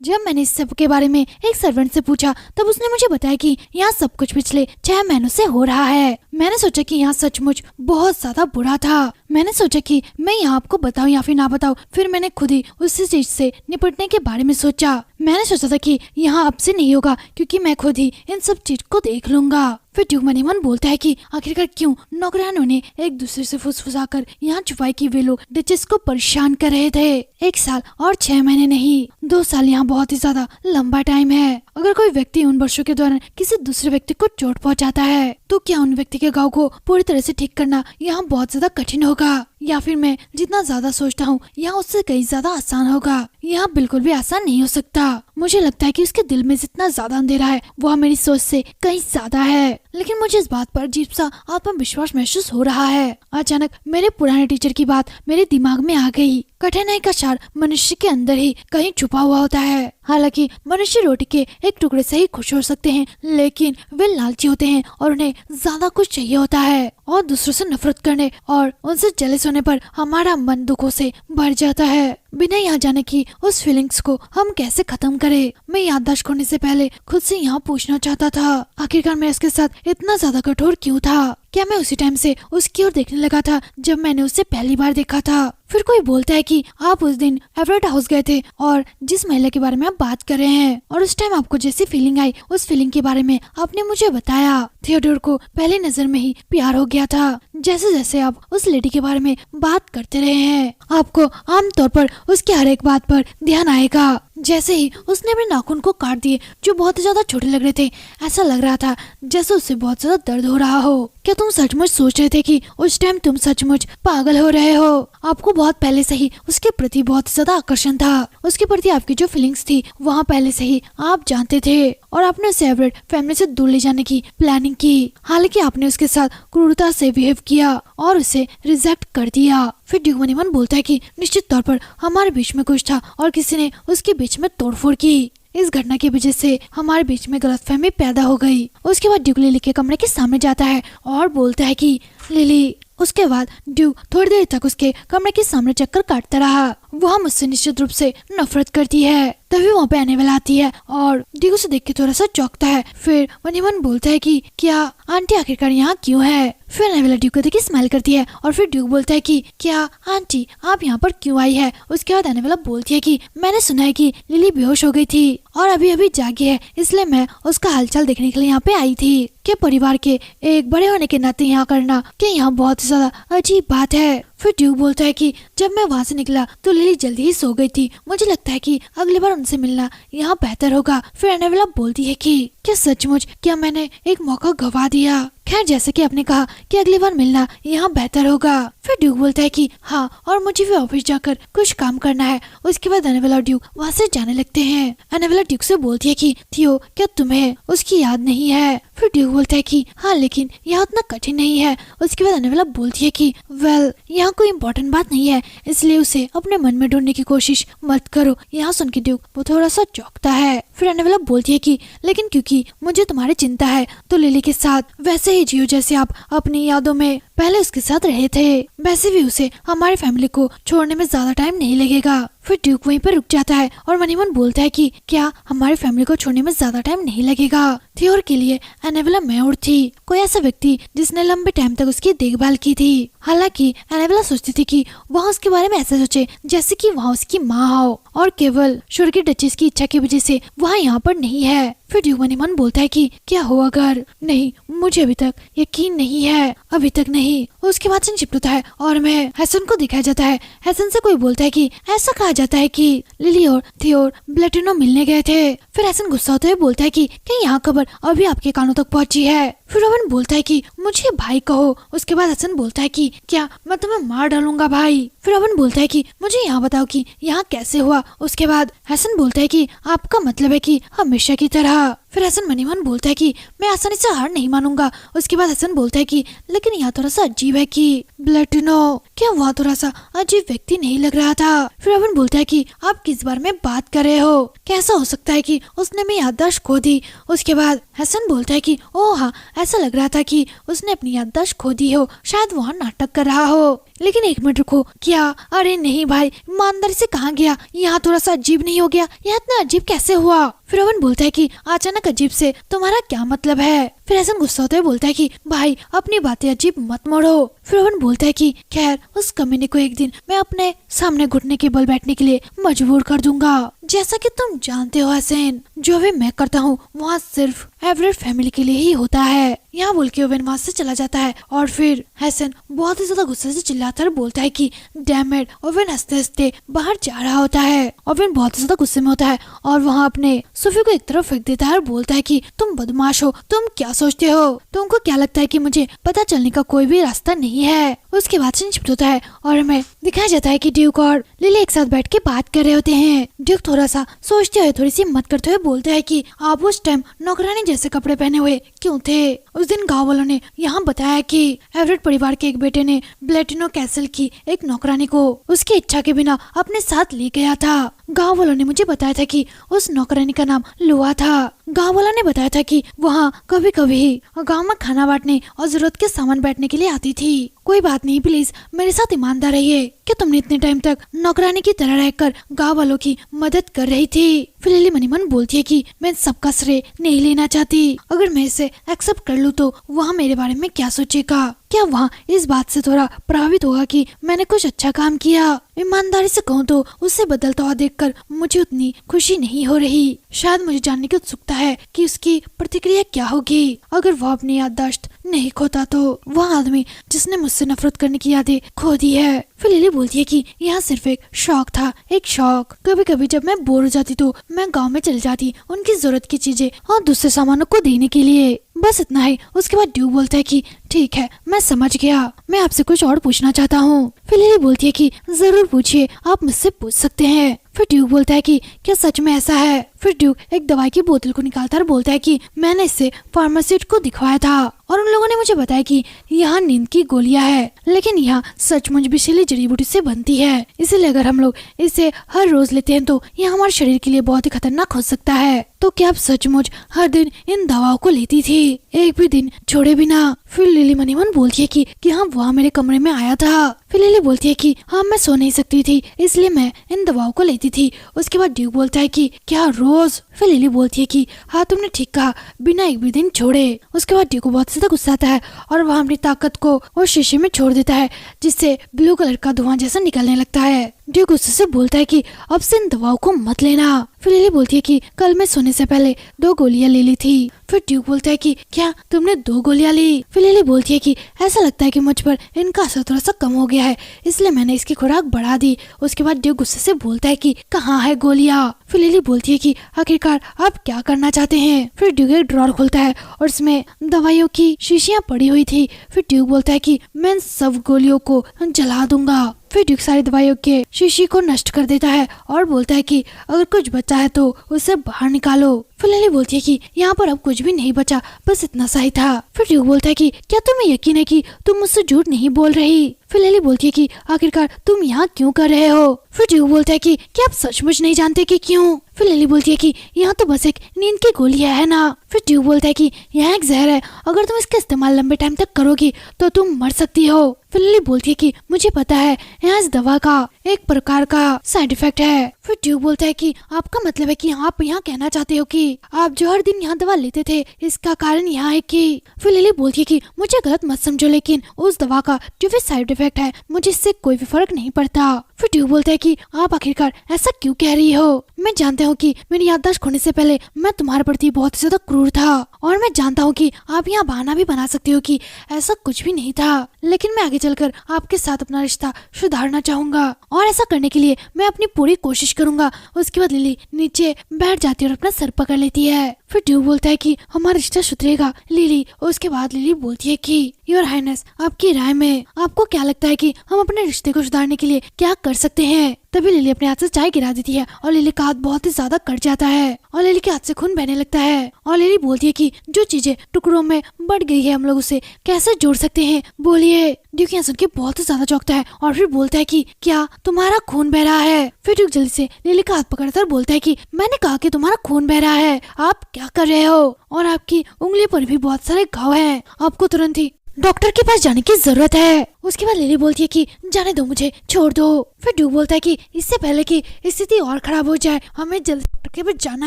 जब मैंने इस सब के बारे में एक सर्वेंट से पूछा तब उसने मुझे बताया कि यहाँ सब कुछ पिछले 6 महीनों से हो रहा है। मैंने सोचा कि यहाँ सचमुच बहुत ज्यादा बुरा था। मैंने सोचा कि मैं यहाँ आपको बताऊं या फिर ना बताऊं, फिर मैंने खुद ही उसी चीज से निपटने के बारे में सोचा। मैंने सोचा था कि यहाँ अब से नहीं होगा क्योंकि मैं खुद ही इन सब चीज को देख लूंगा। फिर ड्यूक मनीमन बोलता है कि आखिरकार क्यों नौकरानों ने एक दूसरे से फुसफुसाकर यहाँ छुपाई कि वे लोग डचेस को परेशान कर रहे थे। 1 साल और 6 महीने नहीं, 2 साल यहाँ बहुत ही ज्यादा लंबा टाइम है। अगर कोई व्यक्ति उन वर्षों के दौरान किसी दूसरे व्यक्ति को चोट पहुँचाता है तो क्या उन व्यक्ति के घाव को पूरी तरह से ठीक करना यहाँ बहुत ज्यादा कठिन होगा, या फिर मैं जितना ज्यादा सोचता हूँ यहाँ उससे कहीं ज्यादा आसान होगा। यहाँ बिल्कुल भी आसान नहीं हो सकता। मुझे लगता है कि उसके दिल में जितना ज्यादा अंधेरा है वह मेरी सोच से कहीं ज्यादा है, लेकिन मुझे इस बात पर अजीब सा आत्मविश्वास महसूस हो रहा है। अचानक मेरे पुराने टीचर की बात मेरे दिमाग में आ गई। कठिनाई का सार मनुष्य के अंदर ही कहीं छुपा हुआ होता है। हालांकि मनुष्य रोटी के एक टुकड़े से ही खुश हो सकते हैं, लेकिन वे लालची होते हैं और उन्हें ज्यादा कुछ चाहिए होता है और दूसरों से नफरत करने और उनसे जेलस होने पर हमारा मन दुखों से भर जाता है। बिना यहाँ जाने की उस फीलिंग्स को हम कैसे खत्म करें। मैं याददाश्त खोने से पहले खुद से यहाँ पूछना चाहता था, आखिरकार मैं उसके साथ इतना ज्यादा कठोर क्यों था। क्या मैं उसी टाइम से उसकी ओर देखने लगा था जब मैंने उसे पहली बार देखा था। फिर कोई बोलता है कि आप उस दिन एवरेट हाउस गए थे और जिस महिला के बारे में आप बात कर रहे हैं, और उस टाइम आपको जैसी फीलिंग आई उस फीलिंग के बारे में आपने मुझे बताया। थियोडोर को पहली नजर में ही प्यार हो गया था। जैसे जैसे आप उस लेडी के बारे में बात करते रहे हैं आपको आमतौर पर उसकी हर एक बात पर ध्यान आएगा। जैसे ही उसने अपने नाखून को काट दिए जो बहुत ही ज्यादा छोटे लग रहे थे, ऐसा लग रहा था जैसे उससे बहुत ज्यादा दर्द हो रहा हो। क्या तुम सचमुच सोच रहे थे कि उस टाइम तुम सचमुच पागल हो रहे हो? आपको बहुत पहले से ही उसके प्रति बहुत ज्यादा आकर्षण था। उसके प्रति आपकी जो फीलिंग्स थी वहाँ पहले से ही आप जानते थे और आपने उसे एवरेट फैमिली से दूर ले जाने की प्लानिंग की। हालांकि आपने उसके साथ क्रूरता से बिहेव किया और उसे रिजेक्ट कर दिया। फिर ड्यूक मनीमन बोलता है कि निश्चित तौर पर हमारे बीच में कुछ था और किसी ने उसके बीच में तोड़फोड़ की। इस घटना की वजह से हमारे बीच में गलतफहमी पैदा हो गई। उसके बाद ड्यूक लिली के कमरे के सामने जाता है और बोलता है कि लिली। उसके बाद ड्यूक थोड़ी देर तक उसके कमरे के सामने चक्कर काटता रहा। वह मुझसे निश्चित रूप से नफरत करती है। तभी वहाँ पे एनेबेला आती है और ड्यूक उसे देख के थोड़ा सा चौंकता है। फिर मन मन बोलता है कि क्या आंटी आखिरकार यहाँ क्यों है। फिर एनेबेला ड्यूक को देख के स्माइल करती है और फिर ड्यूक बोलता है कि क्या आंटी आप यहाँ पर क्यों आई है। उसके बाद एनेबेला बोलती है कि मैंने सुना है कि लिली बेहोश हो गई थी और अभी अभी जागी है, इसलिए मैं उसका हालचाल देखने के लिए यहाँ पे आई थी। के परिवार के एक बड़े होने के नाते यहाँ करना कि यहाँ बहुत ज्यादा अजीब बात है। फिर ड्यूक बोलता है कि जब मैं वहाँ से निकला तो लिली जल्दी ही सो गई थी। मुझे लगता है कि अगली बार उनसे मिलना यहाँ बेहतर होगा। फिर एनेबेला बोलती है कि क्या सचमुच क्या मैंने एक मौका गवा दिया। खैर जैसे कि आपने कहा कि अगली बार मिलना यहाँ बेहतर होगा। फिर ड्यूक बोलता है कि हाँ और मुझे भी ऑफिस जाकर कुछ काम करना है। उसके बाद एनेबेला और ड्यूक वहाँ से जाने लगते हैं। एनेबेला ड्यूक से बोलती है कि थियो क्या तुम्हें उसकी याद नहीं है। फिर ड्यूक बोलता है कि हाँ लेकिन यह उतना कठिन नहीं है। उसके बाद एनेबेला बोलती है कि वेल यहाँ कोई इम्पोर्टेंट बात नहीं है, इसलिए उसे अपने मन में ढूंढने की कोशिश मत करो। यहाँ सुन के ड्यूक वो थोड़ा सा चौंकता है। फिर एनेबेला बोलती है कि लेकिन क्योंकि मुझे तुम्हारी चिंता है तो लिली के साथ वैसे ही जियो जैसे आप अपनी यादों में पहले उसके साथ रहे थे। वैसे भी उसे हमारी फैमिली को छोड़ने में ज्यादा टाइम नहीं लगेगा। फिर ड्यूक वहीं पर रुक जाता है और मन ही मन बोलता है कि क्या हमारी फैमिली को छोड़ने में ज्यादा टाइम नहीं लगेगा। थियोर के लिए एनेबेला मैओर थी, कोई ऐसा व्यक्ति जिसने लंबे टाइम तक उसकी देखभाल की थी। हालांकि एनेबेला सोचती थी कि वह उसके बारे में ऐसे सोचे जैसे कि वहाँ उसकी माँ हो और केवल शुर की डचेस की इच्छा की वजह से वह यहाँ पर नहीं है। फिर ड्यूक मन ही मन बोलता है कि क्या हो अगर नहीं, मुझे अभी तक यकीन नहीं है, अभी तक नहीं। उसके बाद शिफ्ट होता है और मैं हसन को दिखाया जाता है। हसन से कोई बोलता है कि ऐसा कहा जाता है कि लिली और थियोर ब्लेटिनो मिलने गए थे। फिर हसन गुस्सा होते हुए बोलता है कि क्या यहाँ खबर अभी आपके कानों तक पहुँची है। फिर रोवन बोलता है कि मुझे भाई कहो। उसके बाद हसन बोलता है कि क्या मैं तुम्हें मार डालूंगा भाई। फिर रोवन बोलता है कि मुझे यहाँ बताओ कि यहाँ कैसे हुआ। उसके बाद हसन बोलता है कि आपका मतलब है कि हमेशा की तरह। फिर हसन मनी मन बोलता है कि मैं आसानी से हार नहीं मानूंगा। उसके बाद हसन बोलता है कि लेकिन यहाँ थोड़ा सा अजीब है कि ब्लेटिनो क्या वहाँ थोड़ा सा अजीब व्यक्ति नहीं लग रहा था। फिर रोवन बोलता है कि आप किस बारे में बात कर रहे हो, कैसा हो सकता है कि उसने मेरी याददाश्त खो दी। उसके बाद हसन बोलता है कि ओह हाँ, ऐसा लग रहा था कि उसने अपनी याददाश्त खो दी हो, शायद वहाँ नाटक कर रहा हो। लेकिन एक मिनट रुको, क्या? अरे नहीं भाई, ईमानदारी से कहाँ गया, यहाँ थोड़ा सा अजीब नहीं हो गया? यह इतना अजीब कैसे हुआ? फिर रोवन बोलता है कि अचानक अजीब से तुम्हारा क्या मतलब है? फिर हसन गुस्सा होते हुए बोलता है कि भाई अपनी बातें अजीब मत मोड़ो। फिर रोवन बोलता है कि खैर उस कमीने को एक दिन मैं अपने सामने घुटने के बल बैठने के लिए मजबूर कर दूंगा। जैसा कि तुम जानते हो हसन, जो भी मैं करता हूँ वहाँ सिर्फ एवरेट फैमिली के लिए ही होता है। यहाँ बोल के ओवेन वहाँ से चला जाता है और फिर हसन बहुत ही ज्यादा गुस्से से चिल्लाता है, बोलता है कि डैम इट। ओवेन हंसते हंसते बाहर जा रहा होता है। ओवेन बहुत ही ज्यादा गुस्से में होता है और वहाँ अपने सोफे को एक तरफ फेंक देता है और बोलता है कि तुम बदमाश हो, तुम क्या सोचते हो? तुमको क्या लगता है कि मुझे पता चलने का कोई भी रास्ता नहीं है? उसके बाद शिफ्ट होता है और हमें दिखाया जाता है कि ड्यूक और लिली एक साथ बैठ के बात कर रहे होते हैं। ड्यूक थोड़ा सा सोचते हुए, थोड़ी सी हिम्मत करते हुए बोलता है कि आप उस टाइम नौकरानी जैसे कपड़े पहने हुए क्यों थे? उस दिन गाँव वालों ने यहाँ बताया कि एवरेट परिवार के एक बेटे ने ब्लेटिनो कैसल की एक नौकरानी को उसकी इच्छा के बिना अपने साथ ले गया था। गाँव वालों ने मुझे बताया था कि उस नौकरानी का नाम लुआ था। गाँव वालों ने बताया था कि वहाँ कभी कभी गाँव में खाना बांटने और जरूरत के सामान बैठने के लिए आती थी। कोई बात नहीं, प्लीज मेरे साथ ईमानदार रहिए कि तुमने इतने टाइम तक नौकरानी की तरह रहकर गाँव वालों की मदद कर रही थी। फिर लिली मनी मन बोलती है कि मैं सबका श्रेय नहीं लेना चाहती। अगर मैं इसे एक्सेप्ट कर लूँ तो वहाँ मेरे बारे में क्या सोचेगा? क्या वहाँ इस बात से थोड़ा प्रभावित होगा कि मैंने कुछ अच्छा काम किया? ईमानदारी से कहूँ तो उसे बदलता हुआ देखकर मुझे उतनी खुशी नहीं हो रही। शायद मुझे जानने की उत्सुकता है कि उसकी प्रतिक्रिया क्या होगी अगर वह अपनी याददाश्त नहीं खोता तो। वह आदमी जिसने मुझसे नफरत करने की यादें खो दी है। फिर लिली बोलती है कि यह सिर्फ एक शौक था, एक शौक। कभी कभी जब मैं बोर हो जाती तो मैं गांव में चली जाती उनकी जरूरत की चीजें और दूसरे सामानों को देने के लिए। बस इतना ही। उसके बाद ड्यूक बोलता है कि ठीक है, मैं समझ गया, मैं आपसे कुछ और पूछना चाहता हूँ। फिर लिली बोलती है कि जरूर पूछिए, आप मुझसे पूछ सकते हैं। फिर ड्यूक बोलता है कि क्या सच में ऐसा है? फिर ड्यूक एक दवाई की बोतल को निकालता है और बोलता है कि मैंने इसे फार्मासिस्ट को दिखवाया था और उन लोगों ने मुझे बताया कि यहाँ नींद की गोलियां है, लेकिन यहाँ सचमुच विषैली जड़ी बूटी से बनती है, इसलिए अगर हम लोग इसे हर रोज लेते हैं तो यह हमारे शरीर के लिए बहुत ही खतरनाक हो सकता है। तो क्या आप सचमुच हर दिन इन दवाओं को लेती थी, एक भी दिन छोड़े बिना? फिर लिली मनी मन बोलती है कि हाँ, वहाँ मेरे कमरे में आया था। फिर लिली बोलती है कि हाँ, मैं सो नहीं सकती थी, इसलिए मैं इन दवाओं को लेती थी। उसके बाद ड्यूक बोलता है कि क्या रोज? फिर लिली बोलती है कि हाँ, तुमने ठीक कहा, बिना एक भी दिन छोड़े। उसके बाद ड्यूक को बहुत ज्यादा गुस्सा आता है और वह अपनी ताकत को वो शीशे में छोड़ देता है, जिससे ब्लू कलर का धुआं जैसा निकलने लगता है। ड्यूक गुस्से से बोलता है कि अब से इन दवाओं को मत लेना। फिर लिली बोलती है कि कल मैं सोने से पहले 2 गोलियां ले ली थी। फिर ड्यूक बोलता है कि क्या तुमने 2 गोलियां ली? फिर लिली बोलती है कि ऐसा लगता है कि मुझ पर इनका असर थोड़ा सा कम हो गया है, इसलिए मैंने इसकी खुराक बढ़ा दी। उसके बाद ड्यूक गुस्से से बोलता है कि कहाँ है गोलियां? फिर लिली बोलती है कि आखिरकार आप क्या करना चाहते हैं? फिर ड्यूक एक ड्रॉर खोलता है और इसमें दवाइयों की शीशियां पड़ी हुई थी। फिर ड्यूक बोलता है कि मैं सब गोलियों को जला दूंगा। फिर ड्यूक सारी दवाइयों के शीशी को नष्ट कर देता है और बोलता है कि अगर कुछ बचा है तो उसे बाहर निकालो। फिर लिली बोलती है कि यहाँ पर अब कुछ भी नहीं बचा, बस इतना सा ही था। फिर ड्यूक बोलता है कि क्या तुम्हें यकीन है कि तुम मुझसे झूठ नहीं बोल रही? फिर लिली बोलती है कि आखिरकार तुम यहाँ क्यों कर रहे हो? फिर ड्यूक बोलता है कि क्या आप सचमुच नहीं जानते कि क्यों? फिर लिली बोलती है कि यहाँ तो बस एक नींद की गोली है ना। फिर ड्यूक बोलता है कि यहाँ एक जहर है, अगर तुम इसका इस्तेमाल लंबे टाइम तक करोगी तो तुम मर सकती हो। फिर लिली बोलती है कि मुझे पता है, यहाँ इस दवा का एक प्रकार का साइड इफेक्ट है। फिर ड्यूक बोलता है कि आपका मतलब है कि आप यहाँ कहना चाहते हो कि आप जो हर दिन यहाँ दवा लेते थे, इसका कारण यहाँ है कि? फिर लिली बोलती है कि मुझे गलत मत समझो, लेकिन उस दवा का जो भी साइड इफेक्ट है, मुझे इससे कोई भी फर्क नहीं पड़ता। फिर ड्यूक बोलता है कि आप आखिरकार ऐसा क्यों कह रही हो? मैं जानता हूँ कि मेरी याददाश्त खोने से पहले मैं तुम्हारे प्रति बहुत ही ज्यादा क्रूर था, और मैं जानता हूँ कि आप यहाँ बहाना भी बना सकती हो कि ऐसा कुछ भी नहीं था, लेकिन मैं आगे चलकर आपके साथ अपना रिश्ता सुधारना चाहूंगा और ऐसा करने के लिए मैं अपनी पूरी कोशिश करूंगा। उसके बाद लिली नीचे बैठ जाती है और अपना सर पकड़ लेती है। फिर ड्यूक बोलता है कि हमारा रिश्ता सुधरेगा लिली। उसके बाद लिली बोलती है कि योर हाइनेस, आपकी राय में आपको क्या लगता है कि हम अपने रिश्ते को सुधारने के लिए क्या कर सकते हैं? तभी लिली अपने हाथ से चाय गिरा देती है और लिली का हाथ बहुत ही ज्यादा कट जाता है और लिली के हाथ से खून बहने लगता है। और लिली बोलती है कि जो चीजें टुकड़ों में बढ़ गई है, हम लोग उसे कैसे जोड़ सकते हैं, बोलिए। ड्यूक यहाँ सुन के बहुत ही ज्यादा चौंकता है और फिर बोलता है कि क्या तुम्हारा खून बह रहा है? फिर ड्यूक जल्दी से लिली का हाथ पकड़ता है और बोलता है कि मैंने कहा कि तुम्हारा खून बह रहा है, आप क्या कर रहे हो? और आपकी उंगली पर भी बहुत सारे घाव हैं, आपको तुरंत ही डॉक्टर के पास जाने की जरूरत है। उसके बाद लिली बोलती है कि जाने दो, मुझे छोड़ दो। फिर ड्यूक बोलता है कि इससे पहले कि स्थिति और खराब हो जाए, हमें जल्दी डॉक्टर के पास जाना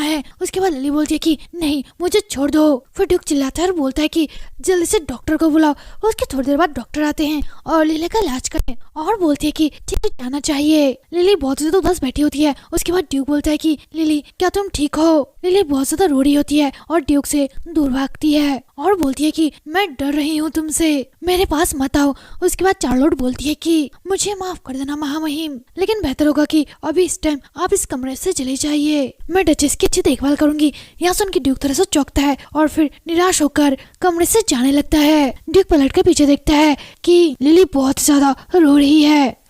है। उसके बाद लिली बोलती है कि नहीं, मुझे छोड़ दो। फिर ड्यूक चिल्लाता है और बोलता है कि जल्दी से डॉक्टर को बुलाओ। उसके थोड़ी देर बाद डॉक्टर आते हैं और लिली का इलाज करते हैं और बोलती है कि ठीक है, जाना चाहिए। लिली बहुत ज्यादा उदास बैठी होती है। उसके बाद ड्यूक बोलता है कि लिली, क्या तुम ठीक हो? लिली बहुत ज्यादा रो रही होती है और ड्यूक से दूर भागती है और बोलती है कि मैं डर रही हूँ तुमसे, मेरे पास मत आओ। उसके बाद चार्लोट बोलती है कि मुझे माफ कर देना महामहिम, लेकिन बेहतर होगा कि अभी इस टाइम आप इस कमरे से चले जाइए, मैं डचेस की अच्छी देखभाल करूंगी। यहाँ सुन के ड्यूक थोड़ा सा चौंकता है और फिर निराश होकर कमरे से जाने लगता है। ड्यूक पलट कर पीछे देखता है कि लिली बहुत ज्यादा रो रही है।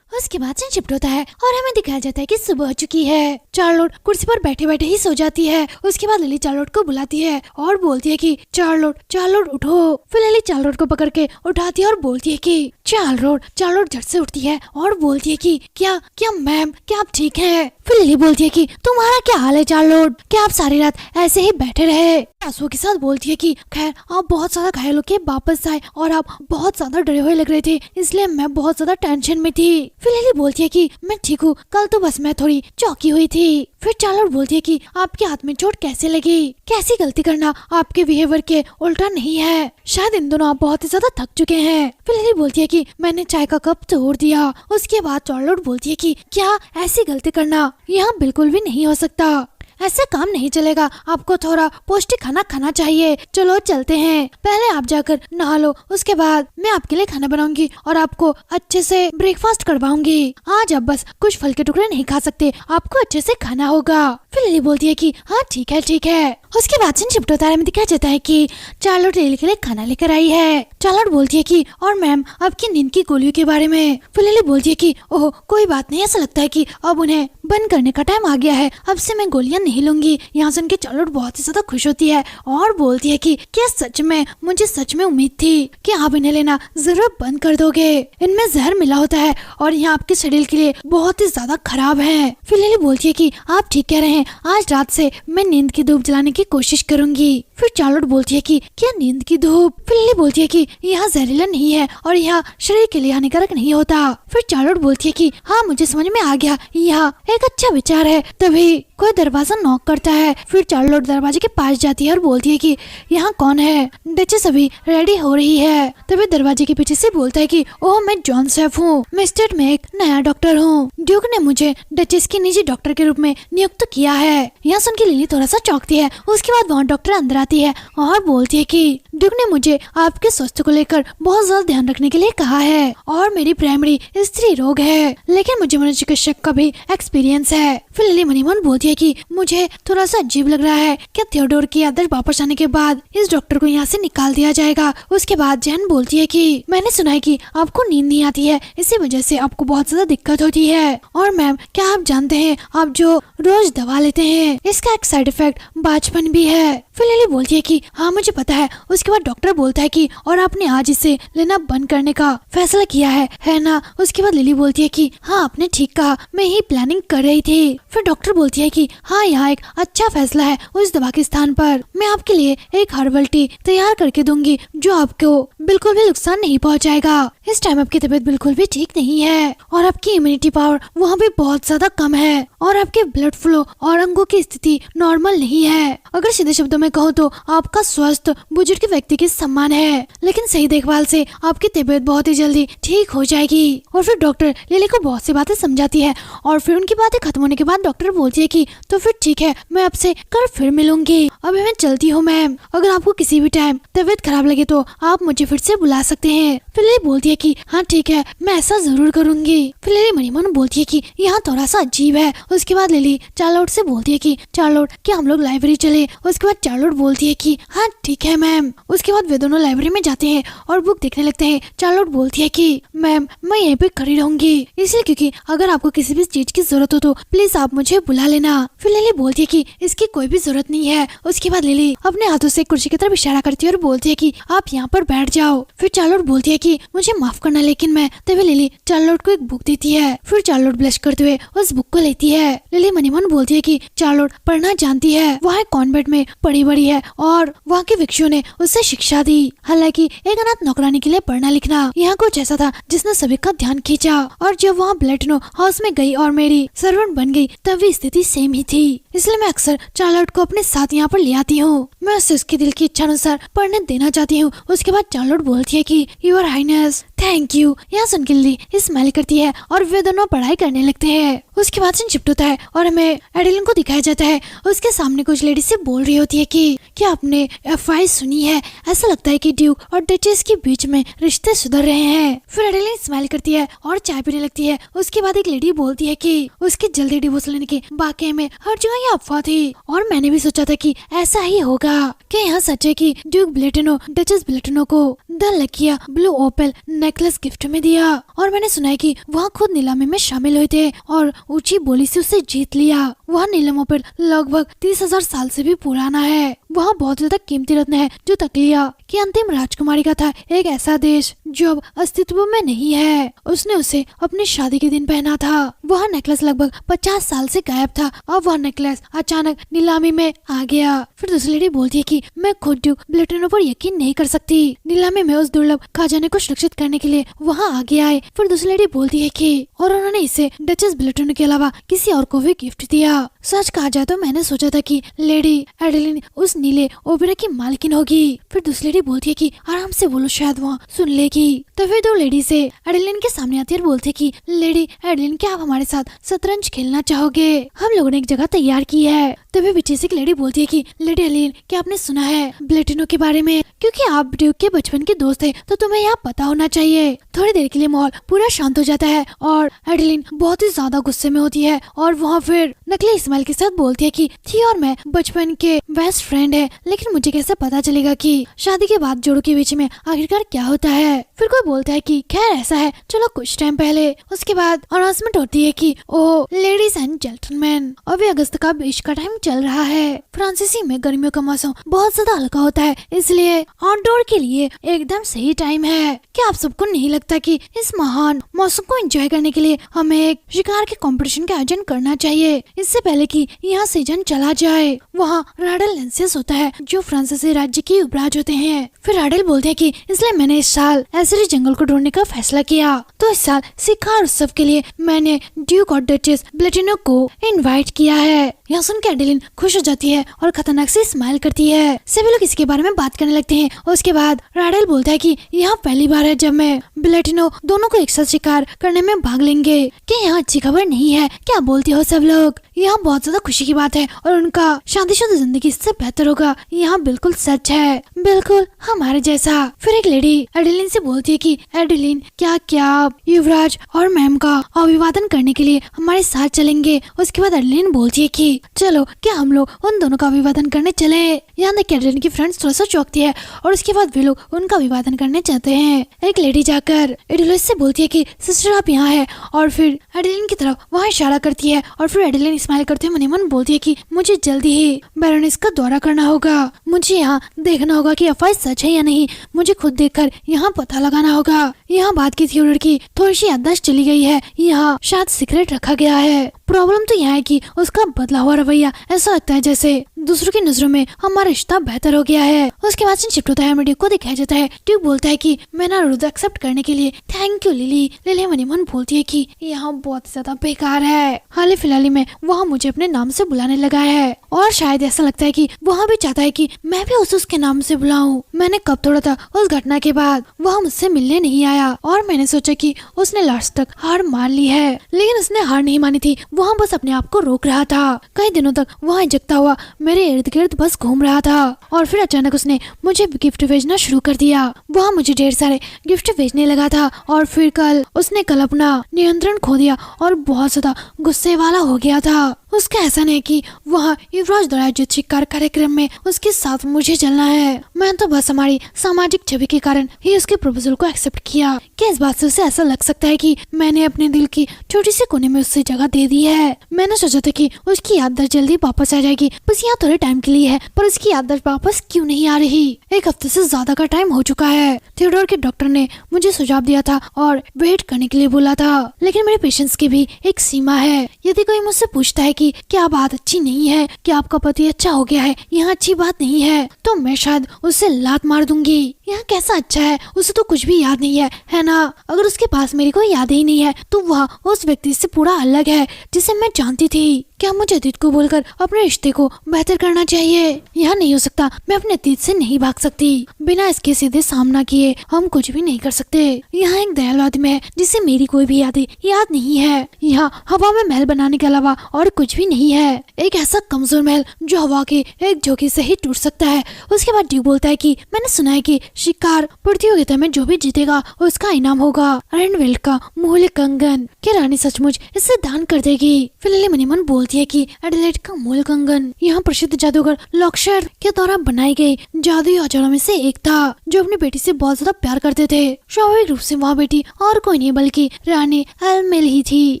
उसके बाद से शिफ्ट होता है और हमें दिखाया जाता है कि सुबह हो चुकी है। चार्लोट कुर्सी पर बैठे बैठे ही सो जाती है। उसके बाद लिली चार्लोट को बुलाती है और बोलती है कि चार्लोट, चार्लोट उठो। फिर लिली चार्लोट को पकड़ के उठाती है और बोलती है कि चार्लोट। चार्लोट झट से उठती है और बोलती है कि क्या क्या मैम, क्या आप ठीक हैं? फिर लिली बोलती है कि तुम्हारा क्या हाल है चार्लोट, क्या आप सारी रात ऐसे ही बैठे रहे? आंसुओं के साथ बोलती है कि खैर, आप बहुत ज्यादा घायल होके वापस आए और आप बहुत ज्यादा डरे हुए लग रहे थे, इसलिए मैं बहुत ज्यादा टेंशन में थी। फिर लिली बोलती है कि मैं ठीक हूँ, कल तो बस मैं थोड़ी चौंकी हुई थी। फिर चार्लोट बोलती है कि आपके हाथ में चोट कैसे लगी? कैसी गलती करना आपके बिहेवियर के उल्टा नहीं है, शायद इन दोनों आप बहुत ही ज्यादा थक चुके हैं। फिर लिली बोलती है कि मैंने चाय का कप तोड़ दिया। उसके बाद चार्लोट बोलती है कि क्या ऐसी गलती करना यहाँ बिल्कुल भी नहीं हो सकता, ऐसे काम नहीं चलेगा, आपको थोड़ा पौष्टिक खाना खाना चाहिए। चलो चलते हैं, पहले आप जाकर नहा लो, उसके बाद मैं आपके लिए खाना बनाऊंगी और आपको अच्छे से ब्रेकफास्ट करवाऊंगी। आज आप बस कुछ फल के टुकड़े नहीं खा सकते, आपको अच्छे से खाना होगा। फिर लिली बोलती है कि हाँ ठीक है ठीक है। उसके बाद से शिफ्ट होता है में दिखाया जाता है कि चार्लोट लिली के लिए खाना लेकर आई है। चार्लोट बोलती है कि और मैम आपकी नींद की गोलियों के बारे में। फिर लिली बोलती है कि ओह कोई बात नहीं, ऐसा लगता है कि अब उन्हें बंद करने का टाइम आ गया है, अब से मैं गोलियां नहीं लूंगी। यहाँ सुन के चार्लोट बहुत ही ज्यादा खुश होती है और बोलती है कि क्या सच में, मुझे सच में उम्मीद थी कि आप इन्हें लेना जरूर बंद कर दोगे। इनमें जहर मिला होता है और यहाँ आपके शरीर के लिए बहुत ही ज्यादा खराब है। फिर लिली बोलती है कि आप ठीक कह रहे हैं, आज रात से मैं नींद की धूप जलाने की कोशिश करूंगी। फिर चार्लोट बोलती है कि क्या नींद की धूप? फिर लिली बोलती है कि यह जहरीला नहीं है और यह शरीर के लिए हानिकारक नहीं होता। फिर चार्लोट बोलती है कि हाँ मुझे समझ में आ गया, यह एक अच्छा विचार है। तभी कोई दरवाजा नॉक करता है। फिर चार्लोट दरवाजे के पास जाती है और बोलती है कि यहाँ कौन है? डचेस अभी रेडी हो रही है। तभी दरवाजे के पीछे से बोलता है कि ओह मैं जॉन सेफ हूँ, मैं स्टेट में एक नया डॉक्टर हूँ। ड्यूक ने मुझे डचेस की निजी डॉक्टर के रूप में नियुक्त किया है। यहाँ सुन के लिली थोड़ा सा चौंकती है। उसके बाद वहाँ डॉक्टर अंदर आती है और बोलती है कि ड्यूक ने मुझे आपके स्वास्थ्य को लेकर बहुत ज्यादा ध्यान रखने के लिए कहा है और मेरी प्राइमरी स्त्री रोग है, लेकिन मुझे मनोचिकित्सक का भी एक्सपीरियंस है। फिर लिली मनी मन बोलती है कि मुझे थोड़ा सा अजीब लग रहा है, क्या थियोडोर की आदत वापस आने के बाद इस डॉक्टर को यहाँ से निकाल दिया जाएगा? उसके बाद जैन बोलती है कि मैंने सुना है कि आपको नींद नहीं आती है, इसी वजह से आपको बहुत ज्यादा दिक्कत होती है। और मैम क्या आप जानते हैं आप जो रोज दवा लेते हैं इसका एक साइड इफेक्ट बाझपन भी है। फिर लिली बोलती है कि हाँ मुझे पता है। उसके बाद डॉक्टर बोलता है कि और आपने आज इसे लेना बंद करने का फैसला किया है ना? उसके बाद लिली बोलती है कि हाँ आपने ठीक कहा, मैं ही प्लानिंग कर रही थी। फिर डॉक्टर बोलती है कि हाँ यहाँ एक अच्छा फैसला है, उस दवा के स्थान पर मैं आपके लिए एक हर्बल टी तैयार करके दूंगी जो आपको बिल्कुल भी नुकसान नहीं पहुँचाएगा। इस टाइम आपकी तबीयत बिल्कुल भी ठीक नहीं है और आपकी इम्यूनिटी पावर वहाँ भी बहुत ज्यादा कम है और आपके ब्लड फ्लो और अंगों की स्थिति नॉर्मल नहीं है। अगर सीधे शब्दों में कहूँ तो आपका स्वास्थ्य बुजुर्ग व्यक्ति के समान है, लेकिन सही देखभाल से आपकी तबीयत बहुत ही जल्दी ठीक हो जाएगी। और फिर डॉक्टर लिली को बहुत सी बातें समझाती है और फिर उनकी बातें खत्म होने के बाद डॉक्टर बोलती है कि तो फिर ठीक है, मैं आपसे कल फिर मिलूंगी, अभी मैं चलती हूँ मैम। अगर आपको किसी भी टाइम तबीयत खराब लगे तो आप मुझे फिर से बुला सकते हैं। फिर लिली बोलती है कि हाँ ठीक है, मैं ऐसा जरूर करूंगी। फिर लिली मनी मन बोलती है कि यहाँ थोड़ा सा अजीब है। उसके बाद लिली चार्लोट से बोलती है कि चार्लोट क्या हम लोग लाइब्रेरी चले? उसके बाद चार्लोट बोलती है कि हाँ ठीक है मैम। उसके बाद वे दोनों लाइब्रेरी में जाते हैं और बुक देखने लगते हैं। चार्लोट बोलती है कि मैम मैं यहीं पे खड़ी रहूंगी, इसलिए क्योंकि अगर आपको किसी भी चीज की जरूरत हो तो प्लीज आप मुझे बुला लेना। फिर लिली बोलती है कि इसकी कोई भी जरूरत नहीं है। उसके बाद लिली अपने हाथों से कुर्सी की तरफ इशारा करती है और बोलती है कि आप यहाँ पर बैठ जाओ। फिर चार्लोट बोलती है कि मुझे माफ करना लेकिन मैं। तभी लिली चार्लोट को एक बुक देती है। फिर चार्लोट ब्लश करते हुए उस बुक को लेती है। लिली मनी मन बोलती है कि चार्लोट पढ़ना जानती है, वह कॉन्वेंट में पढ़ी बड़ी है और वहाँ के भिक्षुओं ने उसे शिक्षा दी। हालांकि एक अनाथ नौकरानी के लिए पढ़ना लिखना यहाँ कुछ ऐसा था जिसने सभी का ध्यान खींचा। और जब वहाँ ब्लेटनो हाउस में गई और मेरी सर्वेंट बन गई तब भी स्थिति सेम ही थी, इसलिए मैं अक्सर चार्लोट को अपने साथ यहाँ पर ले आती हूँ। मैं उसे उसके दिल की इच्छा अनुसार पढ़ने देना चाहती हूँ। उसके बाद चार्लोट बोलती है कि योर हाइनेस थैंक यू। यहाँ सुन के लिली स्माइल करती है और वे दोनों पढ़ाई करने लगते हैं। उसके बाद सीन शिफ्ट होता है और हमें एडेलिन को दिखाया जाता है। उसके सामने कुछ लेडी से बोल रही होती है कि क्या आपने एफआई सुनी है? ऐसा लगता है कि ड्यूक और डचेस के बीच में रिश्ते सुधर रहे हैं। फिर एडेलिन स्माइल करती है और चाय पीने लगती है। उसके बाद एक लेडी बोलती है कि उसके जल्दी डिवोर्स लेने के वाकई में हर जगह ये अफवाह थी और मैंने भी सोचा था कि ऐसा ही होगा। क्या यहाँ सच है कि ड्यूक ब्लेटनो डचेस ब्लेटनो को द लकिया ब्लू ओपेल नेकलेस गिफ्ट में दिया और मैंने सुना है कि वह खुद नीलामी में शामिल हुए थे और ऊंची बोली से उसे जीत लिया। वह नीलम ओपेल लगभग 30,000 साल से भी पुराना है। वह बहुत ज्यादा कीमती रत्न है जो तकलिया की अंतिम राजकुमारी का था। एक ऐसा देश जो अब अस्तित्व में नहीं है, उसने उसे अपनी शादी के दिन पहना था। वह नेकलेस लगभग 50 साल से गायब था। अब वह नेकलेस अचानक नीलामी में आ गया। फिर दूसरी लेडी बोलती है कि मैं खुद ड्यूक ब्लेटनो पर यकीन नहीं कर सकती। नीलामी में उस दुर्लभ खजाने को सुरक्षित करने के लिए वहाँ आगे आए। फिर दूसरी लेडी बोलती है कि और उन्होंने इसे डचेस ब्लेटनो के अलावा किसी और को भी गिफ्ट दिया। सच कहा जाए तो मैंने सोचा था कि लेडी एडेलिन उस नीले ओपेरा की मालकिन होगी। फिर दूसरी लेडी बोलती है कि आराम से बोलो, शायद वहाँ सुन लेगी। तो फिर दो लेडी से एडेलिन के सामने आती है और बोलती है कि लेडी एडेलिन, क्या आप हमारे साथ शतरंज खेलना चाहोगे? हम लोगों ने एक जगह तैयार की है। तभी पीछे से एक लेडी बोलती है कि लेडी एडेलिन, क्या आपने सुना है ब्लेटिनो के बारे में? क्योंकि आप ड्यूक के बचपन के दोस्त हैं तो तुम्हें यहाँ पता होना चाहिए। थोड़ी देर के लिए माहौल पूरा शांत हो जाता है और एडेलिन बहुत ही ज्यादा गुस्से में होती है और वहाँ फिर नकली स्माइल के साथ बोलती है कि थी और मैं बचपन के बेस्ट फ्रेंड है, लेकिन मुझे कैसे पता चलेगा कि शादी के बाद जोड़ों के बीच में आखिरकार क्या होता है? फिर कोई बोलता है कि खैर ऐसा है, चलो कुछ टाइम पहले उसके बाद अनाउंसमेंट होती है कि ओ लेडीज एंड जेंटलमैन, अभी अगस्त का बीच का टाइम चल रहा है। फ्रांसीसी में गर्मियों का मौसम बहुत ज्यादा हल्का होता है, इसलिए आउटडोर के लिए एकदम सही टाइम है। क्या आप सबको नहीं लगता कि इस महान मौसम को एंजॉय करने के लिए हमें एक शिकार के कंपटीशन का आयोजन करना चाहिए, इससे पहले कि यहाँ सीजन चला जाए? वहाँ राडल लेंसियस होता है जो फ्रांसीसी राज्य की युवराज होते हैं। फिर राडल बोलते हैं कि इसलिए मैंने इस साल ऐसे जंगल को ढूंढने का फैसला किया। तो इस साल शिकार उत्सव के लिए मैंने ड्यूक और डचेस ब्लेटिनो को इनवाइट किया है। यहाँ सुन के एडेलिन खुश हो जाती है और खतरनाक से स्माइल करती है। सभी लोग इसके बारे में बात करने लगते हैं। उसके बाद राडल बोलता है कि यहाँ पहली बार है जब मैं ब्लेटिनो दोनों को एक साथ शिकार करने में भाग लेंगे। क्या यहाँ अच्छी खबर नहीं है? क्या बोलती हो सब लोग? यहाँ बहुत ज्यादा खुशी की बात है और उनका शादीशुदा जिंदगी इससे बेहतर होगा। यहाँ बिल्कुल सच है, बिल्कुल हमारे जैसा। फिर एक लेडी एडेलिन से बोलती है कि एडेलिन, क्या आप युवराज और मैम का अभिवादन करने के लिए हमारे साथ चलेंगे? उसके बाद एडेलिन बोलती है कि चलो, क्या हम लोग उन दोनों का अभिवादन करने चले? यहाँ देख एडेलिन की फ्रेंड्स थोड़ा सा चौंकती है और उसके बाद वे लोग उनका अभिवादन करने चाहते हैं। एक लेडी जाकर एडेलिन से बोलती है कि सिस्टर आप यहाँ है, और फिर एडेलिन की तरफ वहाँ इशारा करती है और फिर एडेलिन स्माइल करते हुए मन ही मन बोलती है कि मुझे जल्दी ही बैरोनेस का दौरा करना होगा। मुझे यहाँ देखना होगा कि अफवाह सच है या नहीं। मुझे खुद देखकर यहाँ पता लगाना होगा। यहाँ बात की थी की थोड़ी सी याददाश्त चली गई है। यहाँ शायद सीक्रेट रखा गया है। प्रॉब्लम तो यहाँ है कि उसका बदला हुआ रवैया ऐसा लगता है जैसे दूसरों की नजरों में हमारा रिश्ता बेहतर हो गया है। उसके बाद शिफ्ट होता है, ड्यूक को दिखाया जाता है। ड्यूक बोलता है कि मैंने रुद्र एक्सेप्ट करने के लिए थैंक यू लिली। लिली मनी मन बोलती है कि यहाँ बहुत ज्यादा बेकार है। हाल फिलहाल में वहाँ मुझे अपने नाम से बुलाने लगा है और शायद ऐसा लगता है कि वहाँ भी चाहता है कि मैं भी उसे उसके नाम से बुलाऊं। मैंने कब तोड़ा था उस घटना के बाद वह मुझसे मिलने नहीं आया और मैंने सोचा कि उसने लास्ट तक हार मान ली है, लेकिन उसने हार नहीं मानी थी। वहाँ बस अपने आप को रोक रहा था। कई दिनों तक वहाँ जगता हुआ मेरे इर्द गिर्द बस घूम रहा था और फिर अचानक उसने मुझे गिफ्ट भेजना शुरू कर दिया। वहाँ मुझे ढेर सारे गिफ्ट भेजने लगा था और फिर कल उसने अपना नियंत्रण खो दिया और बहुत ज्यादा गुस्से वाला हो गया था। उसका एहसान है कि वहाँ युवराज द्वारा आयोजित शिकार कार्यक्रम में उसके साथ मुझे चलना है। मैं तो बस हमारी सामाजिक छवि के कारण ही उसके प्रपोजल को एक्सेप्ट किया। क्या इस बात से उसे ऐसा लग सकता है कि मैंने अपने दिल की छोटी सी कोने में उससे जगह दे दी है? मैंने सोचा था कि उसकी याददाश्त जल्दी वापस आ जाएगी, बस यहाँ थोड़े टाइम के लिए है, पर उसकी याददाश्त वापस क्यों नहीं आ रही? एक हफ्ते से ज्यादा का टाइम हो चुका है। थियोडोर के डॉक्टर ने मुझे सुझाव दिया था और वेट करने के लिए बोला था, लेकिन मेरे पेशेंस की भी एक सीमा है। यदि कोई मुझसे पूछता है कि क्या बात अच्छी नहीं है, क्या आपका पति अच्छा हो गया है, यहाँ अच्छी बात नहीं है, तो मैं शायद उससे लात मार दूंगी। यहाँ कैसा अच्छा है, उसे तो कुछ भी याद नहीं है ना? अगर उसके पास मेरी कोई याद ही नहीं है तो वह उस व्यक्ति से पूरा अलग है जिसे मैं जानती थी। क्या मुझे अतीत को बोलकर अपने रिश्ते को बेहतर करना चाहिए? यह नहीं हो सकता। मैं अपने अतीत से नहीं भाग सकती। बिना इसके सीधे सामना किए हम कुछ भी नहीं कर सकते। यहाँ एक दयालु आदमी है जिसे मेरी कोई भी यादें याद नहीं है। यहाँ हवा में महल बनाने के अलावा और कुछ भी नहीं है। एक ऐसा कमजोर महल जो हवा के एक झोंके से ही टूट सकता है। उसके बाद ड्यूक बोलता है कि मैंने सुना है कि शिकार प्रतियोगिता में जो भी जीतेगा उसका इनाम होगा रेनवेल्ट का मूल्य कंगन। क्या रानी सचमुच इससे दान कर देगी? फिलहाल मनीमन बोलती है कि एडिलेड का मूल कंगन यहाँ प्रसिद्ध जादूगर लॉकशायर के द्वारा बनाई गई जादुई औजारों में से एक था, जो अपनी बेटी से बहुत ज्यादा प्यार करते थे। स्वाभाविक रूप से वहाँ बेटी और कोई नहीं बल्कि रानी एलमेल ही थी।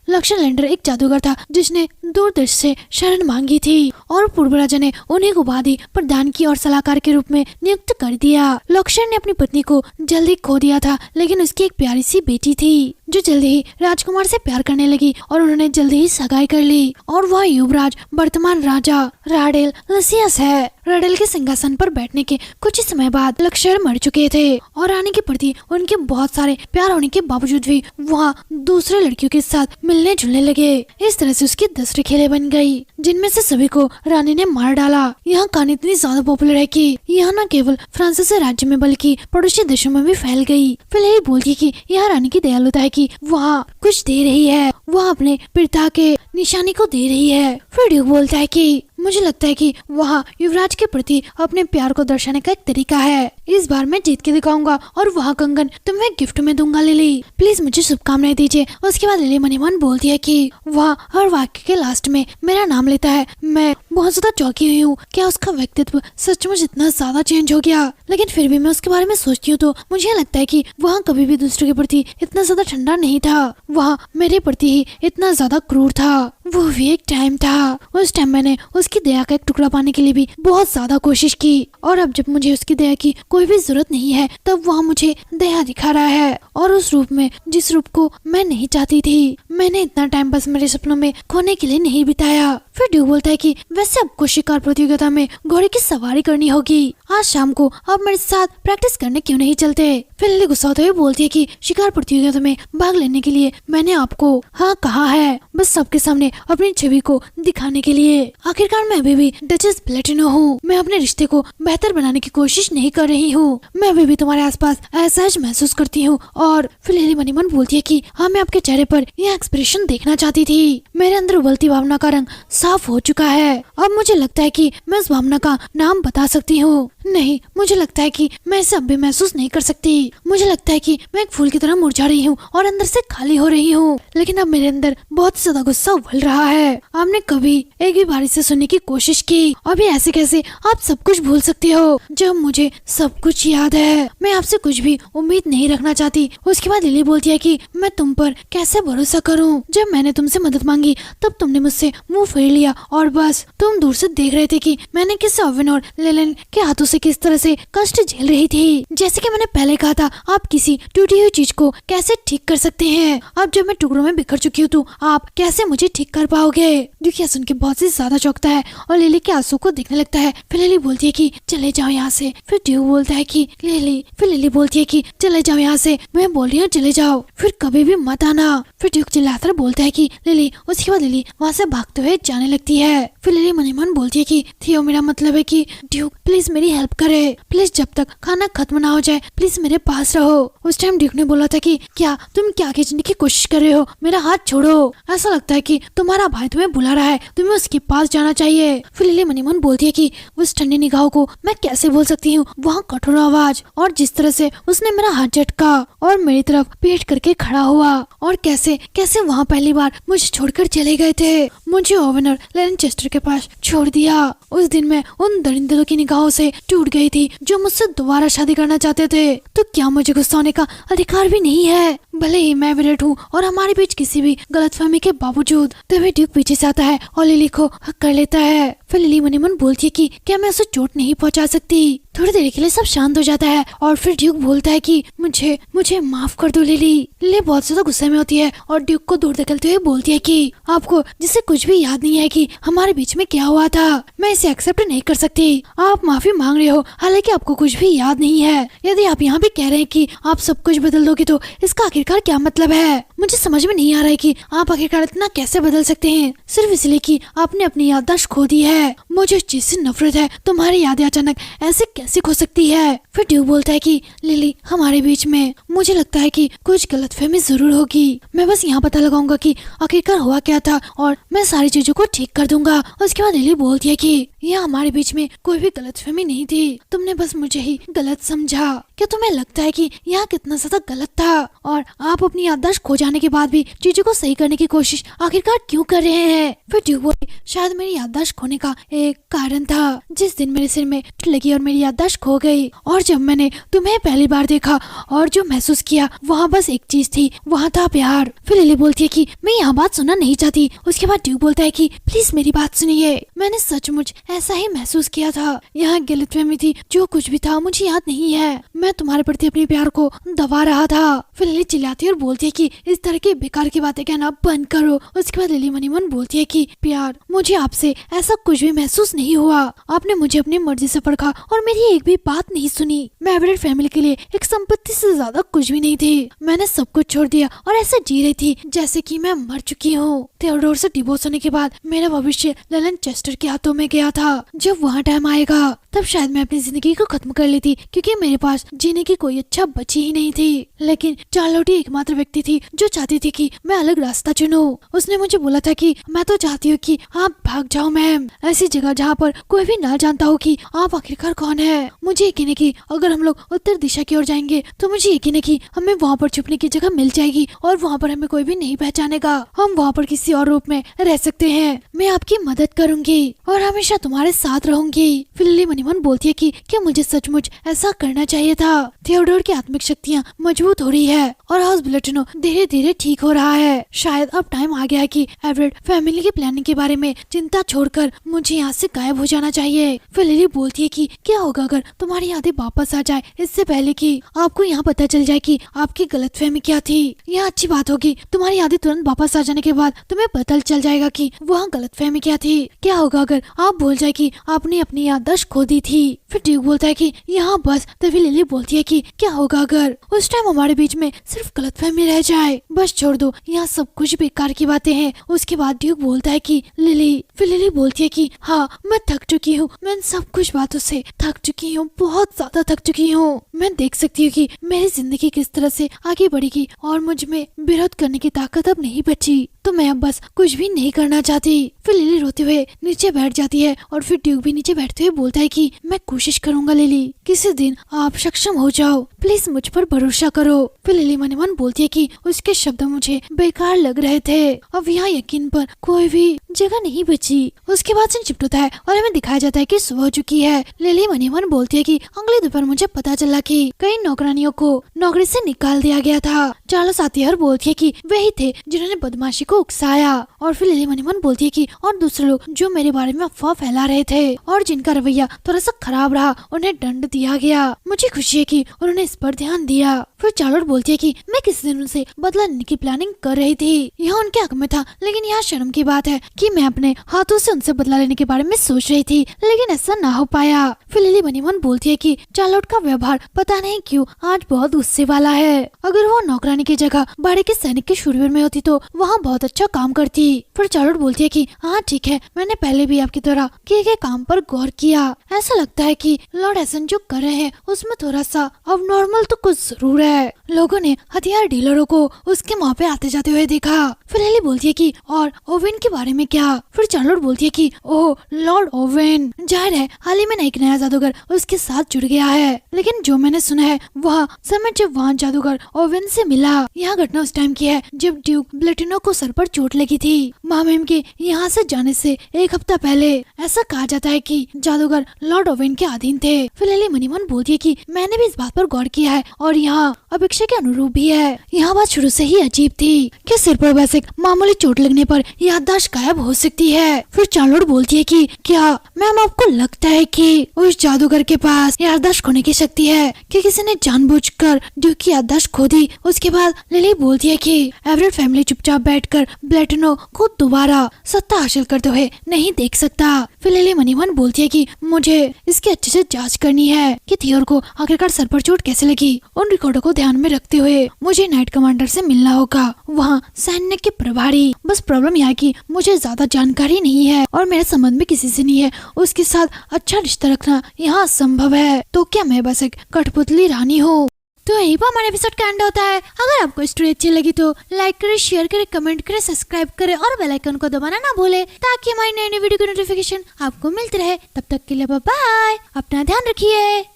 लॉकशायर लैंडर एक जादूगर था जिसने दूरदर्श से शरण मांगी थी और पूर्व राजा ने उन्हें उपाधि प्रदान की और सलाहकार के रूप में नियुक्त कर दिया। लॉकशायर ने अपनी पत्नी को जल्दी खो दिया था, लेकिन उसकी एक प्यारी सी बेटी थी जो जल्दी ही राजकुमार से प्यार करने लगी और उन्होंने जल्दी ही सगाई कर ली और वह युवराज वर्तमान राजा राडेल लसियस है। रडल के सिंहासन पर बैठने के कुछ ही समय बाद लक्ष्मण मर चुके थे और रानी के प्रति उनके बहुत सारे प्यार होने के बावजूद भी वहाँ दूसरे लड़कियों के साथ मिलने जुलने लगे। इस तरह से उसकी 10 खेले बन गई, जिनमें से सभी को रानी ने मार डाला। यहाँ कहानी इतनी ज्यादा पॉपुलर है कि यह न केवल फ्रांसीसी राज्य में बल्कि पड़ोसी देशों में भी फैल गई। फिर यही बोलती कि यह रानी की दयालुता है कि वहाँ कुछ दे रही है, वह अपने पिता के निशानी को दे रही है। फिर ड्यूक बोलता है कि मुझे लगता है कि वहाँ युवराज के प्रति अपने प्यार को दर्शाने का एक तरीका है। इस बार मैं जीत के दिखाऊंगा और वहाँ कंगन तुम्हें गिफ्ट में दूंगा लिली, प्लीज मुझे शुभकामनाएं दीजिए। उसके बाद लिली मनी मन बोलती है कि वह हर वाक्य के लास्ट में मेरा नाम लेता है। मैं बहुत ज्यादा चौंकी हुई हूँ, क्या उसका व्यक्तित्व सचमुच इतना ज्यादा चेंज हो गया? लेकिन फिर भी मैं उसके बारे में सोचती हूँ तो मुझे लगता है कि वह कभी भी दूसरे के प्रति इतना ज्यादा ठंडा नहीं था, वह मेरे प्रति ही इतना ज्यादा क्रूर था। वो भी एक टाइम था, उस टाइम मैंने उसकी दया का एक टुकड़ा पाने के लिए भी बहुत ज्यादा कोशिश की और अब जब मुझे उसकी दया की कोई भी जरूरत नहीं है तब वह मुझे दया दिखा रहा है और उस रूप में जिस रूप को मैं नहीं चाहती थी। मैंने इतना टाइम बस मेरे सपनों में खोने के लिए नहीं बिताया। फिर ड्यूक बोलता है कि वैसे आपको शिकार प्रतियोगिता में घोड़े की सवारी करनी होगी, आज शाम को आप मेरे साथ प्रैक्टिस करने क्यों नहीं चलते? फिर लिली गुस्सा होते हुए बोलती है कि शिकार प्रतियोगिता में भाग लेने के लिए मैंने आपको हाँ कहा है, बस सबके सामने अपनी छवि को दिखाने के लिए। आखिरकार मैं अभी भी डचेस प्लेटिनो हूँ, मैं अपने रिश्ते को बेहतर बनाने की कोशिश नहीं कर रही हूँ, मैं अभी भी तुम्हारे आसपास असहज महसूस करती हूँ। और फिर लिली मनी मन बोलती है कि हाँ मैं आपके चेहरे पर यह एक्सप्रेशन देखना चाहती थी, मेरे अंदर उबलती भावना का रंग साफ हो चुका है। अब मुझे लगता है कि मैं उस भावना का नाम बता सकती हूँ। नहीं, मुझे लगता है कि मैं इसे अब भी महसूस नहीं कर सकती। मुझे लगता है कि मैं एक फूल की तरह मुरझा रही हूँ और अंदर से खाली हो रही हूँ, लेकिन अब मेरे अंदर बहुत ज्यादा गुस्सा उबल रहा है। आपने कभी एक भी बार इसे सुनने की कोशिश की, अभी ऐसे कैसे आप सब कुछ भूल सकते हो जब मुझे सब कुछ याद है? मैं आपसे कुछ भी उम्मीद नहीं रखना चाहती। उसके बाद लिली बोलती है कि मैं तुम पर कैसे भरोसा करूं? जब मैंने तुमसे मदद मांगी तब तुमने मुझसे मुंह फेर लिया और बस तुम दूर से देख रहे थे कि मैंने किस ओवेन और लेलन के हाथों से किस तरह से कष्ट झेल रही थी। जैसे कि मैंने पहले कहा था, आप किसी टूटी हुई चीज को कैसे ठीक कर सकते हैं? अब जब मैं टुकड़ों में बिखर चुकी हूँ तो आप कैसे मुझे ठीक कर पाओगे? दुखिया सुन के बहुत ही ज्यादा चौंकता है और लिली के आंसू को देखने लगता है। फिर लिली बोलती है कि चले जाओ यहाँ से। फिर ड्यूक बोलता है कि लिली बोलती है कि चले जाओ यहाँ से, मैं बोल रही हूँ चले जाओ, फिर कभी भी मत आना। फिर ड्यूक चिल्लाकर बोलता है कि लिली। उसके बाद लिली वहाँ से भागते हुए जाने लगती है। फिर लिली मन ही मन बोलती है कि थियो मेरा मतलब है कि ड्यूक प्लीज मेरी हेल्प करे, प्लीज जब तक खाना खत्म ना हो जाए प्लीज मेरे पास रहो। उस टाइम ड्यूक ने बोला था कि क्या तुम क्या खींचने की कोशिश कर रहे हो, मेरा हाथ छोड़ो, ऐसा लगता है कि तुम्हारा भाई तुम्हें बुला रहा है, तुम्हें उसके पास जाना चाहिए। फिर लिली मन ही मन बोलती है कि उस ठंडी निगाहों को मैं कैसे बोल सकती हूँ, वहाँ कठोर आवाज और जिस तरह से उसने मेरा हाथ झटका और मेरी तरफ पीठ करके खड़ा हुआ और कैसे कैसे वहाँ पहली बार मुझे छोड़कर चले गए थे, मुझे ओवेन और लेनचेस्टर के पास छोड़ दिया। उस दिन मैं उन दरिंदरों की निगाहों से टूट गई थी जो मुझसे दोबारा शादी करना चाहते थे। तो क्या मुझे गुस्सा होने का अधिकार भी नहीं है? भले ही मैं विराट हूँ और हमारे बीच किसी भी गलतफहमी के बावजूद। तभी ड्यूक पीछे से आता है और लिली को हक कर लेता है। फिर लिली मन ही मन बोलती है कि क्या मैं उसे चोट नहीं पहुंचा सकती? थोड़ी देर के लिए सब शांत हो जाता है और फिर ड्यूक बोलता है कि मुझे माफ कर दो लिली। लिली बहुत ज्यादा गुस्से में होती है और ड्यूक को दूर धकेलते हुए बोलती है कि आपको जिसे कुछ भी याद नहीं है कि हमारे बीच में क्या हुआ था, मैं इसे एक्सेप्ट नहीं कर सकती। आप माफी मांग रहे हो हालांकि आपको कुछ भी याद नहीं है। यदि आप यहाँ भी कह रहे हैं कि आप सब कुछ बदल दोगे तो इसका आखिरकार क्या मतलब है? मुझे समझ में नहीं आ रहा है कि आप आखिरकार इतना कैसे बदल सकते हैं सिर्फ इसलिए कि आपने अपनी याददाश्त खो दी है। मुझे इस चीज से नफरत है, तुम्हारी यादें अचानक ऐसे कैसे खो सकती है? फिर ड्यूक बोलता है कि लिली हमारे बीच में मुझे लगता है कि कुछ गलतफहमी जरूर होगी, मैं बस यहाँ पता लगाऊंगा कि आखिरकार हुआ क्या था और मैं सारी चीजों को ठीक कर दूंगा। उसके बाद लिली बोलती है कि यह हमारे बीच में कोई भी गलतफहमी नहीं थी, तुमने बस मुझे ही गलत समझा। क्या तुम्हें लगता है कि यह कितना ज्यादा गलत था और आप अपनी याददाश्त खो जाने के बाद भी चीजों को सही करने की कोशिश आखिरकार क्यों कर रहे हैं? फिर ड्यूक बोली शायद मेरी याददाश्त खोने का एक कारण था। जिस दिन मेरे सिर में चोट लगी और मेरी याददाश्त खो गई और जब मैंने तुम्हें पहली बार देखा और जो महसूस किया वहाँ बस एक चीज थी, वहाँ था प्यार। फिर लिली बोलती है कि मैं यहाँ बात सुनना नहीं चाहती। उसके बाद ड्यूक बोलता है कि प्लीज मेरी बात सुनिए, मैंने सचमुच ऐसा ही महसूस किया था, यहाँ गलतफहमी थी, जो कुछ भी था मुझे याद नहीं है, मैं तुम्हारे प्रति अपने प्यार को दबा रहा था। फिर लिली चिल्लाती है और बोलती है कि इस तरह की बेकार की बातें कहना बंद करो। उसके बाद लिली मन ही मन बोलती है कि प्यार मुझे आपसे ऐसा कुछ कुछ भी महसूस नहीं हुआ। आपने मुझे अपनी मर्जी से परखा और मेरी एक भी बात नहीं सुनी। मैं एवरेट फैमिली के लिए एक संपत्ति से ज्यादा कुछ भी नहीं थी। मैंने सब कुछ छोड़ दिया और ऐसे जी रही थी जैसे कि मैं मर चुकी हूँ। थियोडोर से डिवोर्स होने के बाद मेरा भविष्य लेलन चेस्टर के हाथों में गया था। जब वहाँ टाइम आएगा तब शायद मैं अपनी जिंदगी को खत्म कर लेती, क्योंकि मेरे पास जीने की कोई अच्छा बची ही नहीं थी। लेकिन चार्लोट ही एकमात्र व्यक्ति थी जो चाहती थी कि मैं अलग रास्ता चुनूं। उसने मुझे बोला था कि मैं तो चाहती हूँ कि आप भाग जाओ मैम, ऐसी जगह जहाँ पर कोई भी ना जानता हो कि आप आखिरकार कौन है। मुझे यकीन है कि अगर हम लोग उत्तर दिशा की ओर जाएंगे तो मुझे यकीन है कि हमें वहाँ पर छुपने की जगह मिल जाएगी और वहाँ पर हमें कोई भी नहीं पहचानेगा। हम वहाँ पर किसी और रूप में रह सकते हैं। मैं आपकी मदद करूंगी और हमेशा तुम्हारे साथ रहूंगी। फिर लिली मनी मन बोलती है कि क्या मुझे सचमुच ऐसा करना चाहिए था। थियोडोर की आत्मिक शक्तियाँ मजबूत हो रही है और हाउस ब्लेटिनो धीरे धीरे ठीक हो रहा है। शायद अब टाइम आ गया है कि एवरेट फैमिली की प्लानिंग के बारे में चिंता छोड़कर मुझे यहाँ से गायब हो जाना चाहिए। फिर लिली बोलती है कि क्या होगा अगर तुम्हारी यादें वापस आ जाए इससे पहले कि आपको यहाँ पता चल जाए कि आपकी गलतफहमी क्या थी। यह अच्छी बात होगी, तुम्हारी यादें तुरंत वापस आ जाने के बाद तुम्हें पता चल जाएगा कि वहाँ गलतफहमी क्या थी। क्या होगा अगर आप भूल जाए कि आपने अपनी याददाश्त खो दी थी। फिर ड्यूक बोलता है कि यहाँ बस। तभी लिली बोलती है कि क्या होगा अगर उस टाइम हमारे बीच में सिर्फ गलतफहमी रह जाए। बस छोड़ दो, यहाँ सब कुछ बेकार की बातें हैं। उसके बाद ड्यूक बोलता है कि लिली। फिर लिली बोलती है कि हाँ मैं थक चुकी हूँ, मैं इन सब कुछ बातों से थक चुकी हूँ, बहुत ज्यादा थक चुकी हूँ। मैं देख सकती हूँ कि मेरी जिंदगी किस तरह से आगे बढ़ेगी और मुझ में विरोध करने की ताकत अब नहीं बची, तो मैं अब बस कुछ भी नहीं करना चाहती। फिर लिली रोते हुए नीचे बैठ जाती है और फिर ड्यूक भी नीचे बैठते हुए बोलता है कि मैं कोशिश करूंगा लिली, किसी दिन आप सक्षम हो जाओ, प्लीज मुझ पर भरोसा करो। फिर लिली मन ही मन बोलती है कि उसके शब्द मुझे बेकार लग रहे थे, अब यहाँ यकीन पर कोई भी जगह नहीं बची। उसके बाद सीन शिफ्ट होता है और हमें दिखाया जाता है कि सुबह हो चुकी है। लिली मन ही मन बोलती है कि अगले दोपहर मुझे पता चला कि कई नौकरानियों को नौकरी से निकाल दिया गया था। चार्ल्स आती है और बोलती है कि वही थे जिन्होंने बदमाशी को उकसाया। और फिर लिली मन ही मन बोलती है कि और दूसरे लोग जो मेरे बारे में अफवाह फैला रहे थे और जिनका रवैया थोड़ा सा खराब रहा उन्हें दंड दिया गया। मुझे खुशी है कि उन्होंने इस पर ध्यान दिया। फिर चार्लोट बोलती है कि मैं किसी दिन उनसे बदला लेने की प्लानिंग कर रही थी, यह उनके हक में था, लेकिन यहाँ शर्म की बात है कि मैं अपने हाथों से उनसे बदला लेने के बारे में सोच रही थी, लेकिन ऐसा ना हो पाया। फिर लिली मन ही मन बोलती है कि चार्लोट का व्यवहार पता नहीं क्यों आज बहुत गुस्से वाला है। अगर वो नौकरानी की जगह बाड़े के सैनिक के शूरवीर में होती तो वहाँ बहुत अच्छा काम करती। फिर चार्लोट बोलती है कि हाँ ठीक है, मैंने पहले भी आपकी तरह किए गए काम पर गौर किया। ऐसा लगता है कि लॉर्ड एसन जो कर रहे हैं उसमें थोड़ा सा अब नॉर्मल तो कुछ जरूर है। लोगों ने हथियार डीलरों को उसके मुँह पे आते जाते हुए देखा। फिर लिली बोलती है कि और ओवेन के बारे में क्या। फिर चार्लोट बोलती है कि ओह लॉर्ड ओवेन, जाहिर है हाल ही में एक नया जादूगर उसके साथ जुड़ गया है, लेकिन जो मैंने सुना है वह समय जब वहाँ जादूगर ओवेन से मिला। यह घटना उस टाइम की है जब ड्यूक ब्लेटिनो को सर पर चोट लगी थी। मामेम के यहाँ से जाने से एक हफ्ता पहले ऐसा कहा जाता है कि जादूगर लॉर्ड ओवेन के अधीन थे। फिर लिली मन ही मन बोलती है कि मैंने भी इस बात पर गौर किया है और यहाँ अपेक्षा के अनुरूप भी है। यह बात शुरू से ही अजीब थी कि सिर पर बस एक मामूली चोट लगने पर याददाश्त गायब हो सकती है। फिर चार्लोट बोलती है कि क्या मैम आपको लगता है कि उस जादूगर के पास याददाश्त खोने की शक्ति है कि किसी ने जानबूझकर ड्यूक की याददाश्त खो दी। उसके बाद लिली बोलती है कि एवरेट फैमिली चुपचाप बैठकर ब्लेटिनो को दोबारा सत्ता हासिल करते हुए नहीं देख सकता। फिर लिली मन ही मन बोलती है कि मुझे इसकी अच्छे से जांच करनी है कि थियोर को आखिरकार सर पर चोट कैसे लगी। उन रिकॉर्डों को ध्यान में रखते हुए मुझे नाइट कमांडर से मिलना होगा, वहाँ सैन्य के प्रभारी। बस प्रॉब्लम यह है कि मुझे ज्यादा जानकारी नहीं है और मेरे संबंध में किसी से नहीं है, उसके साथ अच्छा रिश्ता रखना यहाँ असंभव है। तो क्या मैं बस एक कठपुतली रानी हूँ। तो यही पर हमारा एपिसोड का एंड होता है। अगर आपको स्टोरी अच्छी लगी तो लाइक करे, शेयर करे, कमेंट करे, सब्सक्राइब करे और बेल आइकन को दबाना ना भूले ताकि हमारी नई वीडियो की नोटिफिकेशन आपको मिलती रहे। तब तक के लिए बाय बाय, अपना ध्यान रखिए।